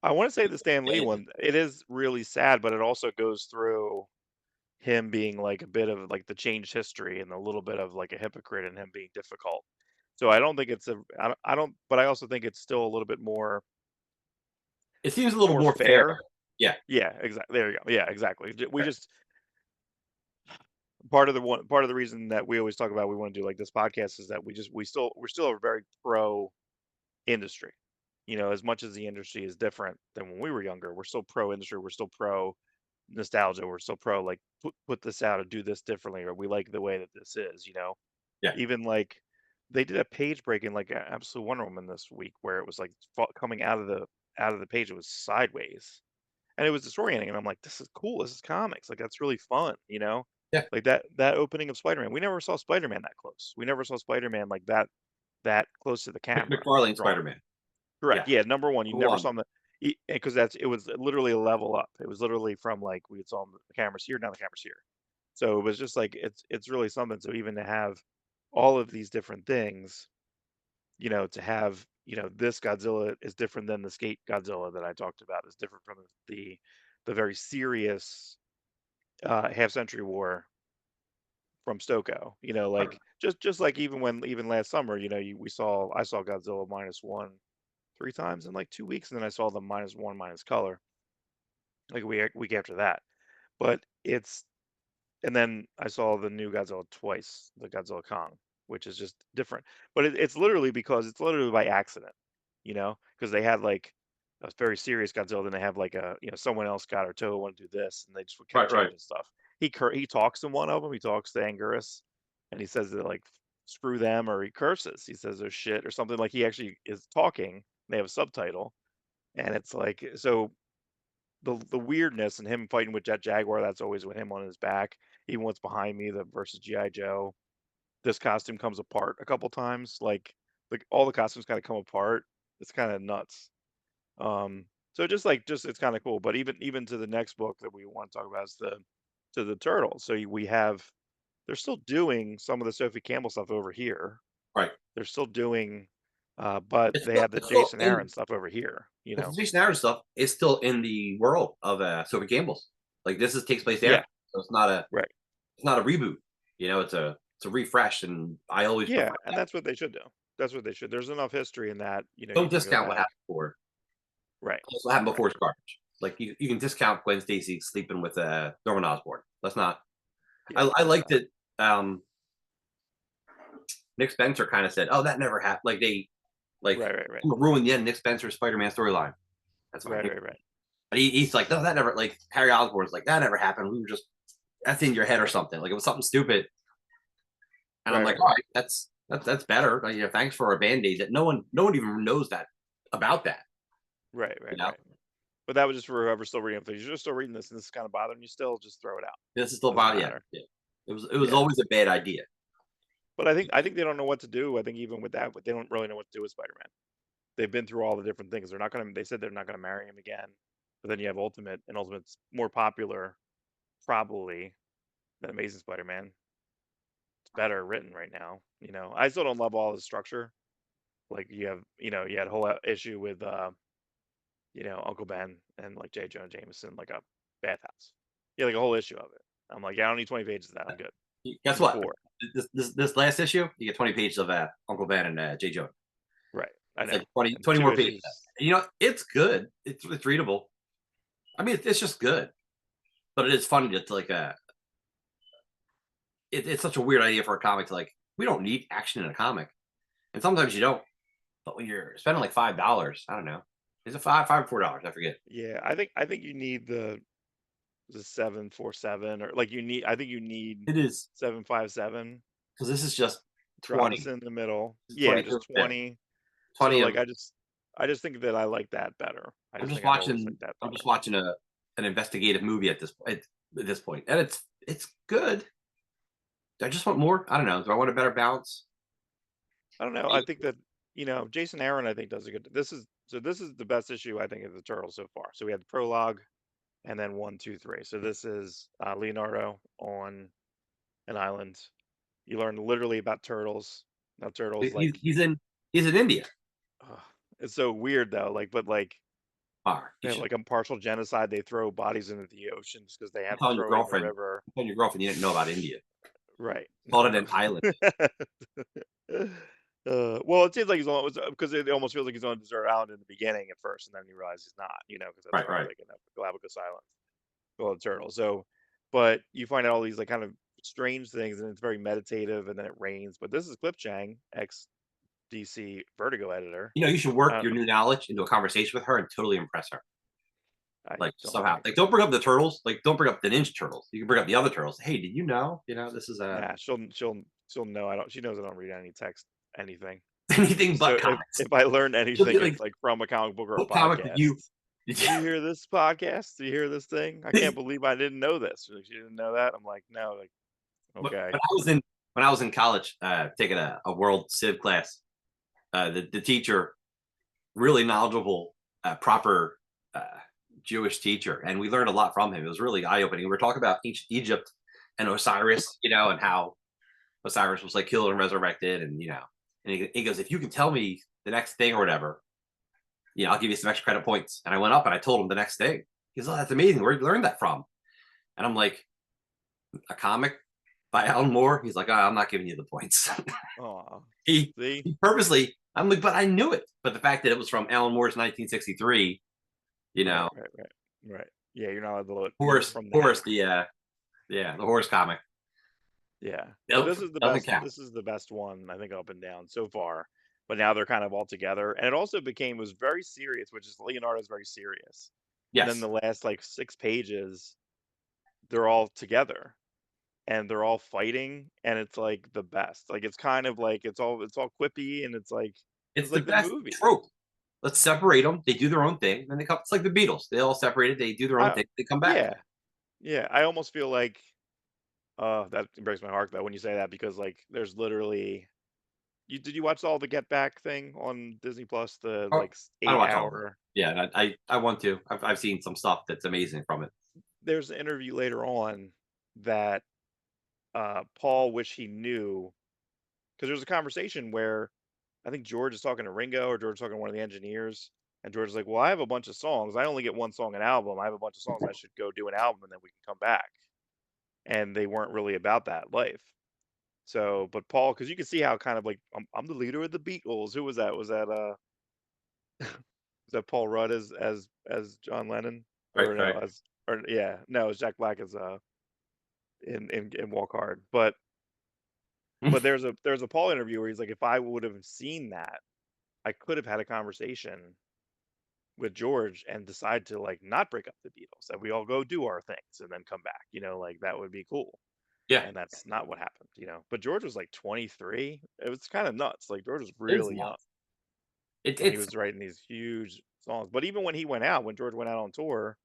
I want to say the Stan Lee dead. one, it is really sad, but it also goes through him being like a bit of like the changed history and a little bit of like a hypocrite and him being difficult. So I don't think it's I don't, but I also think it's still a little bit It seems a little more more fair. fair. Yeah, Yeah, exactly. There you go. Yeah, exactly. We fair. just part of the reason that we always talk about we want to do like this podcast is that we're still a very pro industry. You know, as much as the industry is different than when we were younger, we're still pro industry. We're still pro nostalgia. We're still pro like put this out or do this differently, or we like the way that this is. You know, Yeah, even like they did a page break in like Absolute Wonder Woman this week where it was like coming out of the page. It was sideways, and it was disorienting. And I'm like, this is cool. This is comics. Like that's really fun. You know, yeah. like that opening of Spider-Man. We never saw Spider-Man that close. We never saw Spider-Man like that close to the camera McFarlane drawn. Spider Man. Correct. Yeah, Yeah, number one, you number never one. saw him because that's it was literally a level up. It was literally from like we saw the cameras here, now the cameras here. So it was just like it's really something. So even to have all of these different things, you know, to have this Godzilla is different than the skate Godzilla that I talked about. Is different from the very serious half century war from Stoko. You know, Right. like just like even last summer, you know, I saw Godzilla -1 3 times in like 2 weeks, and then I saw the -1 minus color like a week after that. But it's and then I saw the new Godzilla twice, the Godzilla Kong, which is just different. But it's literally by accident, you know, because they had like a very serious Godzilla, then they have like someone else got or Toho want to do this, and they just would kept Right. Right. changing stuff. He talks to one of them. He talks to Anguirus, and he says that like screw them, or he curses. He says they're shit or something. Like he actually is talking. They have a subtitle, and it's like so the weirdness and him fighting with Jet Jaguar, that's always with him on his back. Even what's behind me, the versus G.I. Joe. This costume comes apart a couple times. Like all the costumes kind of come apart. It's kind of nuts. So just it's kind of cool. But even to the next book that we want to talk about is the turtles. So we have they're still doing some of the Sophie Campbell stuff over here. Right. They're still doing, but they have the It's still Jason Aaron in stuff over here. You the know, Jason Aaron stuff is still in the world of Sophie Campbell's. Like this takes place yeah, there, so right. it's not a reboot. It's a refresh, and I always prefer Yeah, and that. that's what they should do. That's what they should. There's enough history in that, you Don't can go discount what back. happened before. Right, What happened right, before is garbage. Like you can discount Gwen Stacy sleeping with Norman Osborn. Let's not. yeah, I let's liked not. it. Nick Spencer kind of said, "Oh, that never happened." Like they like Right, right, right, ruined the end Nick Spencer Spider-Man storyline. That's fine. right, right, right, But he's like, no, that never. Like Harry Osborn's like, that never happened. We were just that's in your head or something. Like it was something stupid. And I'm right, like, right, all right, right, that's better. Like, thanks for a band-aid that no one even knows that about that. right, You right, know, right. But that was just for whoever's still reading. If you're just still reading this and this is kind of bothering you, still just throw it out. this is still Doesn't about yeah, matter. yeah. It was Yeah, always a bad idea. but I think they don't know what to do. I think even with that, they don't really know what to do with Spider-Man. They've been through all the different things. They're not gonna. They said they're not gonna marry him again. But then you have Ultimate, and Ultimate's more popular probably than Amazing Spider-Man. It's better written right now. You know, I still don't love all the structure. Like you had a whole issue with Uncle Ben and like J. Jonah Jameson, like a bathhouse. Yeah, like a whole issue of it. I'm like, yeah, I don't need 20 pages of that. I'm good. Guess Give me what? 4. This last issue, you get 20 pages of Uncle Ben and J. Jonah. Right. I It's know. like And 20 2 more pages. issues. It's good. It's readable. I mean, it's just good, but it is funny to like it's such a weird idea for a comic to like. We don't need action in a comic, And sometimes you don't. But when you're spending like $5, I don't know. Is it $5 or $4? I forget. Yeah, I think you need the 747 or like I think you need It is 757 because this is just drops 20. in the middle. This is Yeah, 20 just 20. 20 So of like I just think that I like that better. I I'm just just think I've always watching liked that I'm just better. watching an investigative movie at this point. And it's good. Do I just want more? I don't know. Do I want a better balance? I don't know. I think that Jason Aaron I think does a good. This is the best issue I think of the Turtles so far. So we had the prologue and then 1, 2, 3. So this is Leonardo on an island. You learn literally about turtles. Now turtles like He's in India. ugh, it's so weird though. Like You they have should like impartial genocide. They throw bodies into the oceans because they I'm have to telling your throw it in the girlfriend. river. I'm telling your girlfriend you didn't know about India. Right. Called it an island. Well, it seems like he's on because it almost feels like he's on a desert island in the beginning at first, and then you realize he's not. Because that's Right, why I was right. thinking of Galapagos Island, well, the turtle. So, but you find out all these like kind of strange things, and it's very meditative, and then it rains. But this is Clipchang, ex DC Vertigo editor. You should work Uh, your new knowledge into a conversation with her and totally impress her. I Like don't somehow, think. like don't bring up the turtles. Like don't bring up the Ninja Turtles. You can bring up the other turtles. Hey, did you know? This is Nah, she'll know. I don't. She knows I don't read any text anything. anything So but comics. if I learn She'll be anything, like, it's like from a comic book or a what comic did you? podcast. Did you hear this podcast? Did you hear this thing? I can't believe I didn't know this. She's like, she didn't know that. I'm like, no, like, When okay. I was in college, taking a world civ class, the teacher, really knowledgeable, proper Jewish teacher, and we learned a lot from him. It was really eye opening. We were talking about ancient Egypt and Osiris, and how Osiris was like killed and resurrected, and and he goes, if you can tell me the next thing or whatever, I'll give you some extra credit points. And I went up and I told him the next thing. He goes, oh, that's amazing. Where'd you learn that from? And I'm like, a comic by Alan Moore. He's like, oh, I'm not giving you the points. Oh, he see, purposely. I'm like, but I knew it. But the fact that it was from Alan Moore's 1963, right. Yeah, you're not allowed to look Horse, from that. the horse comic. Yeah, Nope, but this is the doesn't best. count. This is the best one I think up and down so far. But now they're kind of all together, and it also was very serious, which is Leonardo's very serious. And then Yes, the last like 6 pages, they're all together and they're all fighting, and it's like the best. Like it's kind of like it's all quippy, and it's it's the like the best movie. trope. Let's separate them. They do their own thing. Then they come. It's like the Beatles. They all separated. They do their own I, thing. They come back. yeah, yeah. I almost feel like that breaks my heart though when you say that because like there's literally did you watch all the Get Back thing on Disney Plus the Oh, like I don't eight watch all of it. hour? Yeah, and I want to. I've seen some stuff that's amazing from it. There's an interview later on that Paul wish he knew because there's a conversation where I think George is talking to Ringo or George is talking to one of the engineers. And George is like, well, I have a bunch of songs. I only get one song an album. I have a bunch of songs. I should go do an album and then we can come back. And they weren't really about that life. So, but Paul, because you can see how kind of like I'm the leader of the Beatles. Who was that? Was that Paul Rudd as John Lennon Right, or no right. as or yeah no it's Jack Black as in Walk Hard. But there's a Paul interview where he's like, if I would have seen that, I could have had a conversation with George and decide to like not break up the Beatles and we all go do our things and then come back. Like that would be cool. Yeah, And that's not what happened. But George was like 23. It was kind of nuts. Like George was it is really young nuts. It, and he it's was writing these huge songs. But even when George went out on tour,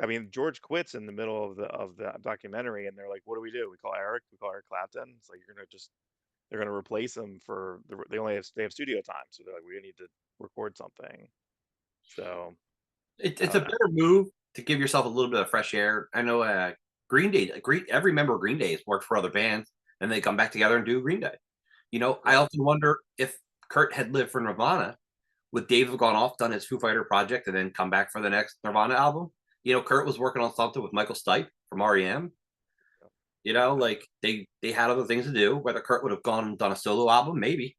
I mean, George quits in the middle of the documentary, and they're like, "What do? We call Eric. We call Eric Clapton." It's like they're gonna replace him for they have studio time, so they're like, we need to record something. So I it's a don't know. better move to give yourself a little bit of fresh air. I know Green Day, every member of Green Day has worked for other bands, and they come back together and do Green Day. I Right. often wonder if Kurt had lived for Nirvana, would Dave have gone off, done his Foo Fighter project, and then come back for the next Nirvana album? Kurt was working on something with Michael Stipe from REM. Like they had other things to do. Whether Kurt would have gone and done a solo album, maybe.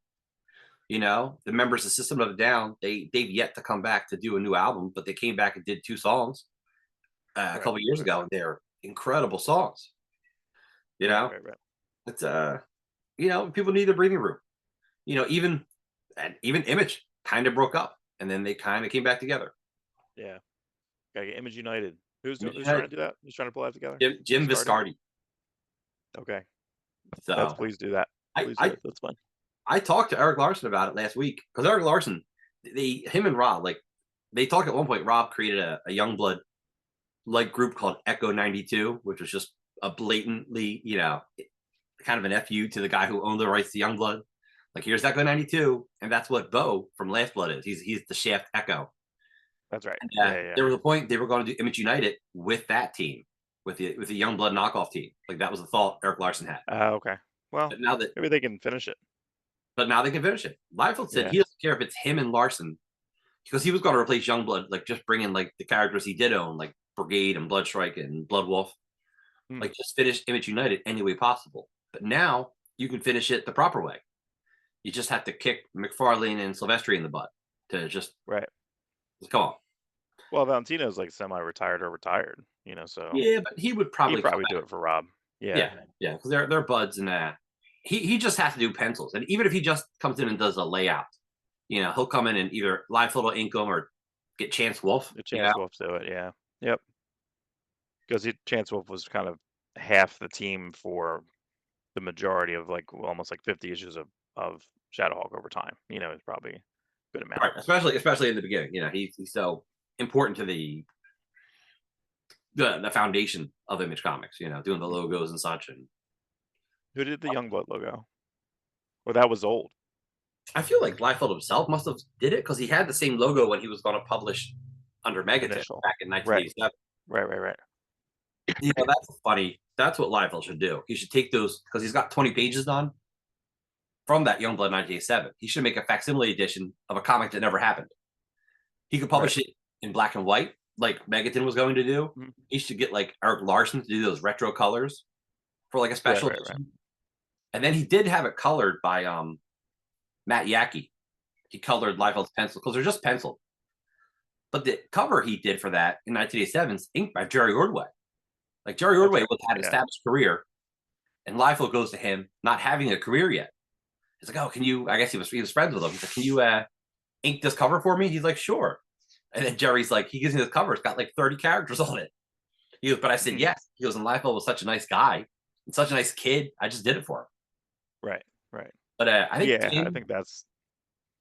The members of System of a Down, they've yet to come back to do a new album, but they came back and did 2 songs a Right. couple years ago, and they're incredible songs. Right. Right. It's people need a breathing room. Even and even Image kind of broke up, and then they kind of came back together. Yeah, gotta get Image United. Who's trying United. to do that? Who's trying to pull that together? Jim Viscardi. Okay, So please do that. Please do it. That's fun. I talked to Eric Larson about it last week because Eric Larson, him and Rob, like they talked at one point. Rob created a Youngblood like group called Echo 92, which was just a blatantly, kind of an FU to the guy who owned the rights to Youngblood. Like, here's Echo 92, and that's what Bo from Last Blood is. He's the Shaft Echo. That's right. And, there was a point they were going to do Image United with that team, with the Youngblood knockoff team. Like, that was the thought Eric Larson had. Okay. Well, but now that maybe they can finish it. But now they can finish it. Liefeld said he doesn't care if it's him and Larson, because he was going to replace Youngblood, like just bring in like the characters he did own, like Brigade and Bloodstrike and Bloodwolf. Like just finish Image United any way possible. But now you can finish it the proper way. You just have to kick McFarlane and Silvestri in the butt to just come on. Well, Valentino's like semi-retired or retired, so yeah, but he would probably do it for Rob. Yeah, because they're buds, and he just has to do pencils, and even if he just comes in and does a layout, he'll come in and either Liefeld will ink them or get Chance Wolf. Chance Wolf do it, yep. Because Chance Wolf was kind of half the team for the majority of almost 50 issues of Shadowhawk over time. It's probably a good amount. Right, especially in the beginning. He's so important to the foundation of Image Comics. Doing the logos and such. And who did the Youngblood logo? Well, that was old. I feel like Liefeld himself must have did it because he had the same logo when he was going to publish under Megaton back in 1987. Right. That's funny. That's what Liefeld should do. He should take those, because he's got 20 pages done from that Youngblood 1987. He should make a facsimile edition of a comic that never happened. He could publish it in black and white, like Megaton was going to do. He should get like Eric Larson to do those retro colors for like a special edition. And then he did have it colored by Matt Yackey. He colored Liefeld's pencil because they're just penciled. But the cover he did for that in 1987 is inked by Jerry Ordway. Like Jerry Ordway had an established career, and Liefeld goes to him not having a career yet. He's like, "Oh, can you?" I guess he was friends with him. He's like, "Can you ink this cover for me?" He's like, "Sure." And then Jerry's like, he gives me this cover. It's got like 30 characters on it. He goes, "But I said yes." He goes, "And Liefeld was such a nice guy and such a nice kid. I just did it for him." Right. But I think I think that's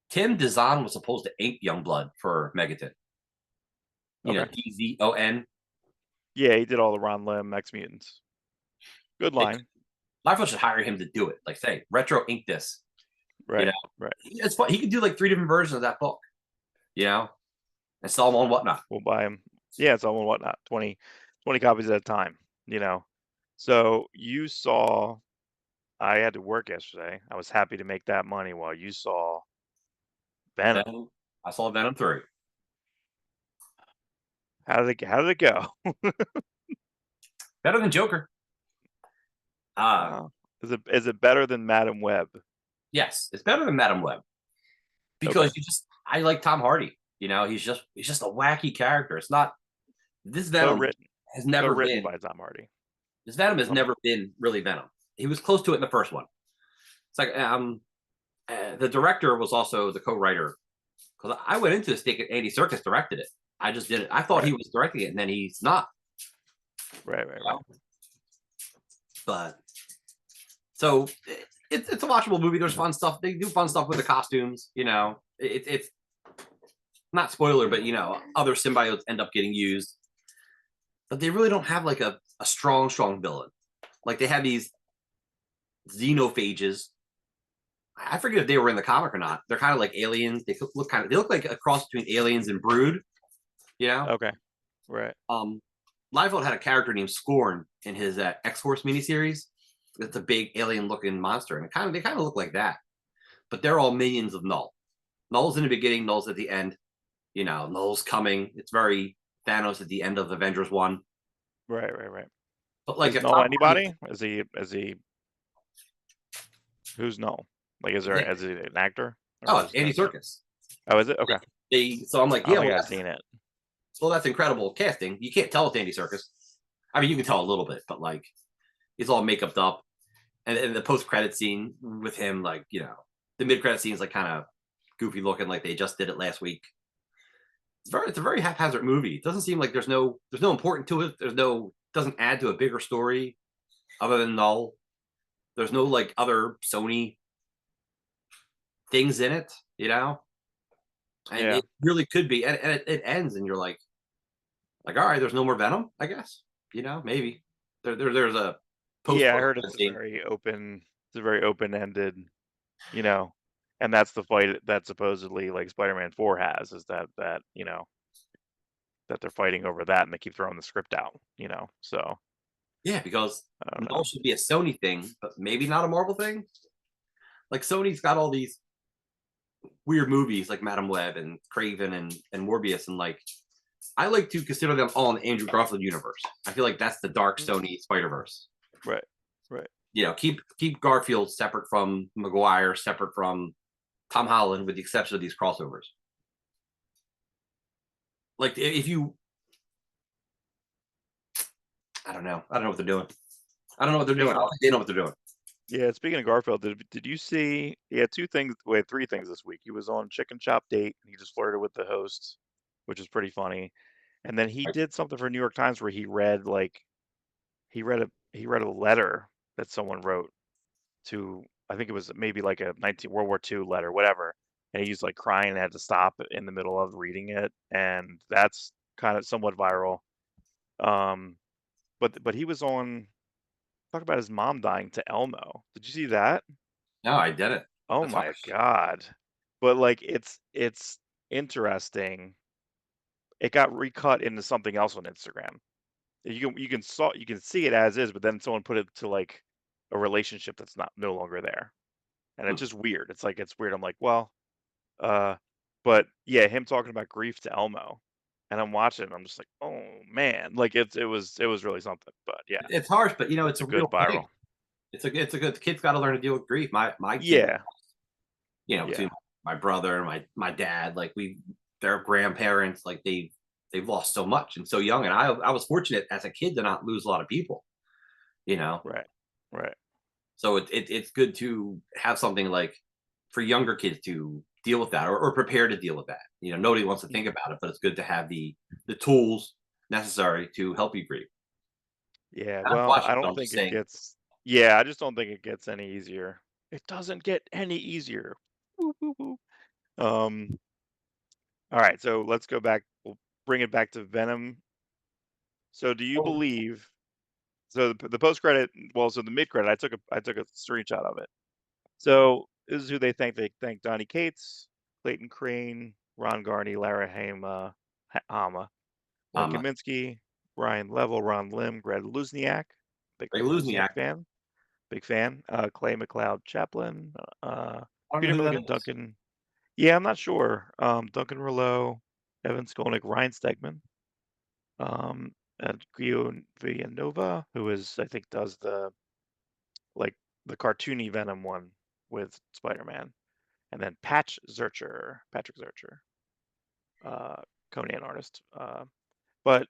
Tim Dizon was supposed to ink Youngblood for Megaton. DZON. Yeah, he did all the Ron Lim X Mutants. Good line. Liefeld should hire him to do it. Like, say, retro ink this. Right. It's fun. He could do like 3 different versions of that book. And sell them on Whatnot. We'll buy them. Yeah, it's all on Whatnot. 20 copies at a time. So you saw. I had to work yesterday. I was happy to make that money while you saw Venom. I saw Venom 3. How did it go? Better than Joker. Is it better than Madam Web? Yes, it's better than Madam Web. Because I like Tom Hardy. He's just a wacky character. It's not this Venom has never been by Tom Hardy. This Venom has never been really Venom. He was close to it in the first one. It's like the director was also the co-writer, because I went into this thinking Andy Serkis directed it. I just did it. I thought he was directing it, and then he's not. Right. But so it's a watchable movie. There's fun stuff. They do fun stuff with the costumes. It's not spoiler, but other symbiotes end up getting used, but they really don't have like a strong villain. Like they have these xenophages. I forget if they were in the comic or not. They're kind of like aliens. They look like a cross between aliens and Brood. Okay. Right. Liefeld had a character named Scorn in his X-Force miniseries. It's a big alien-looking monster, and they kind of look like that. But they're all minions of Null. Null's in the beginning, Null's at the end. Null's coming. It's very Thanos at the end of Avengers 1. Right. But like, is Null anybody? Is he? Who's Null? Like, is he an actor? It's Andy Serkis. Oh, is it? Okay. So I'm like, I've seen it. So that's incredible casting. You can't tell it's Andy Serkis. I mean, you can tell a little bit, but like, it's all make-uped up. And the post-credit scene with him, like, the mid-credit scene is like kind of goofy looking, like they just did it last week. It's a very haphazard movie. It doesn't seem like there's no important to it. Doesn't add to a bigger story other than Null. There's no like other Sony things in it, you know? And Yeah. it really could be, and it ends, and you're like, all right, there's no more Venom, I guess. You know, maybe there's a post Yeah, I heard it's a scene. very open, it's a very open-ended, you know, and that's the fight that supposedly like Spider-Man 4 has, is that you know that they're fighting over that, and they keep throwing the script out, you know. So Yeah, because I don't Null know. should be a Sony thing, but maybe not a Marvel thing. Like Sony's got all these weird movies like Madam Web and Craven and Morbius, and like I like to consider them all in the Andrew Garfield universe. I feel like that's the dark Sony Spider Verse. Right, right. You know, keep Garfield separate from Maguire, separate from Tom Holland, with the exception of these crossovers. Like if you, I don't know what they're doing. I don't know what they're doing. I don't think they know what they're doing. Yeah, speaking of Garfield, did you see? He had three things this week. He was on Chicken Shop Date, and he just flirted with the host, which is pretty funny. And then he Right? did something for New York Times where he read a letter that someone wrote to, I think it was maybe like a World War II letter, whatever. And he was like crying and had to stop in the middle of reading it, and that's kind of somewhat viral. Um, but he was on talk about his mom dying to Elmo. Did you see that? No, I did it. Oh That's my harsh. God. But like it's interesting. It got recut into something else on Instagram. You can see it as is, but then someone put it to like a relationship that's not no longer there. And it's Hmm. just weird. It's weird. I'm like, well, uh but yeah, him talking about grief to Elmo. And I'm watching, I'm just like, oh man. Like it was really something. But yeah, It's harsh, but you know, it's it's a a good real viral. thing. It's a good. The kid's got to learn to deal with grief. My kid, Yeah. you know, Yeah. between my brother and my dad, like their grandparents, like they've lost so much and so young. And I was fortunate as a kid to not lose a lot of people, you know. Right. Right. So it's good to have something like for younger kids to deal with that, or prepare to deal with that. You know, nobody wants to think about it, but it's good to have the tools necessary to help you grieve. Yeah, I'm well, watching, I but don't I'm just think it saying. gets yeah, I just don't think it gets any easier. It doesn't get any easier. Woo, woo, woo. Um, all right, so let's go back. We'll bring it back to Venom. So do you believe so the post credit, well, so the mid credit, I took a screenshot of it. So this is who they thank. They thank Donnie Cates, Clayton Crane, Ron Garney, Lara Hama, Len Um, Kaminsky, Brian Level, Ron Lim, Greg Luzniak, big Ray Luzniak Luzniak. fan. Big fan. Clay McLeod Chaplin, I don't know Peter who that Milligan, is. Duncan. Yeah, I'm not sure. Duncan Rouleau, Evan Skolnick, Ryan Stegman, um, Gio Villanova, who is I think does like the cartoony Venom one with Spider-Man, and then Patrick Zurcher, uh, Conan artist. But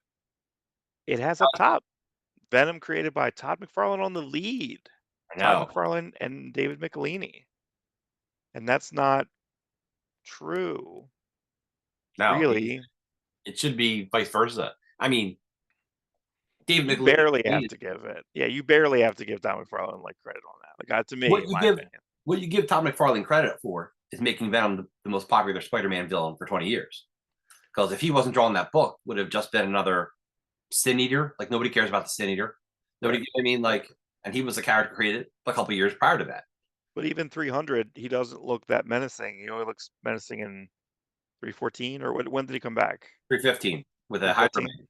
it has up top Venom created by Todd McFarlane on the lead. I Todd know. McFarlane and David Michelini. And that's not true, No, really. it should be vice versa. I mean, Dave You Michelini. barely have to give it. Yeah, you barely have to give Tom McFarlane like credit on that. Like to me, What in you my give opinion. what you give Todd McFarlane credit for is making Venom the most popular Spider-Man villain for 20 years. Because if he wasn't drawing that book, would have just been another Sin Eater. Like nobody cares about the Sin Eater. Nobody. Right. I mean, like, and he was a character created a couple years prior to that. But even 300, he doesn't look that menacing. He only looks menacing in 314 or when did he come back? 315 with a Hydra 315? Man.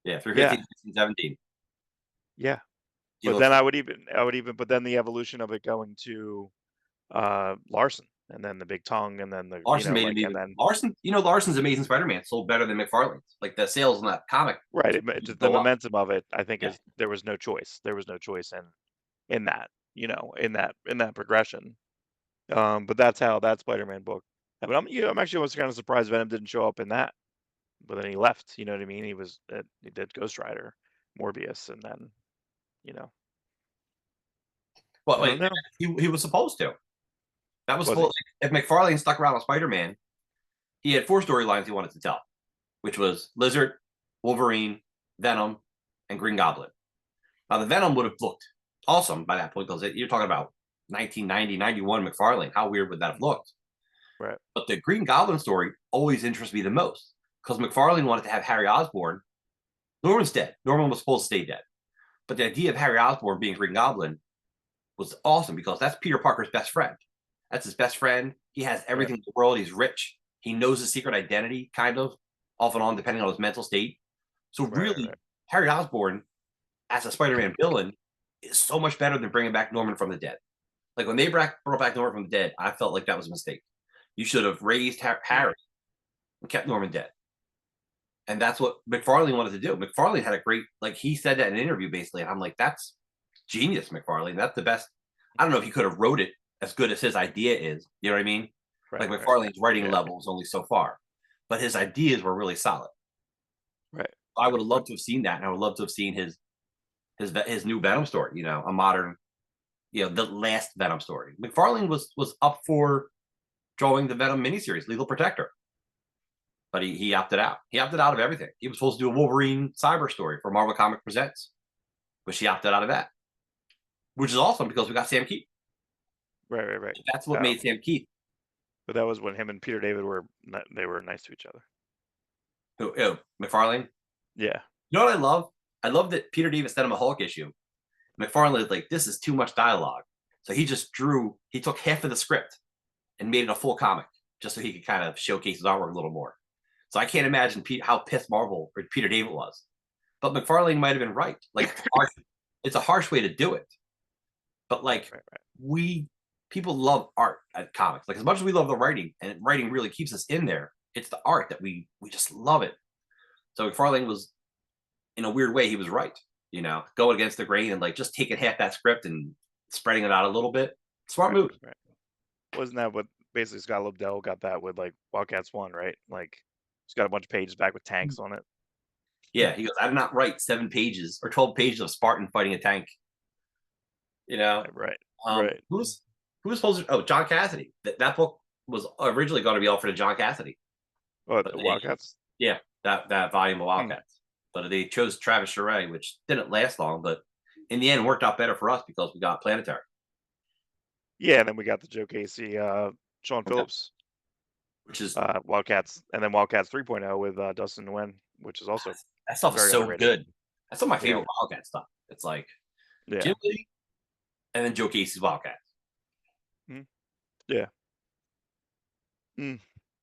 Yeah, Yeah. 315, 16, 17. Yeah. He But looks then I would even but then the evolution of it going to Larson and then the big tongue and then the Larson made him and even then Larson. You know, Larson's Amazing Spider-Man sold better than McFarlane's. Like the sales in that comic right, just the go up. momentum of it I think Yeah. is there was no choice. There was no choice in that, in that progression. But that's how that Spider-Man book. But I'm actually was kind of surprised Venom didn't show up in that. But then he left. You know what I mean? He did Ghost Rider, Morbius, and then you know Well, I don't wait, know. he was supposed to. That was full. If McFarlane stuck around with Spider-Man, he had 4 storylines he wanted to tell, which was Lizard, Wolverine, Venom, and Green Goblin. Now, the Venom would have looked awesome by that point, because you're talking about 1990, 91 McFarlane. How weird would that have looked? Right. But the Green Goblin story always interests me the most, because McFarlane wanted to have Harry Osborn. Norman's dead. Norman was supposed to stay dead. But the idea of Harry Osborn being Green Goblin was awesome, because that's Peter Parker's best friend. That's his best friend. He has everything in the world. He's rich. He knows his secret identity, kind of, off and on, depending on his mental state. So really, Harry Osborn as a Spider-Man villain is so much better than bringing back Norman from the dead. Like, when they brought back Norman from the dead, I felt like that was a mistake. You should have raised Harry and kept Norman dead. And that's what McFarlane wanted to do. McFarlane had a great, like, he said that in an interview, basically, and I'm like, that's genius, McFarlane. That's the best. I don't know if he could have wrote it as good as his idea is. You know what I mean? Like, McFarlane's writing level was only so far, but his ideas were really solid. Right. I would have loved to have seen that, and I would love to have seen his new Venom story. You know, a modern, you know, the last Venom story. McFarlane was up for drawing the Venom miniseries, Lethal Protector, but he opted out. He opted out of everything. He was supposed to do a Wolverine cyber story for Marvel Comics Presents, but he opted out of that, which is awesome, because we got Sam Keith. Right. That's what made Sam Keith. But that was when him and Peter David were nice to each other. Who, McFarlane? Yeah. You know what I love? I love that Peter David sent him a Hulk issue. McFarlane is like, this is too much dialogue. So he took half of the script and made it a full comic, just so he could kind of showcase his artwork a little more. So I can't imagine how pissed Marvel or Peter David was. But McFarlane might have been right. Like, it's a harsh way to do it. But like, people love art at comics. Like, as much as we love the writing, and writing really keeps us in there, it's the art that we just love it. So McFarlane was, in a weird way, he was right. You know, going against the grain and like just taking half that script and spreading it out a little bit. Smart move. Right. Wasn't that what basically Scott Lobdell got that with, like, Wildcats 1, right? Like, he's got a bunch of pages back with tanks on it. Yeah, he goes, I did not write 7 pages or 12 pages of Spartan fighting a tank. You know? Right. Who was supposed to? Oh, John Cassidy. That book was originally going to be offered to John Cassidy. Oh, the Wildcats? Yeah, that volume of Wildcats. But they chose Travis Charest, which didn't last long, but in the end worked out better for us, because we got Planetary. Yeah, and then we got the Joe Casey, Sean Phillips, which is Wildcats, and then Wildcats 3.0 with Dustin Nguyen, which is also that stuff is so good. That's some of my favorite Wildcat stuff. It's like Jim Lee and then Joe Casey's Wildcats. Yeah.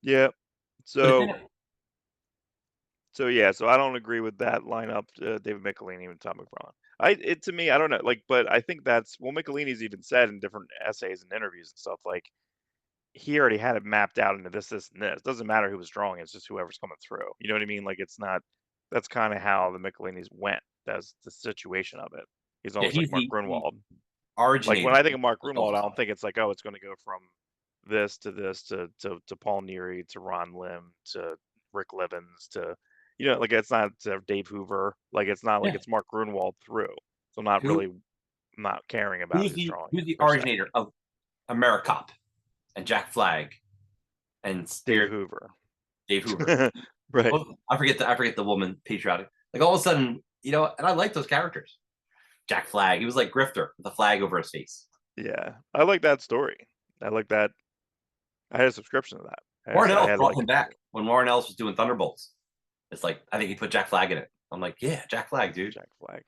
Yeah. So I don't agree with that lineup, David Michelini and Tom McFarlane. To me, I don't know, like, but I think that's, well, Michelini's even said in different essays and interviews and stuff, like, he already had it mapped out into this, and this. It doesn't matter who was drawing, it's just whoever's coming through. You know what I mean? Like, it's not, that's kind of how the Michelinis went. That's the situation of it. He's almost like Mark Grunwald. Like, when I think of Mark Grunwald, I don't think it's like, oh, it's going to go from this to Paul Neary to Ron Lim to Rick Livens to, you know, like, it's not Dave Hoover. Like, it's not like it's Mark Grunwald through. So I'm not caring about his drawing. Who's the originator of AmeriCop and Jack Flag and Dave Hoover? Right. I forget the woman patriotic. Like, all of a sudden, you know, and I like those characters. Jack Flag, he was like Grifter with a flag over his face. Yeah, I like that story. I like that. I had a subscription to that. Warren Ellis brought him back when Warren Ellis was doing Thunderbolts. It's like, I think he put Jack Flag in it. I'm like, yeah, Jack Flag, dude. Jack Flag.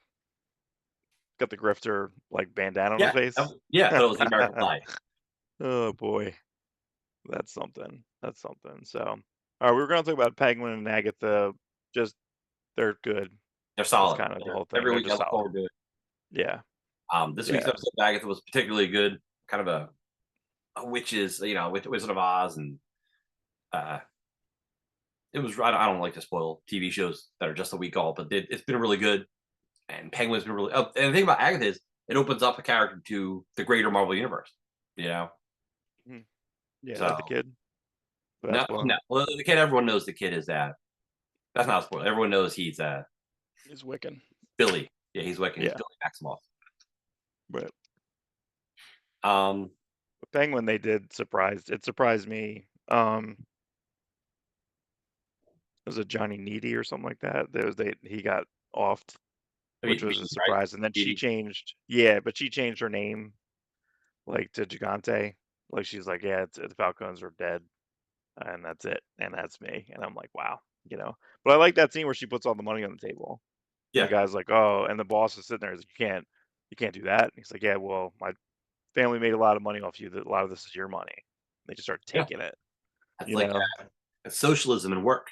Got the Grifter, like, bandana on his face. Yeah, but it was the American flag. Oh boy, that's something. So, all right, we were going to talk about Penguin and Agatha. Just, they're good. They're solid. That's kind of the whole thing. Every week I look forward to it. Yeah. This week's episode of Agatha was particularly good. Kind of a witches, you know, with Wizard of Oz, and it was. I don't like to spoil TV shows that are just a week old, but it's been really good. And Penguin's been really. And the thing about Agatha is it opens up a character to the greater Marvel universe. You know. Yeah, so, the kid. No. Well, the kid. Everyone knows the kid is that. That's not a spoiler. Everyone knows he's Wiccan. Billy. Yeah, he's Wiccan. Yeah. He's Billy Maximoff. Right. Penguin they did surprised me. Was it Johnny Needy or something like that? He got offed, I which mean, was a right? surprise, and then she Edie. changed. Yeah, but she changed her name like to Gigante. Like she's like, yeah, the Falcons are dead, and that's it, and that's me. And I'm like, wow, you know. But I like that scene where she puts all the money on the table, and the Yeah, guy's like, oh, and the boss is sitting there, he's like, you can't do that. And he's like, yeah, well, my family made a lot of money off you. That a lot of this is your money. They just start yeah. taking it, That's you like know. socialism and work.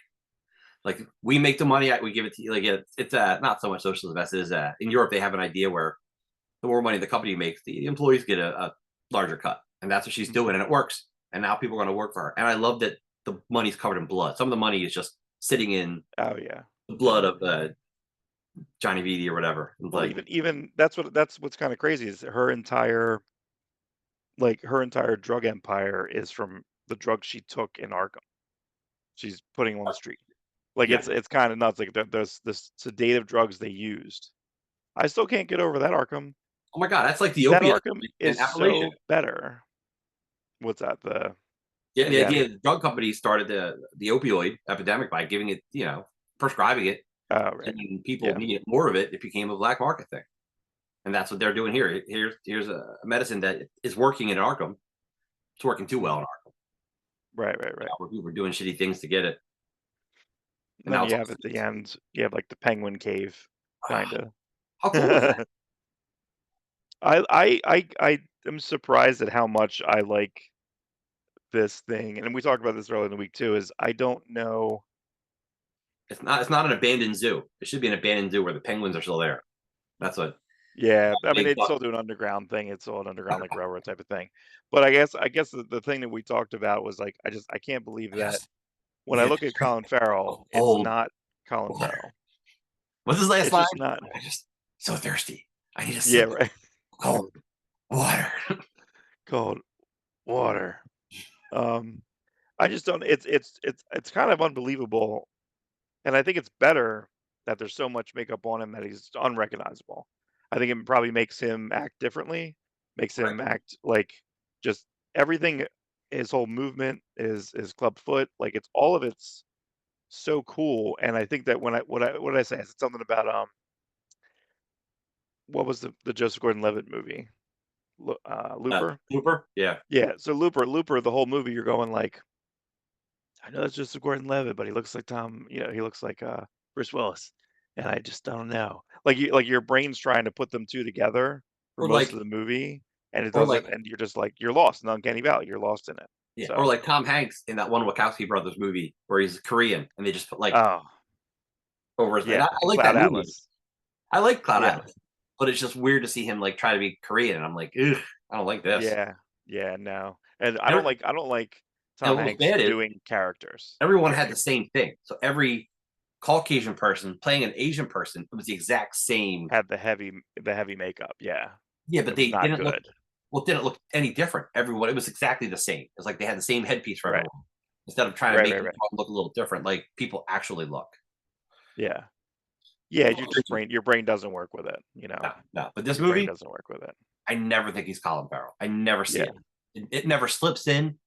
Like we make the money, we give it to you. Like it's not so much socialism as it is in Europe. They have an idea where the more money the company makes, the employees get a larger cut, and that's what she's Mhm. doing, and it works. And now people are going to work for her. And I love that the money's covered in blood. Some of the money is just sitting in Oh yeah, the blood yeah. of Johnny Vitti or whatever. It's Well, like, even that's what's kind of crazy is her entire drug empire is from the drugs she took in Arkham. She's putting on the street. Like yeah. it's kind of nuts. Like there's this sedative drugs they used. I still can't get over that Arkham. Oh my God, that's like the That opiate Arkham in is Appalachia. so better. What's that? Yeah, the Yeah. idea the drug companies started the opioid epidemic by giving it, prescribing it, Oh right. and people Yeah. needed more of it. It became a black market thing, and that's what they're doing here. Here's a medicine that is working in Arkham. It's working too well in Mhm. Arkham, Right. Right. Right. where people were doing shitty things to get it, And and then now you it's have at the end, you have like the Penguin Cave, kind of. how cool is that? I am surprised at how much I like this thing, and we talked about this earlier in the week too. Is I don't know. It's not an abandoned zoo. It should be an abandoned zoo where the penguins are still there. That's what Yeah, I mean, big it's buck. still do an underground thing. It's still an underground like railroad type of thing. But I guess the thing that we talked about was like I can't believe I that just when I need look at a Colin Farrell, drink of it's cold not Colin water. Farrell. What's his last It's line? just not. I just so thirsty. I need a Yeah, sip of right. cold water. Cold water. Um, I just don't. It's kind of unbelievable. And I think it's better that there's so much makeup on him that he's unrecognizable. I think it probably makes him act differently, makes him Right. act like just everything. His whole movement, his club foot, like it's all of it's so cool. And I think that what did I say? I said something about what was the Joseph Gordon-Levitt movie? Looper. Cooper? Yeah. Yeah. So Looper, the whole movie, you're going like, I know that's just Gordon-Levitt, but he looks like Tom, he looks like Bruce Willis, and I just don't know. Like your brain's trying to put them two together for Or most like of the movie, and it or like doesn't, and you're just like you're lost in Uncanny Valley. You're lost in it. yeah, or So, like Tom Hanks in that one Wachowski brothers movie where he's Korean and they just put like oh over his and yeah, I like Cloud that movie. Atlas. I like Cloud Yeah, Atlas, but it's just weird to see him like try to be Korean and I'm like, ugh, I don't like this. yeah, yeah. No, and And, I don't like and Tom what was Hanks bad is doing characters. everyone had the same thing. So every Caucasian person playing an Asian person, it was the exact same. Had the heavy makeup. Yeah, Yeah, it but was they not didn't look good. well, it didn't look any different. Everyone, it was exactly the same. It's like they had the same headpiece for Right, everyone. Instead of trying to right, make right, each right. one look a little different, like people actually look. Yeah, yeah. Your brain doesn't work with it. No, no. But this Your brain movie, doesn't work with it. I never think he's Colin Farrell. I never see Yeah. it. It never slips in.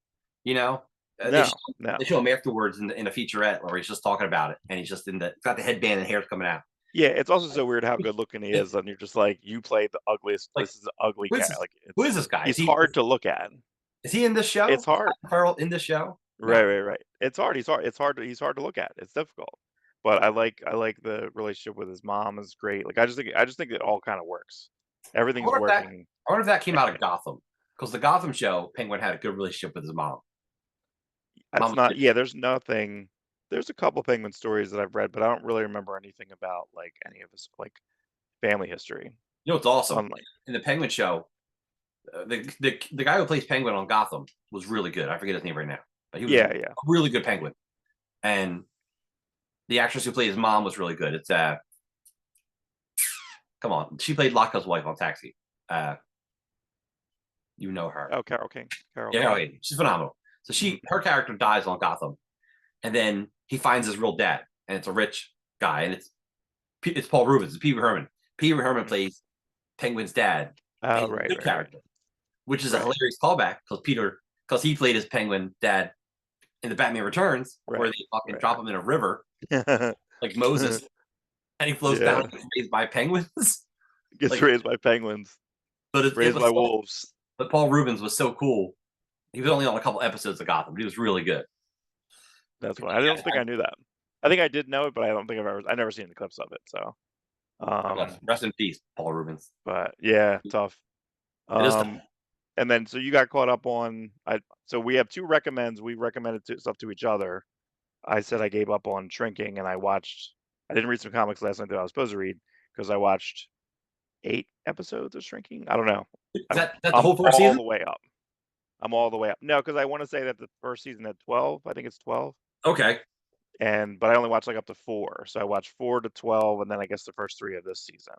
You know, they show, No, they no. show him afterwards in a featurette where he's just talking about it, and he's just got the headband and hair's coming out. Yeah, it's also so weird how good looking he is, and you're just like, you played the ugliest. Like, This is an ugly who is cat. this? Like Who it's is this guy? he's hard to look at. Is he in this It's show? Is hard. Colin Farrell in this show? Right, No. right, right. It's hard. He's hard to look at. It's difficult. But I like the relationship with his mom is great. Like I just think it all kind of works. I Everything's wonder if that working. I wonder if that came out of Gotham because the Gotham show, Penguin had a good relationship with his mom. That's Mom was not. like, Yeah, there's nothing. There's a couple Penguin stories that I've read, but I don't really remember anything about like any of his like family history. you know what's awesome Unlike, in the Penguin show, the guy who plays Penguin on Gotham was really good. I forget his name right now, but he was a yeah, yeah. really good Penguin. And the actress who played his mom was really good. It's come on, she played Laka's wife on Taxi. Uh, you know her, Oh, Carol King. Carol yeah, King. she's phenomenal. So Mhm. her character dies on Gotham, and then he finds his real dad, and it's a rich guy, and it's Paul Rubens, it's Pee Wee Herman. Pee Wee Herman Mhm. plays Penguin's dad, and Oh, he's a right, good right, right. character. which is a hilarious callback because he played his penguin dad because he played his penguin dad in the Batman Returns, where they fucking drop him in a river like Moses, and he floats down and gets raised by penguins. Gets raised by penguins. But raised by wolves. But Paul Rubens was so cool. He was only on a couple episodes of Gotham, but he was really good. That's why I don't think I knew that. I think I did know it, but I don't think I've never seen the clips of it. So, rest in peace, Paul Rubens. But yeah, tough. It is tough. And then so you got caught up on. So we have 2 recommends. We recommended stuff to each other. I said I gave up on Shrinking, and I didn't read some comics last night that I was supposed to read because I watched 8 episodes of Shrinking. I don't know. That's the whole first season? All the way up. I'm all the way up. No, because I want to say that the first season had 12. I think it's 12. Okay. But I only watched like up to 4. So I watched 4 to 12, and then I guess the first 3 of this season.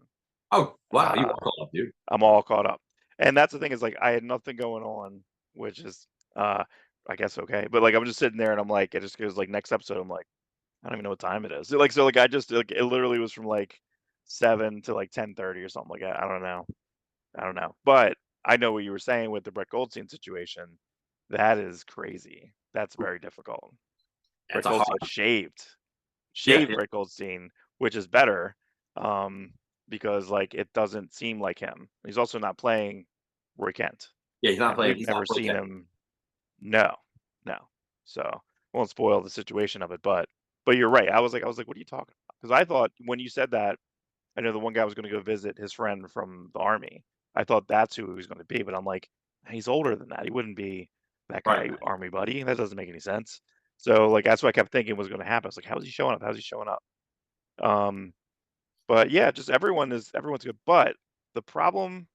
Oh, wow. You are caught up, dude. I'm all caught up. And that's the thing is, like, I had nothing going on, which is, I guess, okay. But, like, I'm just sitting there, and I'm like, it just goes, like, next episode, I'm like, I don't even know what time it is. So, I just, like, it literally was from, like, 7 to, like, 10:30 or something like that. I don't know. But I know what you were saying with the Brett Goldstein situation. That is crazy. That's very difficult. Brett Goldstein shaved Brett Goldstein, which is better, because like it doesn't seem like him. He's also not playing Roy Kent. Yeah, he's not playing. We've never seen him. No. So I won't spoil the situation of it, but you're right. I was like, what are you talking about? Because I thought when you said that, I know the one guy was going to go visit his friend from the army. I thought that's who he was going to be, but I'm like, he's older than that. He wouldn't be that guy, army buddy. That doesn't make any sense. So like that's what I kept thinking was going to happen. I was like, how's he showing up? But yeah, just everyone's good. But the problem,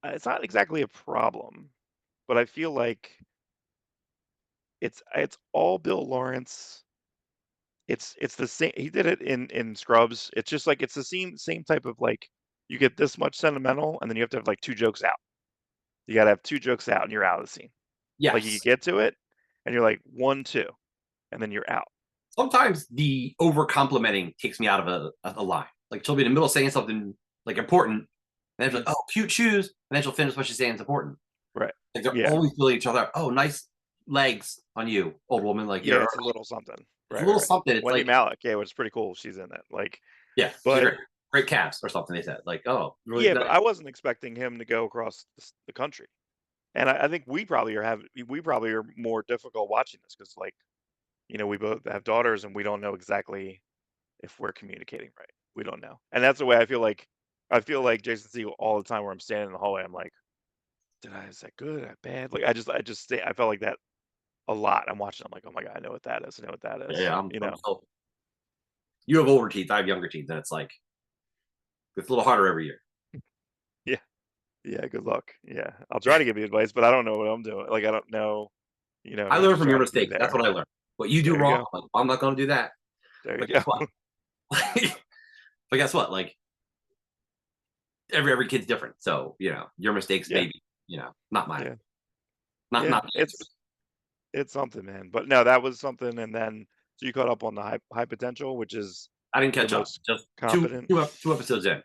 it's not exactly a problem, but I feel like it's all Bill Lawrence. It's the same. He did it in Scrubs. It's just like it's the same type of like you get this much sentimental, and then you have to have like 2 jokes out. You got to have 2 jokes out, and you're out of the scene. Yes. Like you get to it, and you're like 1, 2, and then you're out. Sometimes the over complimenting takes me out of a line. Like she'll be in the middle of saying something like important, and then she'll like, "Oh, cute shoes," and then she'll finish what she's saying is important. Right. Like they're always feeling each other out. Oh, nice legs on you, old woman. Like it's a little something. Right, a little something. It's Wendy like Malick, which is pretty cool. She's in it. Like, but great calves or something. They said like, oh, really nice. But I wasn't expecting him to go across the country, and I think we probably are more difficult watching this because like, we both have daughters and we don't know exactly if we're communicating right. We don't know, and that's the way I feel like Jason Segel all the time where I'm standing in the hallway. I'm like, is that good? Is that bad? Like I felt like that a lot. I'm watching. I'm like, oh my god, I know what that is. Yeah, you have older teens. I have younger teens, and it's like it's a little harder every year. Yeah. Good luck. Yeah, I'll try to give you advice, but I don't know what I'm doing. Like I don't know. I learn from your mistakes. That's what I learned. What you do wrong, like, I'm not going to do that. There you go. But guess what? Like every kid's different, so your mistakes maybe not mine. Not it's something, man. But no, that was something, and then so you caught up on the high potential, which is I didn't catch up. Just two episodes in.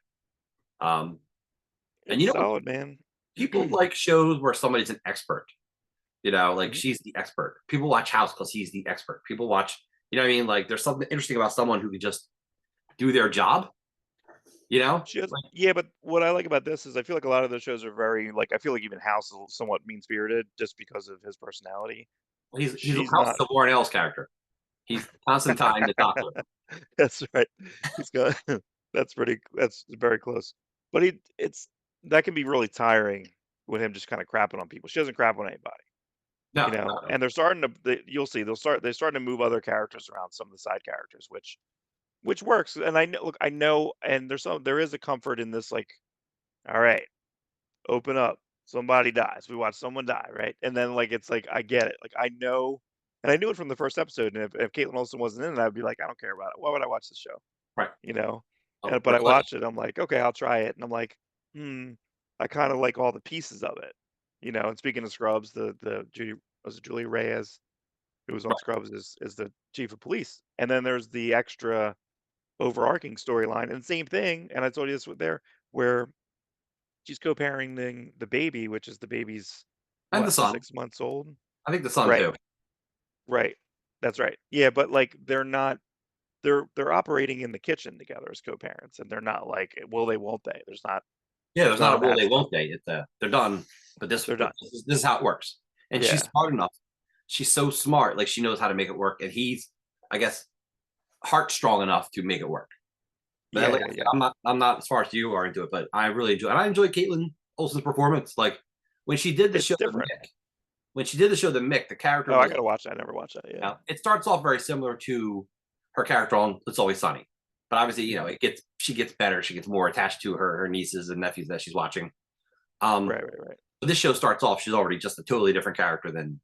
And solid, man. People like shows where somebody's an expert. Like she's the expert. People watch House because he's the expert. People watch, what I mean? Like there's something interesting about someone who can just do their job. But what I like about this is I feel like a lot of those shows are very like I feel like even House is somewhat mean spirited just because of his personality. Well, he's the Warren Ellis character. He's Constantine the Doctor. That's right. He's got that's very close. But that can be really tiring with him just kind of crapping on people. She doesn't crap on anybody. No. And they're starting to you'll see they're starting to move other characters around, some of the side characters, which works. And I know and there is a comfort in this, like, all right, open up. Somebody dies. We watch someone die, right? And then like it's like I get it. Like I know, and I knew it from the first episode. And if Caitlin Olsen wasn't in it, I'd be like, I don't care about it. Why would I watch this show? Right. But I watched it. I'm like, okay, I'll try it. And I'm like, I kind of like all the pieces of it. And speaking of Scrubs, the Julia Reyes, who was on Scrubs, is the chief of police. And then there's the extra overarching storyline, and same thing. And I told you this there, where she's co-parenting the baby, which is the baby's And the what, son. 6 months old? I think the son Right, too. right. That's right. Yeah, but like they're not they're operating in the kitchen together as co-parents, and they're not like will they, won't they? Yeah, There's there's not none a of will that they stuff. won't they. It's they're done. But They're done. this is how it works. And she's Yeah, smart enough. She's so smart, like she knows how to make it work. And he's, I guess, heart strong enough to make it work. But yeah, like yeah, I said, yeah. I'm not as far as you are into it, but I really enjoy, and I enjoy Caitlin Olsen's performance. Like when she did the It's show The different. Mick, when she did the show The Mick, the character Oh, I was, gotta watch that. I never watched that. Yeah. it starts off very similar to her character on It's Always Sunny. But obviously, Mhm. she gets better, she gets more attached to her nieces and nephews that she's watching. Right, right, right, But this show starts off, she's already just a totally different character than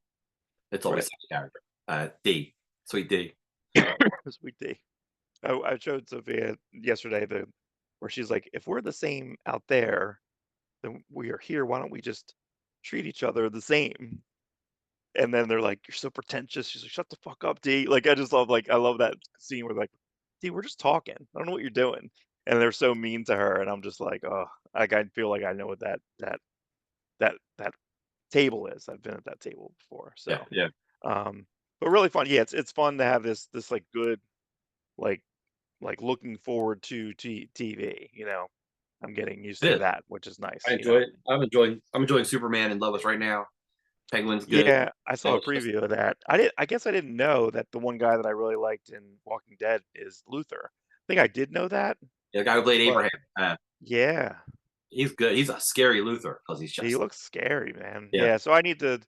It's Always right. Sunny character. D, sweet D. Sweet D. I showed Sophia yesterday where she's like, if we're the same out there, then we are here. Why don't we just treat each other the same? And then they're like, "You're so pretentious." She's like, "Shut the fuck up, D." Like, I just love I love that scene where like, D, we're just talking. I don't know what you're doing. And they're so mean to her, and I'm just like, oh, like I feel like I know what that table is. I've been at that table before. Yeah, So, yeah. um, but really fun. Yeah, it's fun to have this like good like looking forward to TV. I'm getting used It to is. that, which is I nice. enjoy it. I'm enjoying Superman and Lois right now. Penguin's good. Yeah, I saw a Lois just preview of that. I guess I didn't know that the one guy that I really liked in Walking Dead is Luther. I think I did know that, the guy who played but Abraham. yeah, He's good. He's a scary Luther because he's he just looks scary, man. yeah. Yeah, so I need to,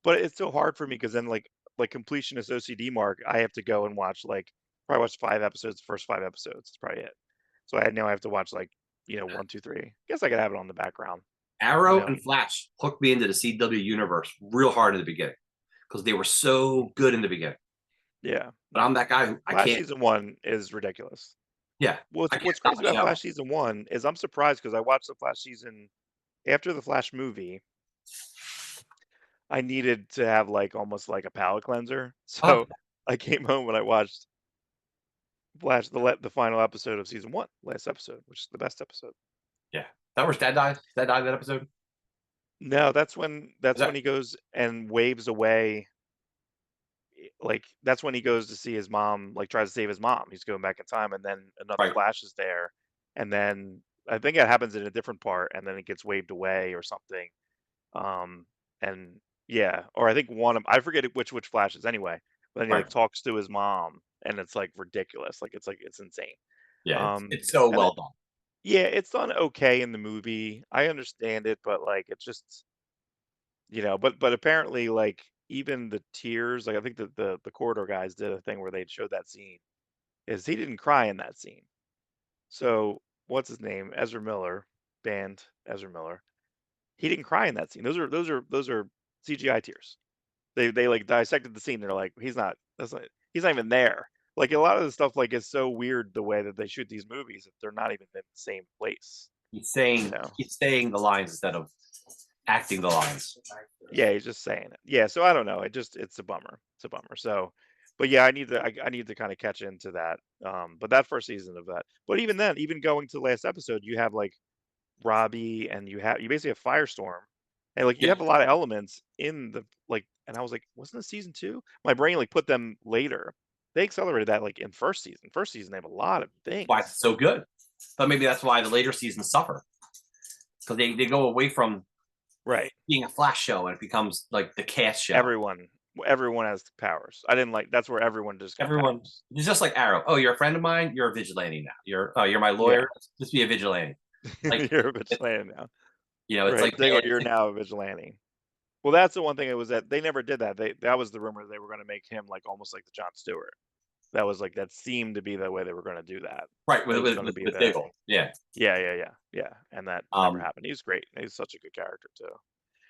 but it's so hard for me because then like completionist OCD mark, I have to go and watch probably watch 5 episodes, first 5 episodes. That's probably it. So now I have to watch 1, 2, 3. Guess I could have it on the background, you Arrow know. and Flash hooked me into the CW universe real hard in the beginning because they were so good in the beginning. Yeah, But I'm that guy who I Flash can't. season 1 is ridiculous. Yeah, What's I can't what's stop crazy a about show. Flash season 1 is I'm surprised because I watched the Flash season after the Flash movie. I needed to have almost like a palate cleanser. Oh, So I came home and I watched Flash the final episode of season 1, last episode, which is the best episode. yeah. That was Dad died. Dad died that episode. No, that's when Is that he goes and waves away. That's when he goes to see his mom, tries to save his mom. He's going back in time, and then another right? Flash is there, and then I think it happens in a different part, and then it gets waved away or something. Um, and yeah, or I think I forget which Flash is anyway. But then he Right. talks to his mom, and it's ridiculous. It's insane. Yeah, Um, it's so and well done. yeah, it's done okay in the movie. I understand it, but it's just but apparently even the tears, I think that the corridor guys did a thing where they showed that scene. Is he didn't cry in that scene. So what's his name? Ezra Miller, band Ezra Miller. He didn't cry in that scene. Those are CGI tears. They dissected the scene. They're like, he's not even there. Like a lot of the stuff is so weird the way that they shoot these movies if they're not even in the same place. He's You saying know? he's saying the lines instead of acting the lines. Yeah, he's just saying it. Yeah, so I don't know. It's a bummer. It's a bummer. So, but yeah, I need to kind of catch into that. But that first season of that. But even then, even going to the last episode, you have Robbie and you basically have Firestorm. And you Yeah, have a lot of elements in the and I was like, wasn't it season 2? My brain put them later. They accelerated that in first season. First season they have a lot of why things. it's so good. But maybe that's why the later seasons suffer because they go away from Right. being a Flash show and it becomes like the cast show. Everyone has powers. I didn't that's where everyone just got Everyone powers. it's just like Arrow. Oh, you're a friend of mine. You're a vigilante now. You're my Yeah. lawyer. Just be a vigilante. Like You're a vigilante now. it's Right. like You're now a vigilante. Well, that's the one thing. It was that they never did that. That was the rumor they were going to make him almost like the Jon Stewart. That was that seemed to be the way they were going to do that. right It with was with, going to with, be with Diggle. Yeah. yeah. And that never happened. He's great. He's such a good character too.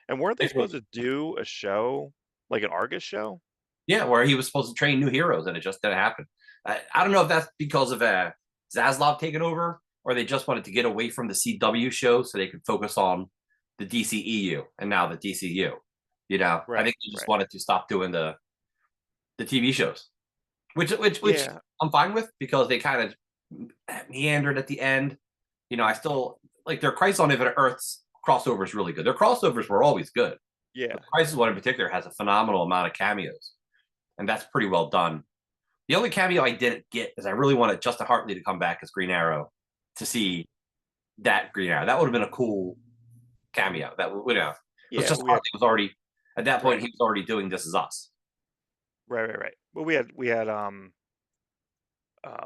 And weren't they supposed to do a show an Argus show? Yeah, where he was supposed to train new heroes and it just didn't happen. I don't know if that's because of Zaslav taking over or they just wanted to get away from the CW show so they could focus on the DCEU and now the DCU. I Right. think they just Right. wanted to stop doing the TV shows, which Yeah. I'm fine with because they kind of meandered at the end. I still like their Christ on Infinite Earths crossover is really good. Their crossovers were always good. Yeah. The Crisis one in particular has a phenomenal amount of cameos, and that's pretty well done. The only cameo I didn't get is I really wanted Justin Hartley to come back as Green Arrow to see that Green Arrow. That would have been a cool cameo. That would have. Because Justin Hartley was already at that point. He was already doing This Is Us. Right. Well, we had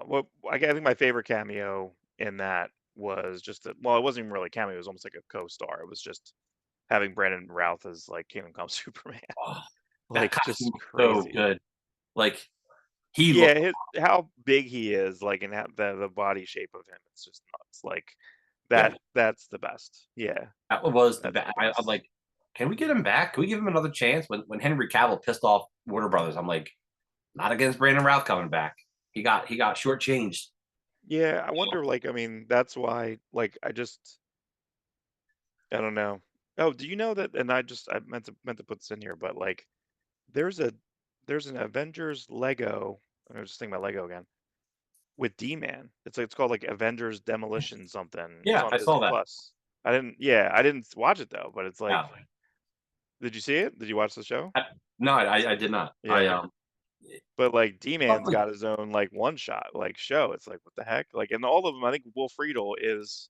well, I think my favorite cameo in that was just that. Well, it wasn't even really a cameo. It was almost like a co-star. It was just having Brandon Routh as like Kingdom Come Superman. Oh, like just crazy. So good. Like how big he is, like, and the body shape of him, it's just nuts. Like that. Yeah. That's the best. Yeah, that was the best. I'm like, can we get him back? Can we give him another chance? When Henry Cavill pissed off Warner Brothers, I'm like, not against Brandon Routh coming back. He got shortchanged. Yeah, I wonder. Like, I mean, that's why. Like, I don't know. Oh, do you know that? And I meant to put this in here, but like, there's an Avengers Lego. I was just thinking about Lego again with D-Man. It's called like Avengers Demolition something. Yeah, I saw that. Plus. I didn't watch it though, but it's like, did you see it? Did you watch the show? No, I did not. Yeah. But like D-Man's got his own like one shot like show. It's like, what the heck? Like, and all of them, I think Will Friedle is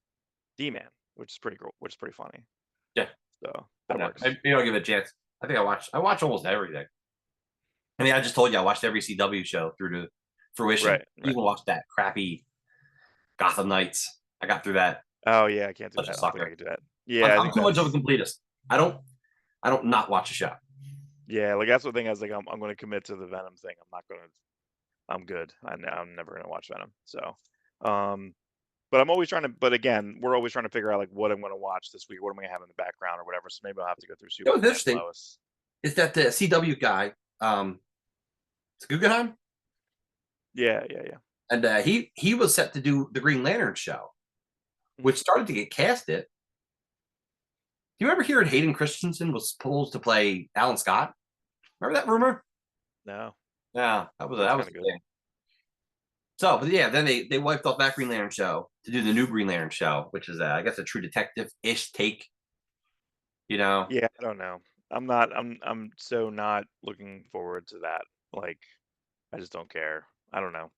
D-Man, which is pretty cool, which is pretty funny. Yeah. So that works. Maybe I'll give it a chance. I think I watch almost everything. I mean, I just told you I watched every CW show through to fruition. Right. Even watched that crappy Gotham Knights. I got through that. Oh yeah, I can't do that. I don't think I can do that. Yeah, I'm too much of a completist. I don't not watch a show. Yeah, like that's the thing. I was like, I'm going to commit to the Venom thing. I'm good. I'm never going to watch Venom. So, but I'm always trying to. But again, we're always trying to figure out like what I'm going to watch this week. What am I going to have in the background or whatever. So maybe I'll have to go through. It was interesting. Is that the CW guy? It's Guggenheim. Yeah. And he was set to do the Green Lantern show, which started to get casted. Do you remember hearing Hayden Christensen was supposed to play Alan Scott? Remember that rumor? No. Yeah, that was good. Thing. So, but yeah, then they wiped off that Green Lantern show to do the new Green Lantern show, which is I guess a True Detective-ish take. You know? Yeah, I don't know. I'm so not looking forward to that. Like, I just don't care. I don't know.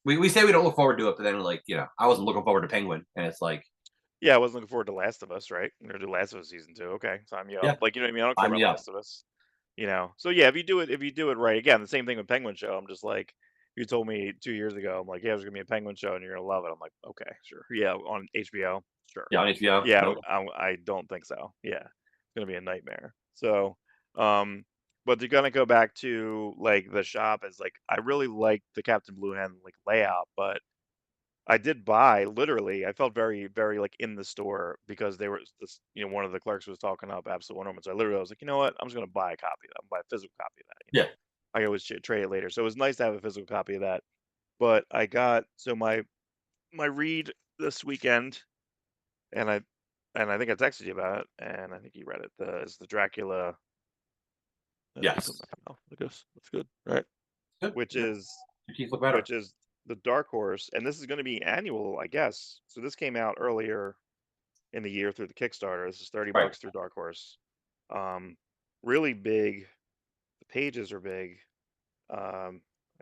We say we don't look forward to it, but then like, I wasn't looking forward to Penguin, and it's like, yeah, I wasn't looking forward to Last of Us, right? We're gonna do Last of Us season 2. Okay, so I'm like, you know what I mean? I don't care about Last of Us. So yeah, if you do it right, again, the same thing with Penguin show. I'm just like, you told me 2 years ago, I'm like, yeah, there's gonna be a Penguin show and you're gonna love it. I'm like, okay, sure, yeah, on HBO, sure, yeah, on HBO, yeah. Nope. I don't think so. Yeah, it's gonna be a nightmare. So, but they're gonna go back to like the shop is like, I really like the Captain Blue Hen like layout, but I did buy literally. I felt very, very like in the store because they were this. One of the clerks was talking up Absolute Wonder Woman. So I was like, you know what? I'm just gonna buy a copy of that. Buy a physical copy of that. Yeah. I can always trade it later. So it was nice to have a physical copy of that. But I got my read this weekend, and I think I texted you about it, and I think you read it. It's the Dracula. Yes. I guess that's good, right? Good. Which is the Dark Horse, and this is going to be annual, I guess. So this came out earlier in the year through the Kickstarter. This is $30 through Dark Horse. Really big. The pages are big. I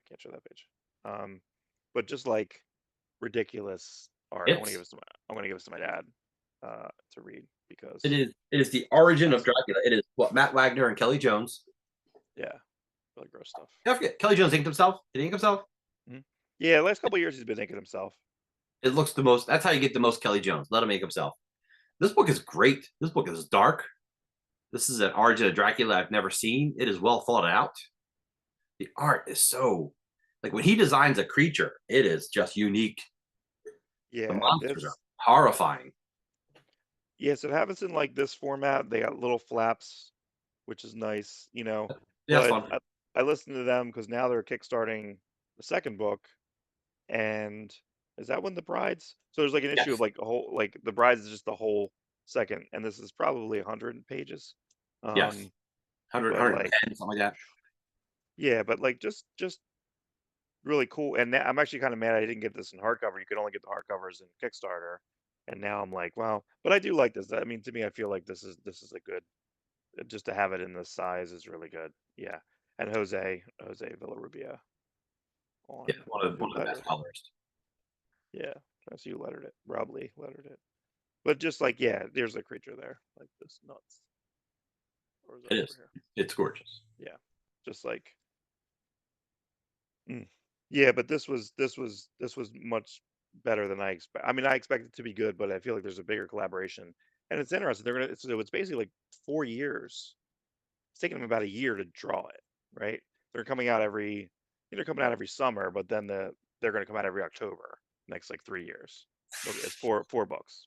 can't show that page. But just like ridiculous art. I'm gonna give this to my dad to read because it is the origin of Dracula. It is what Matt Wagner and Kelly Jones. Yeah, really gross stuff. I forget. Kelly Jones inked himself. Did he ink himself? Mm-hmm. Yeah, the last couple of years he's been inking himself. It looks the most. That's how you get the most Kelly Jones. Let him make himself. This book is great. This book is dark. This is an origin of Dracula I've never seen. It is well thought out. The art is so like when he designs a creature, it is just unique. Yeah, the monsters are horrifying. Yeah, so it happens in like this format. They got little flaps, which is nice, Yeah, but I listened to them because now they're kickstarting the second book, and is that when the brides? So there's like an issue of like a whole like the brides is just the whole second, and this is probably 100 pages. Yes, 110 something like that. Yeah, but like just really cool. And I'm actually kind of mad I didn't get this in hardcover. You could only get the hardcovers in Kickstarter. And now I'm like, well, but I do like this. I mean, to me, I feel like this is a good, just to have it in this size is really good. Yeah. And Jose Villarrubia Yeah, on one who of the best lettered. colors. Yeah. I see you lettered it. Rob Lee lettered it. But just like, yeah, there's a creature there. Like this nuts. Or is that It over is. here? It's gorgeous. Yeah. Just like, mm. Yeah, but this was much better than I expect. I mean, I expect it to be good, but I feel like there's a bigger collaboration. And it's interesting. So it's basically like 4 years. It's taken them about a year to draw it, right? They're coming out they're coming out every summer, but then they're going to come out every October next like 3 years. It's four books.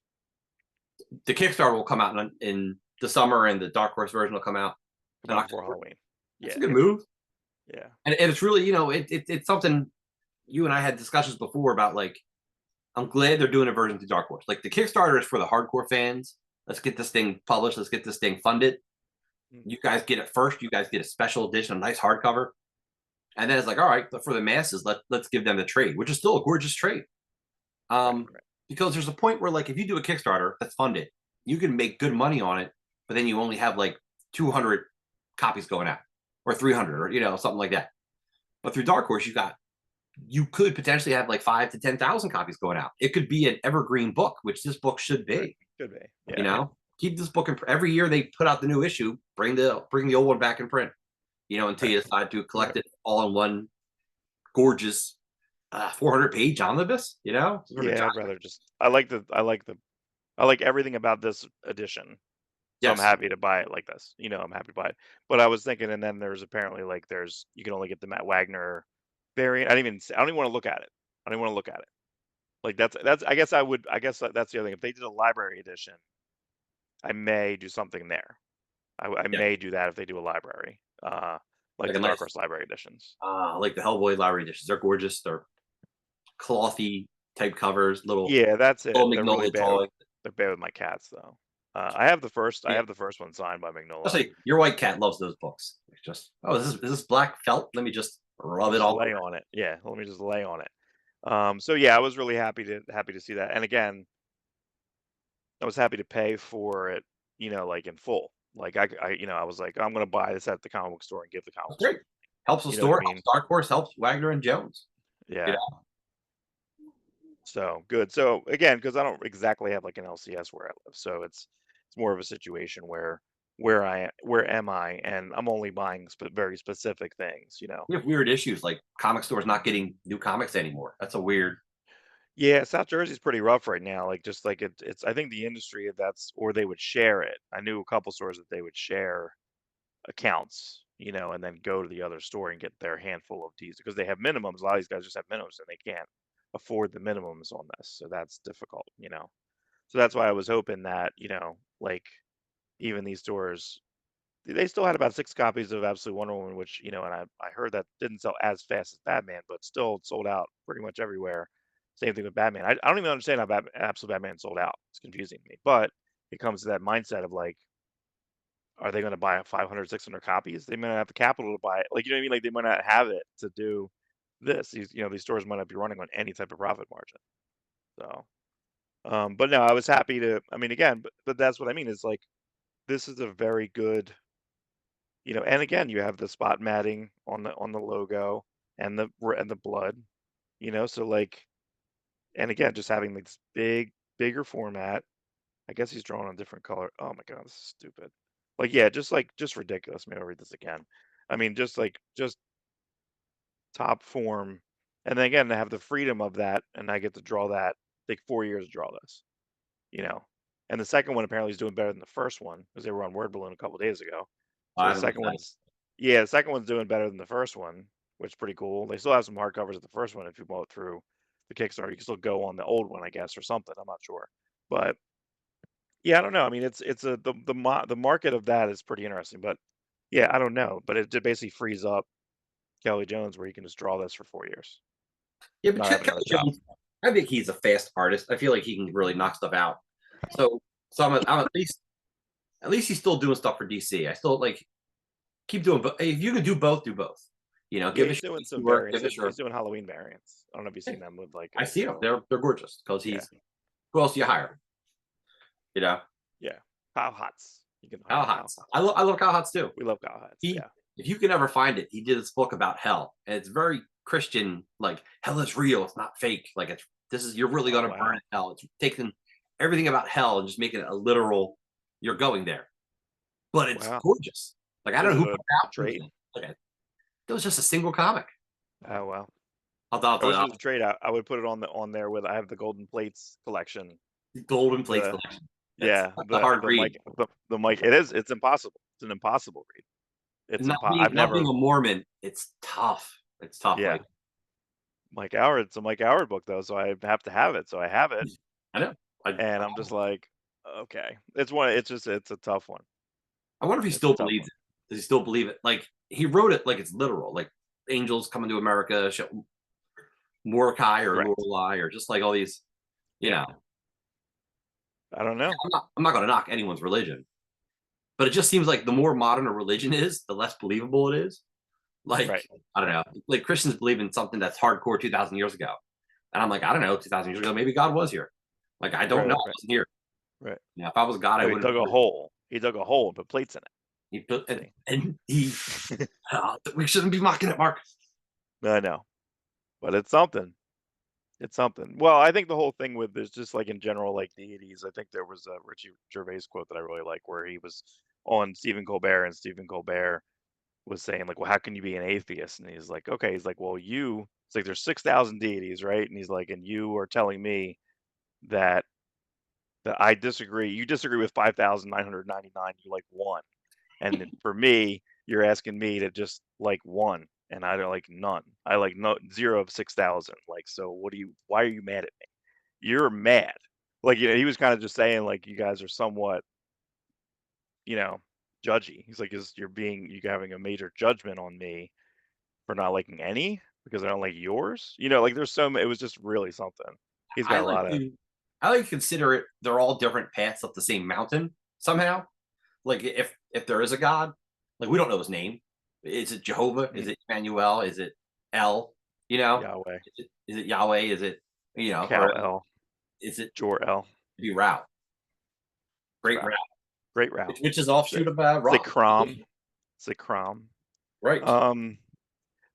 The Kickstarter will come out in the summer, and the Dark Horse version will come out Come in out before October. Halloween. That's Yeah, a good move. yeah, And it's really, it's something you and I had discussions before about. Like, I'm glad they're doing a version to Dark Horse. Like, the Kickstarter is for the hardcore fans. Let's get this thing published. Let's get this thing funded. mm, You guys get it first. You guys get a special edition, a nice hardcover. And then it's like, all right, but for the masses, let's give them the trade, which is still a gorgeous trade. right, right. Because there's a point where, like, if you do a Kickstarter that's funded, you can make good money on it, but then you only have like 200 copies going out, or 300, or something like that. But through Dark Horse, you could potentially have like 5 to 10,000 copies going out. It could be an evergreen book, which this book should be. Right. Should be. Yeah. Keep this book in every year they put out the new issue. Bring the old one back in print. Until you decide to collect it all in one gorgeous 400-page omnibus. Yeah, I'd rather just. I like everything about this edition. So I'm Yes. happy to buy it like this. I'm happy to buy it. But I was thinking, and then there's apparently like you can only get the Matt Wagner variant. I don't even want to look at it. I don't even want to look at it. Like that's. I guess that's the other thing. If they did a library edition, I may do something there. I Yeah. may do that if they do a library, like Like the a Dark nice, Horse library editions. like the Hellboy library editions. They're gorgeous. They're clothy type covers, little Yeah, that's it. They're really Magnolia bad. drawing. They're bad with my cats though. I have the first. I Yeah. have the first one signed by Magnolia. I'll say your white cat loves those books. It's just, is this black felt? Let me just rub it Just all lay over. on it. Yeah, let me just lay on it. So yeah, I was really happy to see that. And again, I was happy to pay for it, like in full. Like I was like, I'm gonna buy this at the comic book store and give the comic That's book store. great. Helps the You know what I store, mean? helps Dark Horse, helps Wagner and Jones. Yeah. So good. So again, because I don't exactly have like an LCS where I live, so it's more of a situation where am I, and I'm only buying very specific things. We have weird issues like comic stores not getting new comics anymore. That's a weird. Yeah, South Jersey's pretty rough right now. Like just like it's I think the industry or they would share it. I knew a couple stores that they would share accounts, and then go to the other store and get their handful of teas because they have minimums. A lot of these guys just have minimums and they can't afford the minimums on this. So that's difficult. So that's why I was hoping that, like even these stores, they still had about 6 copies of Absolute Wonder Woman, which, and I heard that didn't sell as fast as Batman, but still sold out pretty much everywhere. Same thing with Batman. I don't even understand how Absolute Batman sold out. It's confusing to me. But it comes to that mindset of like, are they going to buy 500, 600 copies? They might not have the capital to buy it. Like, you know what I mean? Like, they might not have it to do this. These stores might not be running on any type of profit margin. So, but no, I was happy to. I mean, again, but that's what I mean is like, this is a very good. And again, you have the spot matting on the logo and the blood. So like, and again, just having this bigger format. I guess he's drawn on different color. Oh my God, this is stupid. Like, yeah, just ridiculous. Maybe I'll read this again. I mean, just top form. And then again, to have the freedom of that, and I get to draw that, take 4 years to draw this. And the second one apparently is doing better than the first one because they were on Word Balloon a couple days ago. So I the haven't looked second at that. the second one's doing better than the first one, which is pretty cool. They still have some hardcovers of the first one if you bought it through the Kickstarter. You can still go on the old one, I guess, or something. I'm not sure, but yeah, I don't know. I mean, it's the market of that is pretty interesting, but yeah, I don't know. But it basically frees up Kelly Jones where he can just draw this for 4 years, Yeah, but not have another Kelly job. Jones, I think he's a fast artist. I feel like he can really knock stuff out. So I'm at least he's still doing stuff for DC. I still like keep doing, but if you can do both, do both. Yeah, Give he's us doing some your work, variants. give us He's your. doing Halloween variants. I don't know if you've seen them with like I see them. so They're gorgeous because yeah. he's. Who else do you hire? You know, Yeah. Cow Hots. You can Cow hire Cow Hots. I, Hots. I love Cow Hots too. We love Cow Hots. He, Yeah. if you can ever find it, he did this book about hell, and it's very Christian. Like hell is real; it's not fake. Like you're really Oh, going to burn wow. in hell. It's taking everything about hell and just making it a literal. You're going there, but it's Wow. gorgeous. Like I don't Was know it who a put it out. trade? It was just a single comic. Oh, wow. I'll I tell wish you, it was a trade. I would put it on there with I have the Golden Plates collection. Golden Plates The collection. That's Yeah, a hard the read. Mike the Mike. It's impossible. It's an impossible read. I've Not being never. a Mormon, it's tough. It's tough. Yeah, Like Mike Howard. It's a Mike Howard book though, so I have to have it. So I have it, I know. and I'm just like, okay, it's a tough one. I wonder if he It's a still tough believes one. it. Does he still believe it? Like he wrote it like it's literal, like angels coming to America, Mordecai or Correct. Lorelei, or just like all these, you Yeah. know. I don't know. I'm not going to knock anyone's religion, but it just seems like the more modern a religion is, the less believable it is. Like Right. I don't know, like Christians believe in something that's hardcore 2,000 years ago, and I'm like, I don't know, 2,000 years ago, maybe God was here. Like I don't Right. know, Right. I Right. wasn't here. Right. Yeah, if I was God, I No, he wouldn't. dug a hole. He dug a hole and put plates in it. He put See. and he. We shouldn't be mocking it, Mark. I know, but it's something. It's something. Well, I think the whole thing with this, just like in general, like deities. I think there was a Richie Gervais quote that I really like, where he was on Stephen Colbert, and Stephen Colbert was saying like, well, how can you be an atheist? And he's like, okay, he's like, well, it's like there's 6,000 deities, right? And he's like, and you are telling me that I disagree. You disagree with 5,999. You like one, and for me, you're asking me to just like one, and I don't like none. I like no 0 of 6,000. Like, so why are you mad at me? You're mad. Like, he was kind of just saying like you guys are somewhat, you know, judgy. He's like, you having a major judgment on me for not liking any because I don't like yours. Like there's it was just really something. He's I got a like lot of to I like to consider it they're all different paths up the same mountain somehow. Like if there is a God, like we don't know his name. Is it Jehovah? Is it Emmanuel? Is it El? You know? Yahweh, Is it Yahweh? Is it or Cal L, is it Jor L, be Rao? Great Rao. Row, Great Row. Which is offshoot of Say Ra. Crom, say Crom. Right.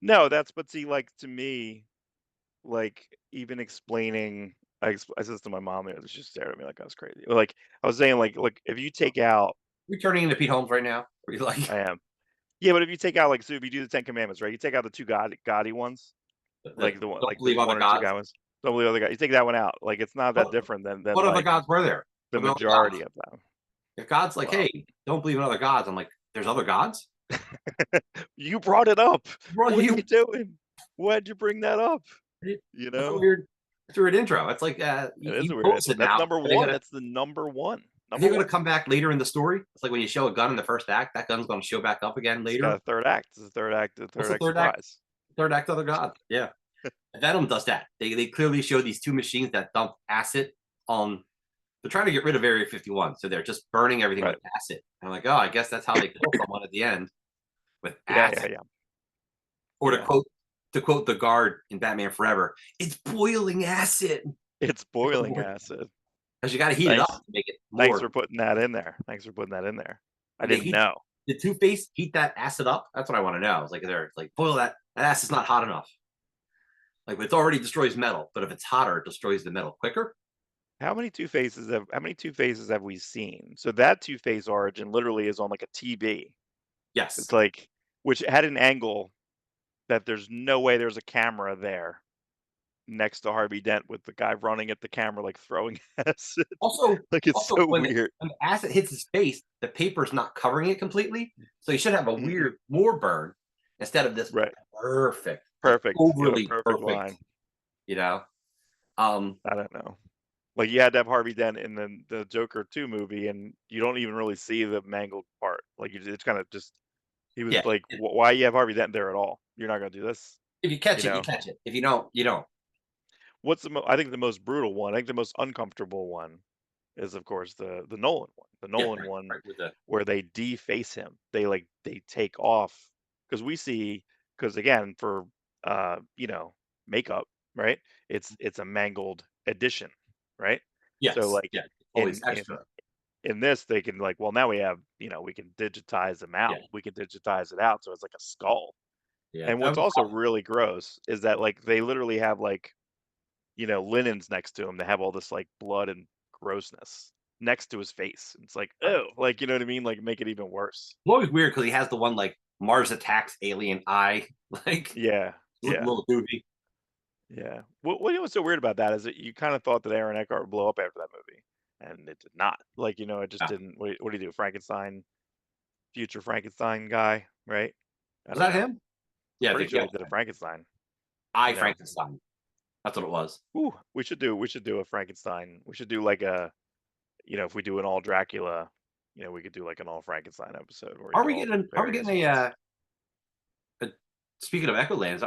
No, but see, like to me, like even explaining, I said this to my mom, and she stared at me like I was crazy. Like I was saying, like if you take out, You're turning into Pete Holmes right now. Are you like I am, yeah, but if you take out like, so if you do the Ten Commandments, right? You take out the two gaudy ones, that like the one, don't like the believe other one or two gods? guy ones. Don't believe other guy. You take that one out, like it's not that What different than what other like gods were there? the Were there other gods? majority of them. If God's like, Well, hey, don't believe in other gods, I'm like, there's other gods? you brought it up. Bro, What are you doing? Why'd you bring that up? You that's a know, weird it's a weird intro. It's like it is you a weird post intro. it That's now. number one. That's the number one. Are Number they gonna one. come back later in the story? It's like when you show a gun in the first act, that gun's gonna show back up again It's got later. a third act. It's a third act. The What's third the act third act? surprise. Third act other god. Yeah. Venom does that. They clearly show these two machines that dump acid on they're trying to get rid of Area 51. So they're just burning everything Right. with acid. And I'm like, oh, I guess that's how they kill someone at the end with acid. Yeah. Or Yeah. to quote the guard in Batman Forever, it's boiling acid. It's boiling acid. Because you got to heat it up to make it more. Thanks for putting that in there. I didn't know. Did Two-Face heat that acid up? That's what I want to know. It's like they're like boil that acid's not hot enough. Like it already destroys metal, but if it's hotter, it destroys the metal quicker. How many Two-Faces have we seen? So that Two-Face origin literally is on like a TB. Yes. It's like, which had an angle that there's no way there's a camera there next to Harvey Dent with the guy running at the camera like throwing acid. Also, like it's so weird. When the acid hits his face, the paper's not covering it completely, so you should have a weird more burn instead of this perfect, overly perfect line. You know, I don't know. Like you had to have Harvey Dent in the Joker 2 movie, and you don't even really see the mangled part. Like it's kind of just he was like, why you have Harvey Dent there at all? You're not gonna do this. If you catch it, you catch it. If you don't, you don't. What's I think the most brutal one, I think the most uncomfortable one is of course the Nolan one. The Nolan one where they deface him. They take off because again for makeup, right? It's a mangled edition, right? Yes. So like always extra. in this they can like, well, now we have, we can digitize them out. Yeah. We can digitize it out, so it's like a skull. Yeah. And what's also really gross is that like they literally have like, linens next to him. They have all this like blood and grossness next to his face. It's like, oh, like, you know what I mean? Like make it even worse. It's always weird because he has the one like Mars Attacks alien eye, like Yeah. look a little goofy. Yeah. What's so weird about that is that you kind of thought that Aaron Eckhart would blow up after that movie, and it did not. Like, it just Yeah. didn't. What do you do? Frankenstein, future Frankenstein guy, right? I Was don't that know. him? Yeah, Pretty sure he did a Frankenstein. Frankenstein. That's what it was. Ooh, we should do a Frankenstein. We should do like a, if we do an all Dracula, we could do like an all Frankenstein episode where Are we getting a speaking of Echolands,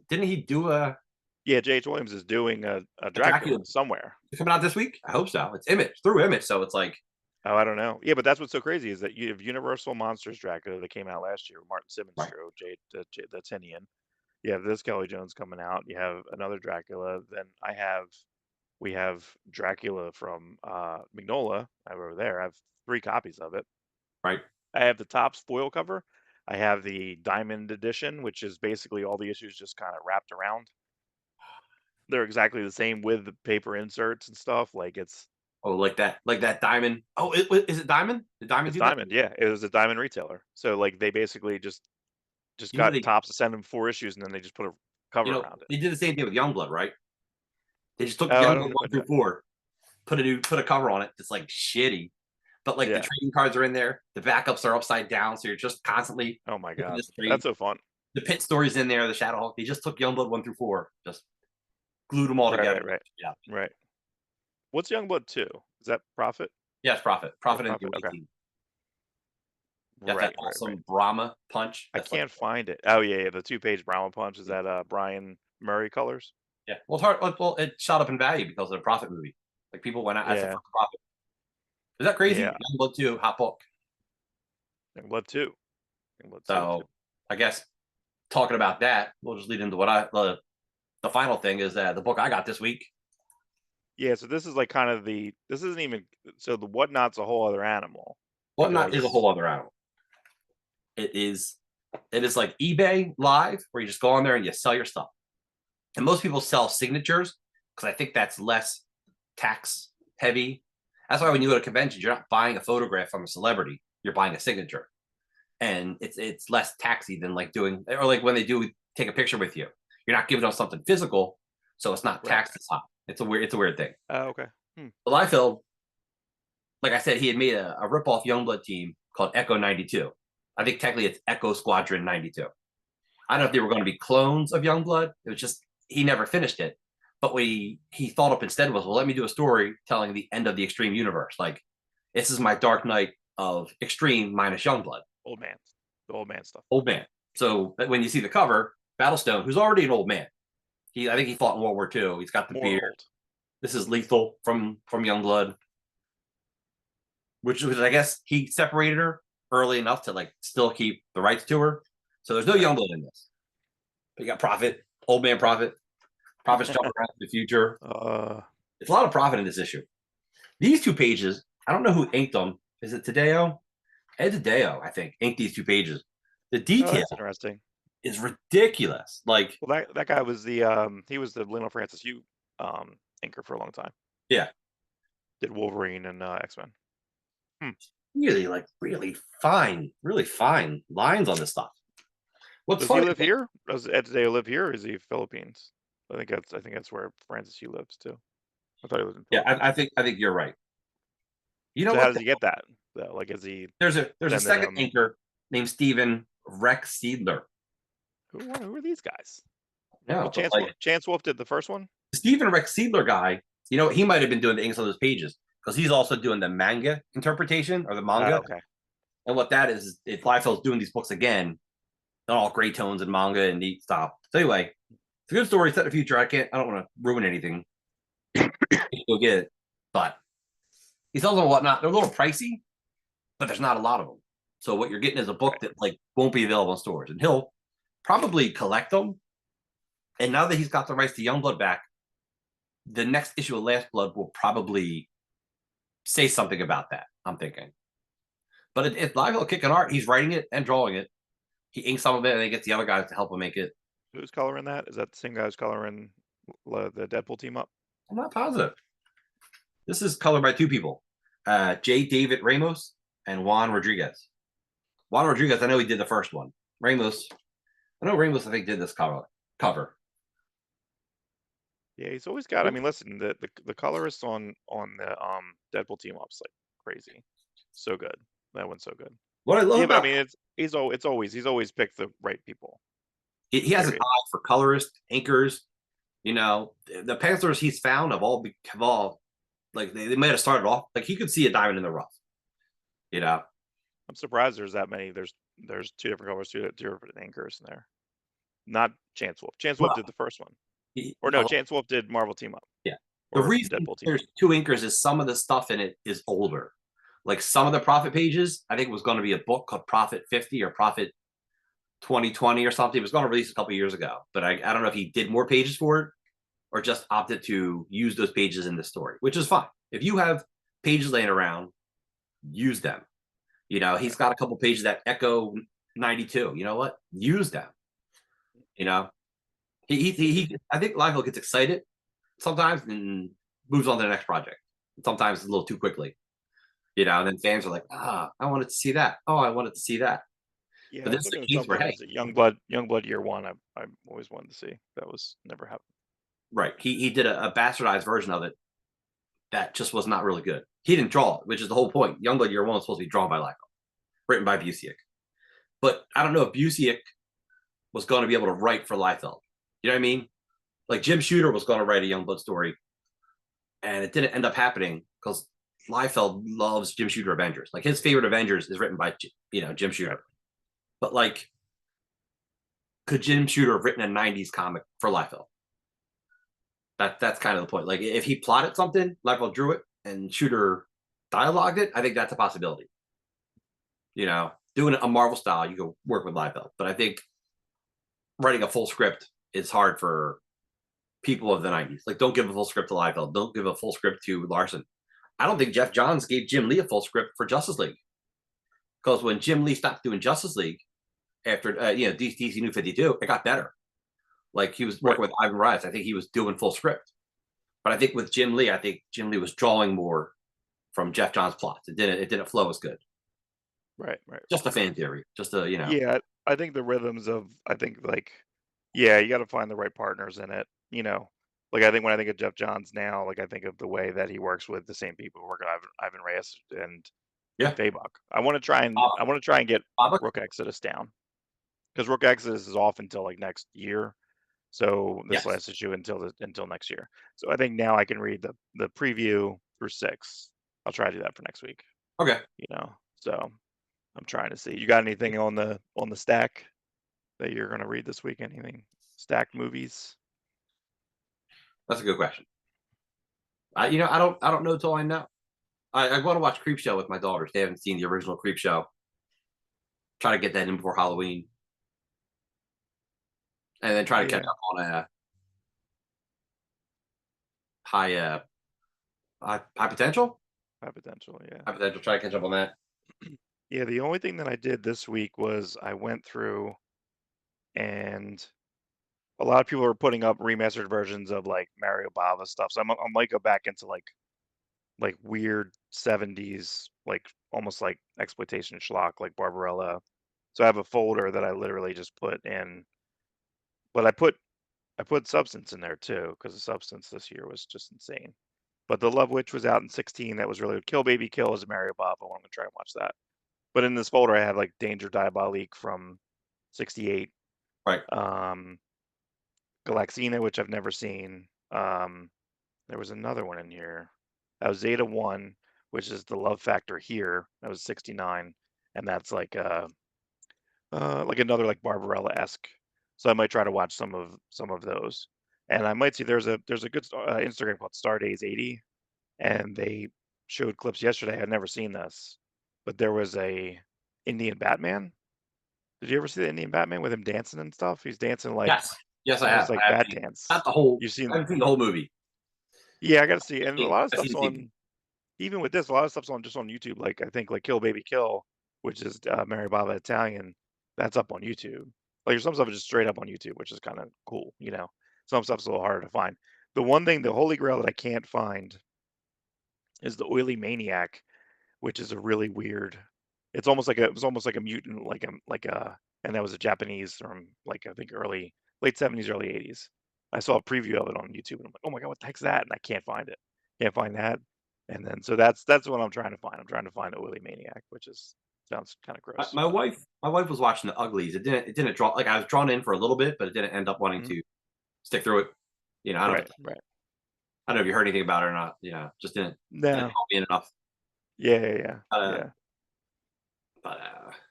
didn't he do a Yeah, J.H. Williams is doing a Dracula somewhere. coming out this week? I hope so. It's Image, through Image, so it's like, oh, I don't know. Yeah, but that's what's so crazy is that you have Universal Monsters Dracula that came out last year. Martin Simmons drew, the Tinian. You have this Kelly Jones coming out. You have another Dracula. Then we have Dracula from Mignola over there. I have 3 copies of it. right. I have the Topps foil cover. I have the Diamond edition, which is basically all the issues just kind of wrapped around. They're exactly the same with the paper inserts and stuff. Like it's like that Diamond. Oh, is it Diamond? Did Diamond it's do Diamond, that? yeah. It was a Diamond retailer. So like they basically just got Topps to send them 4 issues, and then they just put a cover around it. They did the same thing with Youngblood, right? They just took Oh, Youngblood 1 through 4, put a cover on it. It's like shitty, but like the trading cards are in there. The backups are upside down, so you're just constantly. Oh my god, that's so fun. The Pit Story's in there. The Shadowhawk. They just took Youngblood 1 through 4, just glued them all together. Right. Yeah. Right. What's Youngblood 2? Is that Prophet? Yeah, it's Prophet. Prophet and okay. That awesome Brahma punch. I can't find it. Oh yeah, the 2-page Brahma punch. Is that Brian Murray colors? Yeah. Well, it's hard. Well, it shot up in value because of the Prophet movie. Like people went out as a Prophet. Is that crazy? Yeah. Youngblood 2, hot book. Youngblood 2. So I guess talking about that, we'll just lead into what the final thing is the book I got this week. Yeah, so this is like kind of this isn't even, so the Whatnot's a whole other animal. Whatnot is a whole other animal. It is like eBay Live, where you just go on there and you sell your stuff. And most people sell signatures because I think that's less tax heavy. That's why when you go to conventions, you're not buying a photograph from a celebrity, you're buying a signature. And it's less taxy than like doing, or like when they do take a picture with you, you're not giving them something physical, so it's not taxed as high. It's a weird thing. Oh, okay. Liefeld, like I said, he had made a rip-off Youngblood team called Echo 92. I think technically it's Echo Squadron 92. I don't know if they were going to be clones of Youngblood. It was just, he never finished it. But what he thought up instead was, well, let me do a story telling the end of the Extreme universe. Like, this is my Dark Knight of Extreme minus Youngblood. Old man. The old man stuff. Old man. So when you see the cover, Battlestone, who's already an old man. I think he fought in World War II. He's got the beard. Old. This is Lethal from Youngblood. Which I guess he separated her early enough to like still keep the rights to her. So there's no Youngblood in this. But you got Prophet, old man Prophet. Prophet's jumping around in the future. It's a lot of Prophet in this issue. These 2 pages, I don't know who inked them. Is it Tadeo? Ed Tadeo, I think, inked these 2 pages. The detail interesting. Is ridiculous. Like, well, that guy was he was the Lionel Francis Hugh inker for a long time. Yeah. Did Wolverine and X-Men. Really fine lines on this stuff. Does he live here? Does Ed Tadeo live here, or is he Philippines? I think that's where Francis Hugh lives too. I thought he was in Philippines. Yeah, I think you're right. You know, so how does he get that though? Like, is he? There's a second inker named Stephen Rex Seidler. Who are these guys? Yeah, Chance Wolf did the first one. Stephen Rex Seidler guy, he might have been doing the inks on those pages because he's also doing the manga interpretation or the manga. Okay. And what that is if Liefeld's doing these books again, they're all gray tones and manga and neat stuff. So anyway, it's a good story set in the future. I don't want to ruin anything. Go get it. But he sells them Whatnot. They're a little pricey, but there's not a lot of them. So what you're getting is a book that like won't be available in stores. And he'll probably collect them. And now that he's got the rights to Youngblood back, the next issue of Last Blood will probably say something about that. I'm thinking, but if Liefeld kicking art, he's writing it and drawing it. He inks some of it, and then gets the other guys to help him make it. Who's coloring that? Is that the same guy who's coloring the Deadpool team up? I'm not positive. This is colored by two people, J. David Ramos and Juan Rodriguez. Juan Rodriguez, I know he did the first one. Ramos, I think did this cover. Yeah, he's always got. I mean, listen, the colorist on the Deadpool team up's like crazy, so good. That one's so good. What I love about, I mean, he's always picked the right people. He has an eye for colorists, inkers. You know, the pencilers he's found have all like they might have started off like he could see a diamond in the rough. You know, I'm surprised there's that many. There's two different colors, two different inkers in there. Not Chance Wolf. Chance Wolf did the first one. Chance Wolf did Marvel Team Up. Yeah. The reason there's two inkers is some of the stuff in it is older. Like some of the Prophet pages, I think it was going to be a book called Prophet 50 or Prophet 2020 or something. It was going to release a couple years ago, but I don't know if he did more pages for it or just opted to use those pages in the story, which is fine. If you have pages laying around, use them. You know, he's got a couple pages that echo 92. You know what? Use them. You know, he I think Liefeld gets excited sometimes and moves on to the next project. Sometimes a little too quickly. You know, and then fans are like, I wanted to see that. Oh, I wanted to see that. Yeah, but this is the case where, hey, Youngblood Year One, I always wanted to see. That was never happened. Right. He did a bastardized version of it that just was not really good. He didn't draw it, which is the whole point. Youngblood Year One was supposed to be drawn by Liefeld, written by Busiek. But I don't know if Busiek was going to be able to write for Liefeld. You know what I mean? Like Jim Shooter was going to write a Youngblood story, and it didn't end up happening because Liefeld loves Jim Shooter Avengers. Like his favorite Avengers is written by Jim Shooter. But like, could Jim Shooter have written a '90s comic for Liefeld? That's kind of the point. Like if he plotted something, Liefeld drew it, and Shooter dialogued it, I think that's a possibility. You know, doing a Marvel style, you can work with Liefeld. But I think writing a full script is hard for people of the '90s. Like, don't give a full script to Liefeld. Don't give a full script to Larson. I don't think Jeff Johns gave Jim Lee a full script for Justice League. Because when Jim Lee stopped doing Justice League after DC New 52, it got better. Like he was working with Ivan Rice. I think he was doing full script. But I think with Jim Lee, was drawing more from Jeff Johns' plots. It didn't flow as good. Right. Just a fan theory. Just a Yeah, I think the rhythms of you got to find the right partners in it. You know, like I think when I think of Jeff Johns now, like I think of the way that he works with the same people who work on Ivan Reyes and Fabok. I want to try and get Rook Exodus down because Rook Exodus is off until like next year. So this last issue until next year. So I think now I can read the preview through 6. I'll try to do that for next week. Okay. You know, so I'm trying to see. You got anything on the stack that you're going to read this week? Anything stacked movies? That's a good question. I don't know till I know. I want to watch Creepshow with my daughters. They haven't seen the original Creepshow. Try to get that in before Halloween. And then try to catch up on a high potential. High potential, yeah. High potential. Try to catch up on that. Yeah, the only thing that I did this week was I went through, and a lot of people are putting up remastered versions of like Mario Bava stuff. So I might go back into like weird 70s, like almost like exploitation schlock, like Barbarella. So I have a folder that I literally just put in. But I put Substance in there too, because the Substance this year was just insane. But The Love Witch was out in 16. That was really good. Kill Baby Kill is a Mario Bob. I'm gonna try and watch that. But in this folder, I have like Danger Diabolique from 68. Right. Galaxina, which I've never seen. There was another one in here. That was Zeta 1, which is the Love Factor here. That was 69, and that's like another like Barbarella-esque. So I might try to watch some of those, and I might see there's a good Instagram called Stardays80, and they showed clips yesterday. I'd never seen this, but there was a Indian Batman. Did you ever see the Indian Batman with him dancing and stuff? He's dancing like yes, I have. Like I bat dance. Not the whole. You've seen? I haven't seen the whole movie. Yeah, I got to see, and a lot of stuff's on. even with this, a lot of stuff's on just on YouTube. Like I think like Kill Baby Kill, which is Mary Bava Italian, that's up on YouTube. Like some stuff is just straight up on YouTube, which is kind of cool, you know. Some stuff's a little harder to find. The one thing, the holy grail that I can't find is the Oily Maniac, which is a really weird. It's almost like it was almost like a mutant, and that was a Japanese from like I think late 70s, early 80s. I saw a preview of it on YouTube, and I'm like, oh my god, what the heck's that? And I can't find it. Can't find that. And then so that's what I'm trying to find. I'm trying to find the Oily Maniac, which is sounds kind of gross. My wife was watching the Uglies. It didn't draw, like I was drawn in for a little bit, but it didn't end up wanting to stick through it. You know, I don't know. Right. I don't know if you heard anything about it or not. You know, just didn't No. help me enough. Yeah. But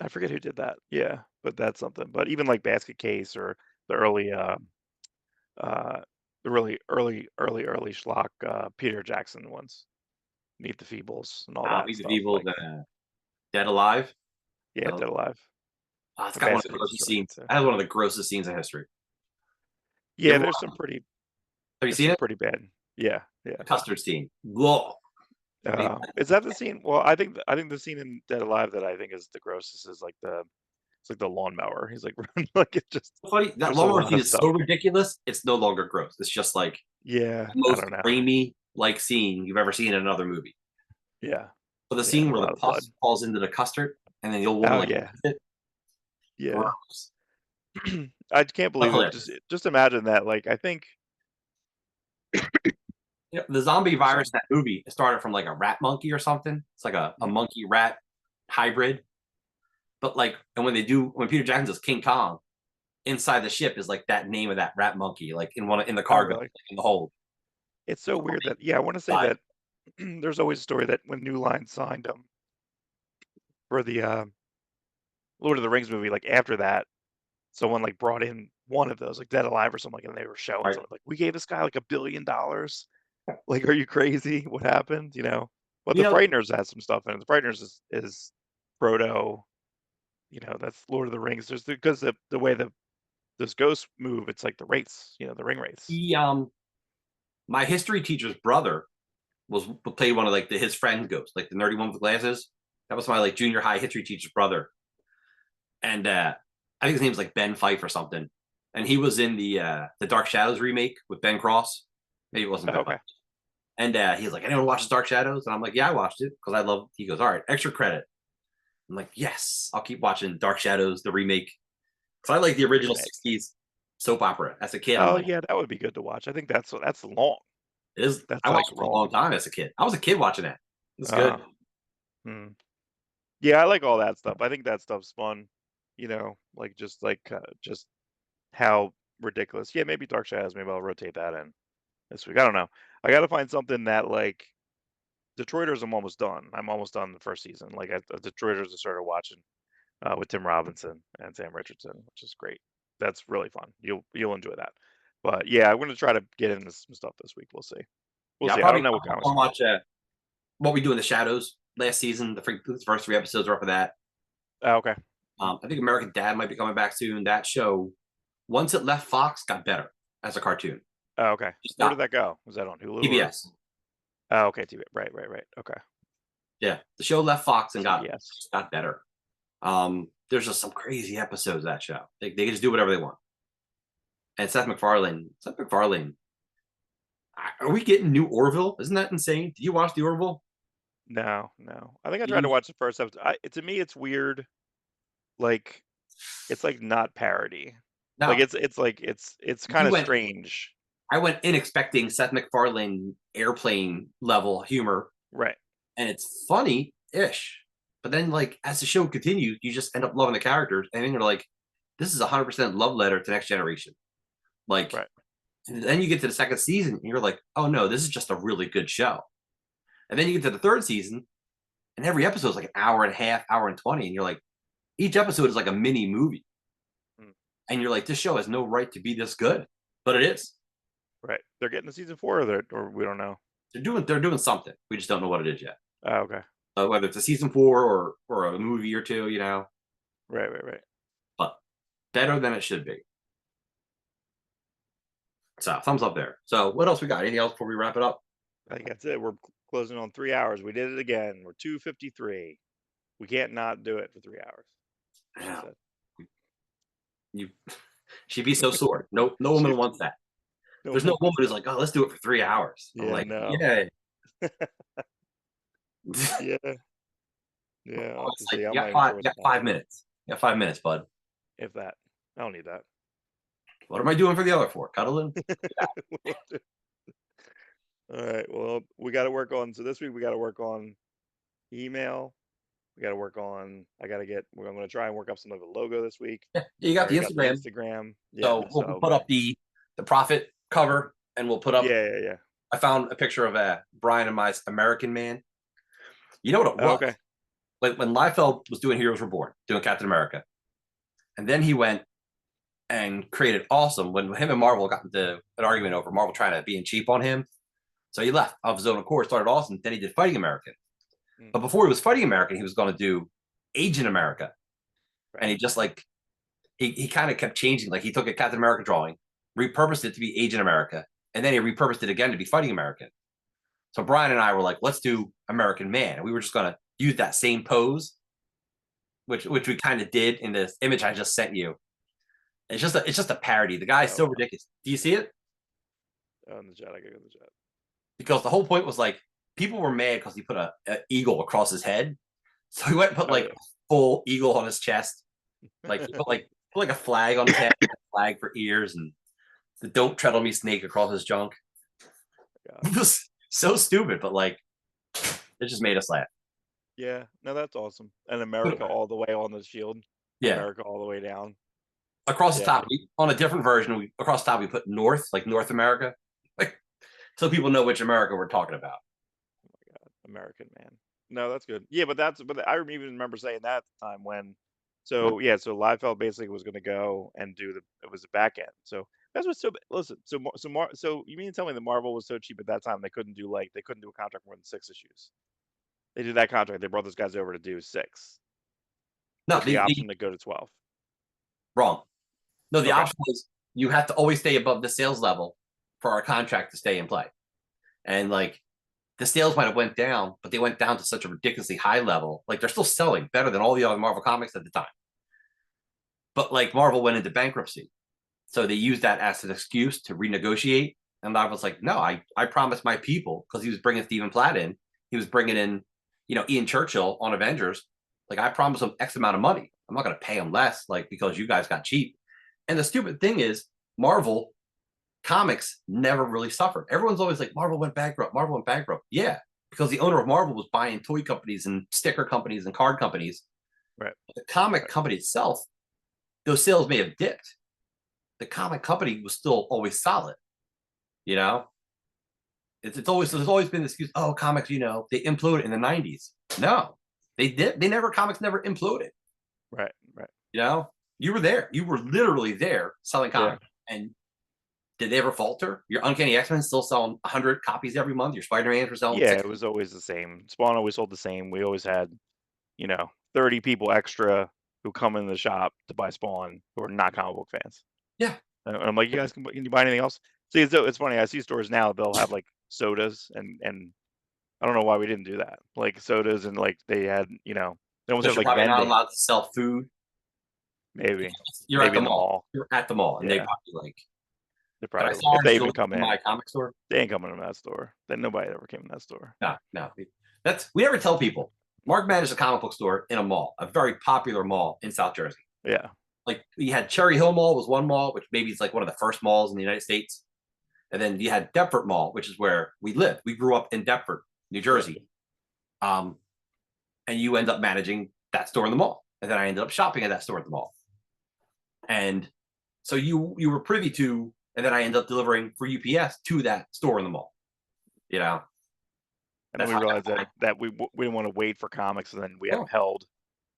I forget who did that. Yeah, but that's something. But even like Basket Case or the early the really early schlock Peter Jackson ones, Meet the Feebles and all that Meet the stuff. Feebles, Like Dead Alive. yeah, Dead Alive. It's The got one of the Basket Case grossest is really scenes. good too. That has one of the grossest scenes in history. Yeah, there's some pretty Have you seen it? pretty bad. Yeah. The custard scene. Whoa. Is that the scene? Well, I think the scene in Dead Alive that I think is the grossest is like it's like the lawnmower. He's like like it just Funny, that there's a lawnmower lot scene of is stuff. so ridiculous. It's no longer gross. It's just like Yeah, the I most don't know. Raimi like scene you've ever seen in another movie. Yeah, So the yeah, scene a where lot the of blood. pus falls into the custard and then the old woman Oh like yeah, it. yeah. Gross. I can't But believe it. hilarious. Just imagine that. Like I think. You know, the zombie I'm sorry. virus in that movie started from like a rat monkey or something. It's like a monkey rat hybrid. But like, and when Peter Jackson does King Kong, inside the ship is like that name of that rat monkey, like in the Oh cargo, really? like, in the hold. It's so weird that I want to say that there's always a story that when New Line signed them for the Lord of the Rings movie, like after that, someone like brought in one of those, like Dead Alive or something, like, and they were showing Right. something like, we gave this guy like $1 billion. Like, are you crazy? What happened? You know? But You the know, Frighteners has some stuff in it. The Frighteners is Frodo. You know, that's Lord of the Rings. There's because the way those ghosts move, it's like the wraiths. You know, the ring wraiths. he my history teacher's brother was played one of like his friend ghosts, like the nerdy one with the glasses. That was my like junior high history teacher's brother. And I think his name's like Ben Fife or something. And he was in the Dark Shadows remake with Ben Cross. Maybe it wasn't Oh, Ben okay. Fife. And he's like, anyone watches Dark Shadows? And I'm like, yeah, I watched it because I love. He goes, all right, extra credit. I'm like, yes, I'll keep watching Dark Shadows, the remake. Because I like the original Remake. '60s soap opera. As a kid, I'm Oh like, yeah, that would be good to watch. I think that's long. it is. That's I like watched it for a long long. time as a kid. I was a kid watching that. It's good. Hmm. Yeah, I like all that stuff. I think that stuff's fun. You know, like just how ridiculous. Yeah, maybe Dark Shadows. Maybe I'll rotate that in this week. I don't know. I got to find something that like Detroiters. I'm almost done. I'm almost done the first season. Like Detroiters, I started watching with Tim Robinson and Sam Richardson, which is great. That's really fun. You'll enjoy that. But yeah, I'm gonna try to get into some stuff this week. We'll see. We'll Yeah, see. I probably don't know what comics want come to out. watch What We Do in the Shadows last season. The first 3 episodes are up for that. Oh, okay. I think American Dad might be coming back soon. That show, once it left Fox, got better as a cartoon. Oh, okay. Where did that go? Was that on Hulu? PBS. Oh, okay. TV. Right. Okay. Yeah, the show left Fox and CBS. got better. There's just some crazy episodes of that show. They can just do whatever they want. And Seth MacFarlane. Are we getting new Orville? Isn't that insane? Did you watch the Orville? No. I think I tried to watch the first episode. To me, it's weird. Like, it's like not parody. No. Like it's kind of strange. I went in expecting Seth MacFarlane airplane level humor. Right. And it's funny-ish. But then, like, as the show continues, you just end up loving the characters, and then you're like, this is 100% love letter to Next Generation. Like, right. And then you get to the second season, and you're like, oh no, this is just a really good show. And then you get to the third season, and every episode is like an hour and a half, hour and 20, and you're like, each episode is like a mini movie. And you're like, this show has no right to be this good, but it is. Right. They're getting to season 4, or we don't know. They're doing something. We just don't know what it is yet. Oh, okay. Whether it's a season 4 or a movie or two, you know. Right. But better than it should be. So thumbs up there. So what else we got? Anything else before we wrap it up? I think that's it. We're closing on 3 hours. We did it again. We're 2:53. We can't not do it for 3 hours. She Yeah. said. She'd be so sore. No woman wants that. There's no woman who's like, oh, let's do it for 3 hours. I'm like, no. yeah. Yeah. Yeah. I'll have to see. you I'm got not even sure 5 minutes. You got 5 minutes, bud. if that. I don't need that. What am I doing for the other 4? Cuddling? All right. Well, we got to work on. So this week we got to work on email. We got to work on. I'm going to try and work up some of the logo this week. Yeah, you got the Instagram. Instagram. Yeah. So we'll put up the profit cover, and we'll put up. Yeah. I found a picture of Brian and my American Man. You know what it was? Okay. Like when Liefeld was doing Heroes Were Born, doing Captain America, and then he went and created Awesome when him and Marvel got into an argument over Marvel trying to be cheap on him. So he left off his own accord, started Awesome, then he did Fighting American. But before he was Fighting American, he was going to do Agent America. Right. And he just like, he kind of kept changing. Like he took a Captain America drawing, repurposed it to be Agent America, and then he repurposed it again to be Fighting American. So Brian and I were like, let's do American Man. And we were just going to use that same pose, which we kind of did in this image I just sent you. It's just a parody. The guy's so ridiculous. Do you see it? Oh, in the chat, I got in the chat. Because the whole point was like, people were mad because he put an eagle across his head. So he went and put like a full eagle on his chest. Like he put like a flag on his head, a flag for ears, and the "Don't Tread on Me" snake across his junk. It was so stupid, but like it just made us laugh. Yeah, no, that's awesome. And America all the way on the shield. Yeah. America all the way down. Across the top, on a different version, across the top we put North, like North America. Like so people know which America we're talking about. Oh my God, American Man. No, that's good. Yeah, but I even remember saying that at the time when. So Liefeld basically was going to go and do it was the back end. So that's what's so. Listen, so you mean to tell me that Marvel was so cheap at that time they couldn't do a contract more than 6 issues? They did that contract. They brought those guys over to do 6. No, the option to go to 12. Wrong. No, the option was you have to always stay above the sales level for our contract to stay in play. And like the sales might have went down, but they went down to such a ridiculously high level. Like they're still selling better than all the other Marvel comics at the time. But like Marvel went into bankruptcy. So they used that as an excuse to renegotiate. And I was like, no, I promised my people, because he was bringing Stephen Platt in. He was bringing in, Ian Churchill on Avengers. Like I promised him X amount of money. I'm not going to pay him less, like, because you guys got cheap. And the stupid thing is Marvel comics never really suffered. Everyone's always like, Marvel went bankrupt. Marvel went bankrupt. Yeah, because the owner of Marvel was buying toy companies and sticker companies and card companies. Right. But the comic company itself, those sales may have dipped. The comic company was still always solid. There's always been this excuse, oh, comics, they imploded in the 90s. No, comics never imploded. Right. You were there. You were literally there selling comics. Yeah. And did they ever falter? Your Uncanny X-Men still selling 100 copies every month. Your Spider-Man were selling 60. It was always the same. Spawn always sold the same. We always had, 30 people extra who come in the shop to buy Spawn who are not comic book fans. Yeah. And I'm like, you guys, can you buy anything else? See, it's funny. I see stores now, they'll have like sodas and I don't know why we didn't do that. Like sodas and like they had, they almost have like probably not allowed to sell food. Maybe. You're at the mall. You're at the mall, and they probably if they even come in my comic store. They ain't coming in that store. Then nobody ever came in that store. No. We never tell people. Mark manages a comic book store in a mall, a very popular mall in South Jersey. Yeah. Like you had Cherry Hill Mall was one mall, which maybe is like one of the first malls in the United States. And then you had Deptford Mall, which is where we lived. We grew up in Deptford, New Jersey. And you end up managing that store in the mall. And then I ended up shopping at that store at the mall. And so you were privy to, and then I ended up delivering for UPS to that store in the mall. And then we realized that we didn't want to wait for comics, and then we had them held.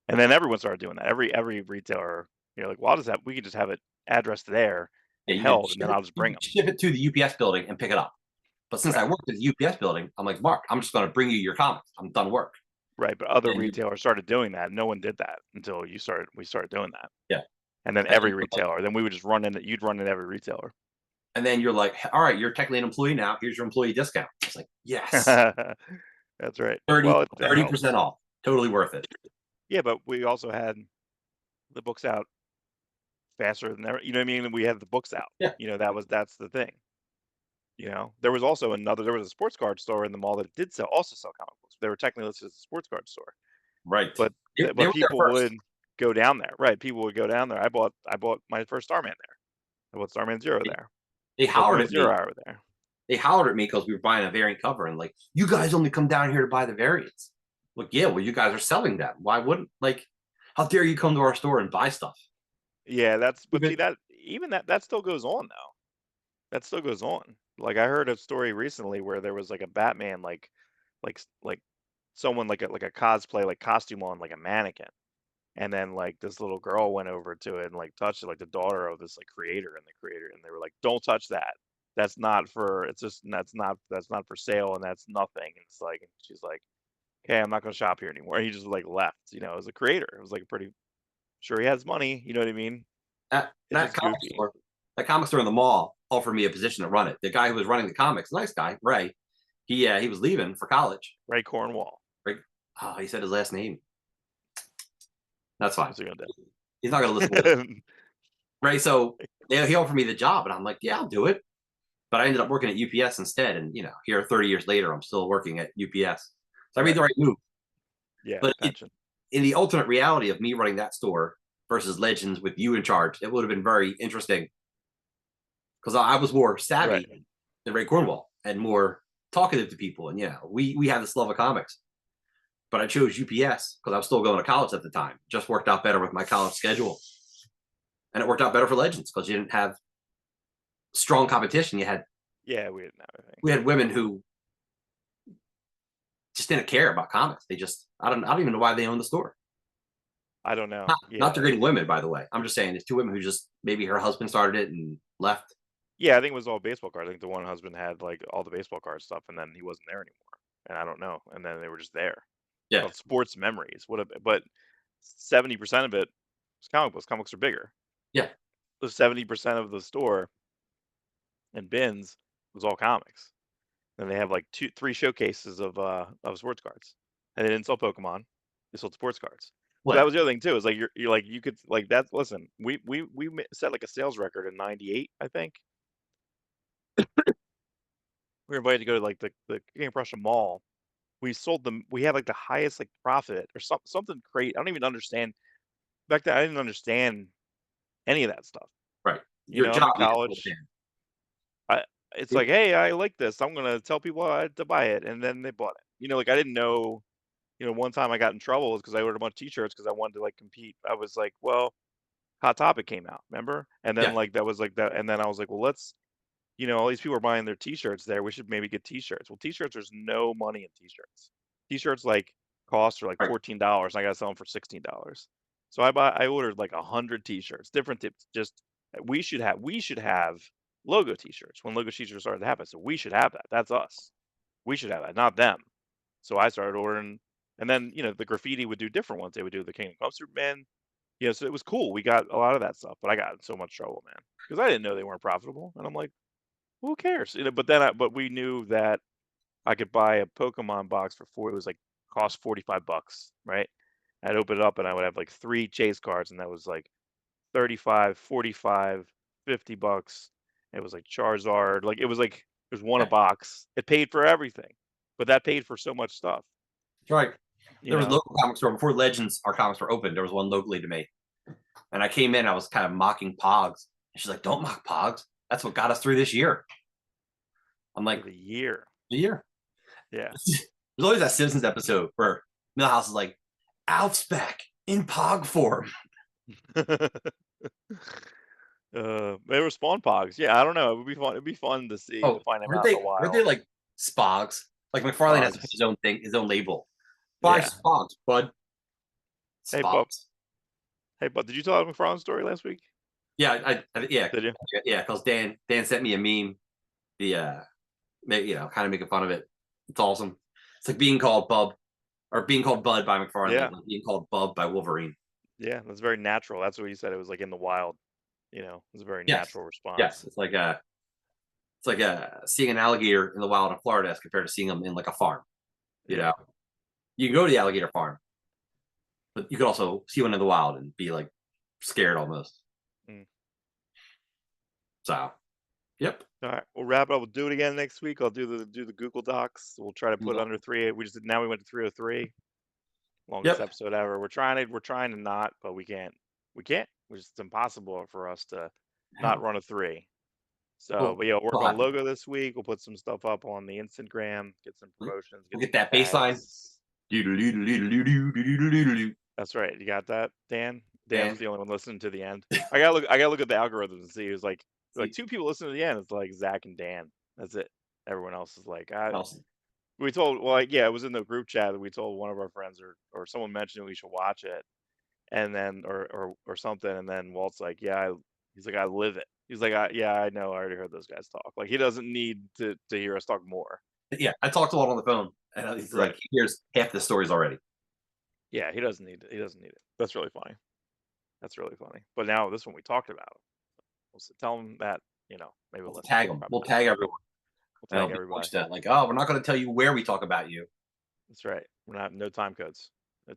And then everyone started doing that. Every retailer, like, well, we could just have it addressed there and held, and then I'll just bring them. Ship it to the UPS building and pick it up. But since I worked at the UPS building, I'm like, Mark, I'm just going to bring you your comics. I'm done work. Right, but other retailers started doing that. No one did that until we started doing that. Yeah. And then every retailer, then we would just run in. You'd run in every retailer. And then you're like, all right, you're technically an employee now. Here's your employee discount. price. Like, yes, That's right. 30, Well, 30% off. Totally worth it. Yeah, but we also had the books out faster than ever. You know what I mean? We had the books out. Yeah. You know, that's the thing. You know, there was a sports card store in the mall that also sell comic books. They were technically listed as a sports card store, Right. but They were there people first. would go down there. Right? People would go down there. I bought my first Starman there. I bought Starman Zero there. They hollered at me. Zero Hour there. They hollered at me because we were buying a variant cover, and like, you guys only come down here to buy the variants. Like, yeah, well, you guys are selling that. Why wouldn't, like, how dare you come to our store and buy stuff? Yeah, but see that still goes on though. That still goes on. Like I heard a story recently where there was like a Batman like someone like a cosplay like costume on like a mannequin. And then like this little girl went over to it and like touched it, like the daughter of this like creator, and they were like, "Don't touch that. That's not for that's not for sale, and that's nothing." And it's like, and she's like, "Okay, I'm not gonna shop here anymore." And he just like left. You know, as a creator, it was like pretty sure he has money. You know what I mean? That It's just comic goofy. store, that comic store in the mall offered me a position to run it. The guy who was running the comics, nice guy, Ray. He was leaving for college. Ray Cornwall. Right? Oh, he said his last name. That's fine. What's he gonna do? He's not going to listen to this. Right. So he offered me the job, and I'm like, yeah, I'll do it. But I ended up working at UPS instead. And, here 30 years later, I'm still working at UPS. So I made the right move. Yeah. But in the alternate reality of me running that store versus Legends with you in charge, it would have been very interesting because I was more savvy than Ray Cornwall and more talkative to people. And, we had this love of comics. But I chose UPS because I was still going to college at the time. It just worked out better with my college schedule. And it worked out better for Legends because you didn't have strong competition. You had we didn't have anything. We had women who just didn't care about comics. They just I don't even know why they own the store. I don't know. Not degrading women, by the way. I'm just saying there's two women who just maybe her husband started it and left. Yeah, I think it was all baseball cards. I think the one husband had like all the baseball card stuff, and then he wasn't there anymore. And I don't know. And then they were just there. Yeah. Called Sports Memories. But 70% of it was comic books. Comics are bigger. Yeah. So 70% of the store and bins was all comics. And they have like 3 showcases of sports cards. And they didn't sell Pokemon. They sold sports cards. So that was the other thing too. Is like you're like you could like that's listen. We set like a sales record in '98, I think. We were invited to go to like the King of Prussia Mall. We sold them. We had like the highest like profit or something crazy. I don't even understand. Back then, I didn't understand any of that stuff. Right. Your job in college. It's like, hey, I like this. I'm gonna tell people to buy it, and then they bought it. Like I didn't know. One time I got in trouble because I ordered a bunch of T-shirts because I wanted to like compete. I was like, well, Hot Topic came out, remember? And then like that was like that, and then I was like, well, let's, all these people are buying their T-shirts there. We should maybe get T-shirts. Well, T-shirts, there's no money in T-shirts. T-shirts like cost are like $14. And I got to sell them for $16. So I ordered like 100 T-shirts, different tips. Just we should have logo T-shirts when logo T-shirts started to happen. So we should have that. That's us. We should have that, not them. So I started ordering. And then, the graffiti would do different ones. They would do the Kingdom Come Superman. So it was cool. We got a lot of that stuff, but I got in so much trouble, man, because I didn't know they weren't profitable. And I'm like, who cares? But we knew that I could buy a Pokemon box for it was like cost $45, right? I'd open it up and I would have like 3 chase cards, and that was like 35, 45, $50. It was like Charizard. Like it was one a box. It paid for everything, but that paid for so much stuff. Right. There was a local comic store before Legends. Our comics were open. There was one locally to me, and I came in. I was kind of mocking Pogs, and she's like, "Don't mock Pogs. That's what got us through this year." I'm like, "The year, Yeah." There's always that Simpsons episode where Milhouse is like, "Outspec in Pog form." They were Spawn Pogs. Yeah, I don't know. It would be fun. It'd be fun to see to find them out in a while. Were they like Spogs? Like McFarlane has his own thing, his own label. Buy Spogs, bud. Spogs. Hey, bud, did you tell McFarlane's story last week? Yeah, yeah. Did you? Yeah, because Dan sent me a meme. Kind of making fun of it. It's awesome. It's like being called Bub, or being called Bud by McFarlane, like being called Bub by Wolverine. Yeah, that's very natural. That's what you said. It was like in the wild. It's a very natural response. Yes, it's like It's like seeing an alligator in the wild in Florida as compared to seeing them in like a farm. You know, you can go to the alligator farm, but you could also see one in the wild and be like scared almost. So, yep. All right, we'll wrap it up. We'll do it again next week. I'll do the Google Docs. We'll try to put it under 3. We went to 303. Longest episode ever. We're trying to not, but we can't. It's impossible for us to not run a 3. So, but yeah, work on logo this week. We'll put some stuff up on the Instagram, get some promotions. We'll get that baseline. That's right. You got that, Dan? Dan's the only one listening to the end. I gotta look at the algorithm and see. It was like 2 people listening to the end. It's like Zach and Dan. That's it. Everyone else is like, we told, it was in the group chat that we told one of our friends or someone mentioned we should watch it, and then or something, and then Walt's like, he's like, I live it. He's like, I know. I already heard those guys talk. Like, he doesn't need to hear us talk more. Yeah, I talked a lot on the phone, and he's like, he hears half the stories already. Yeah, he doesn't need it. That's really funny. But now this one we talked about. We'll tell him that, maybe we'll tag them. We'll tag everyone. We'll tag everybody. Like, oh, we're not going to tell you where we talk about you. That's right. We're not, no time codes. So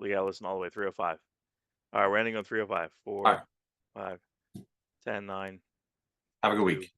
you got to listen all the way 305. All right, we're ending on 305. 4, 5, 10, 9. Have a good week.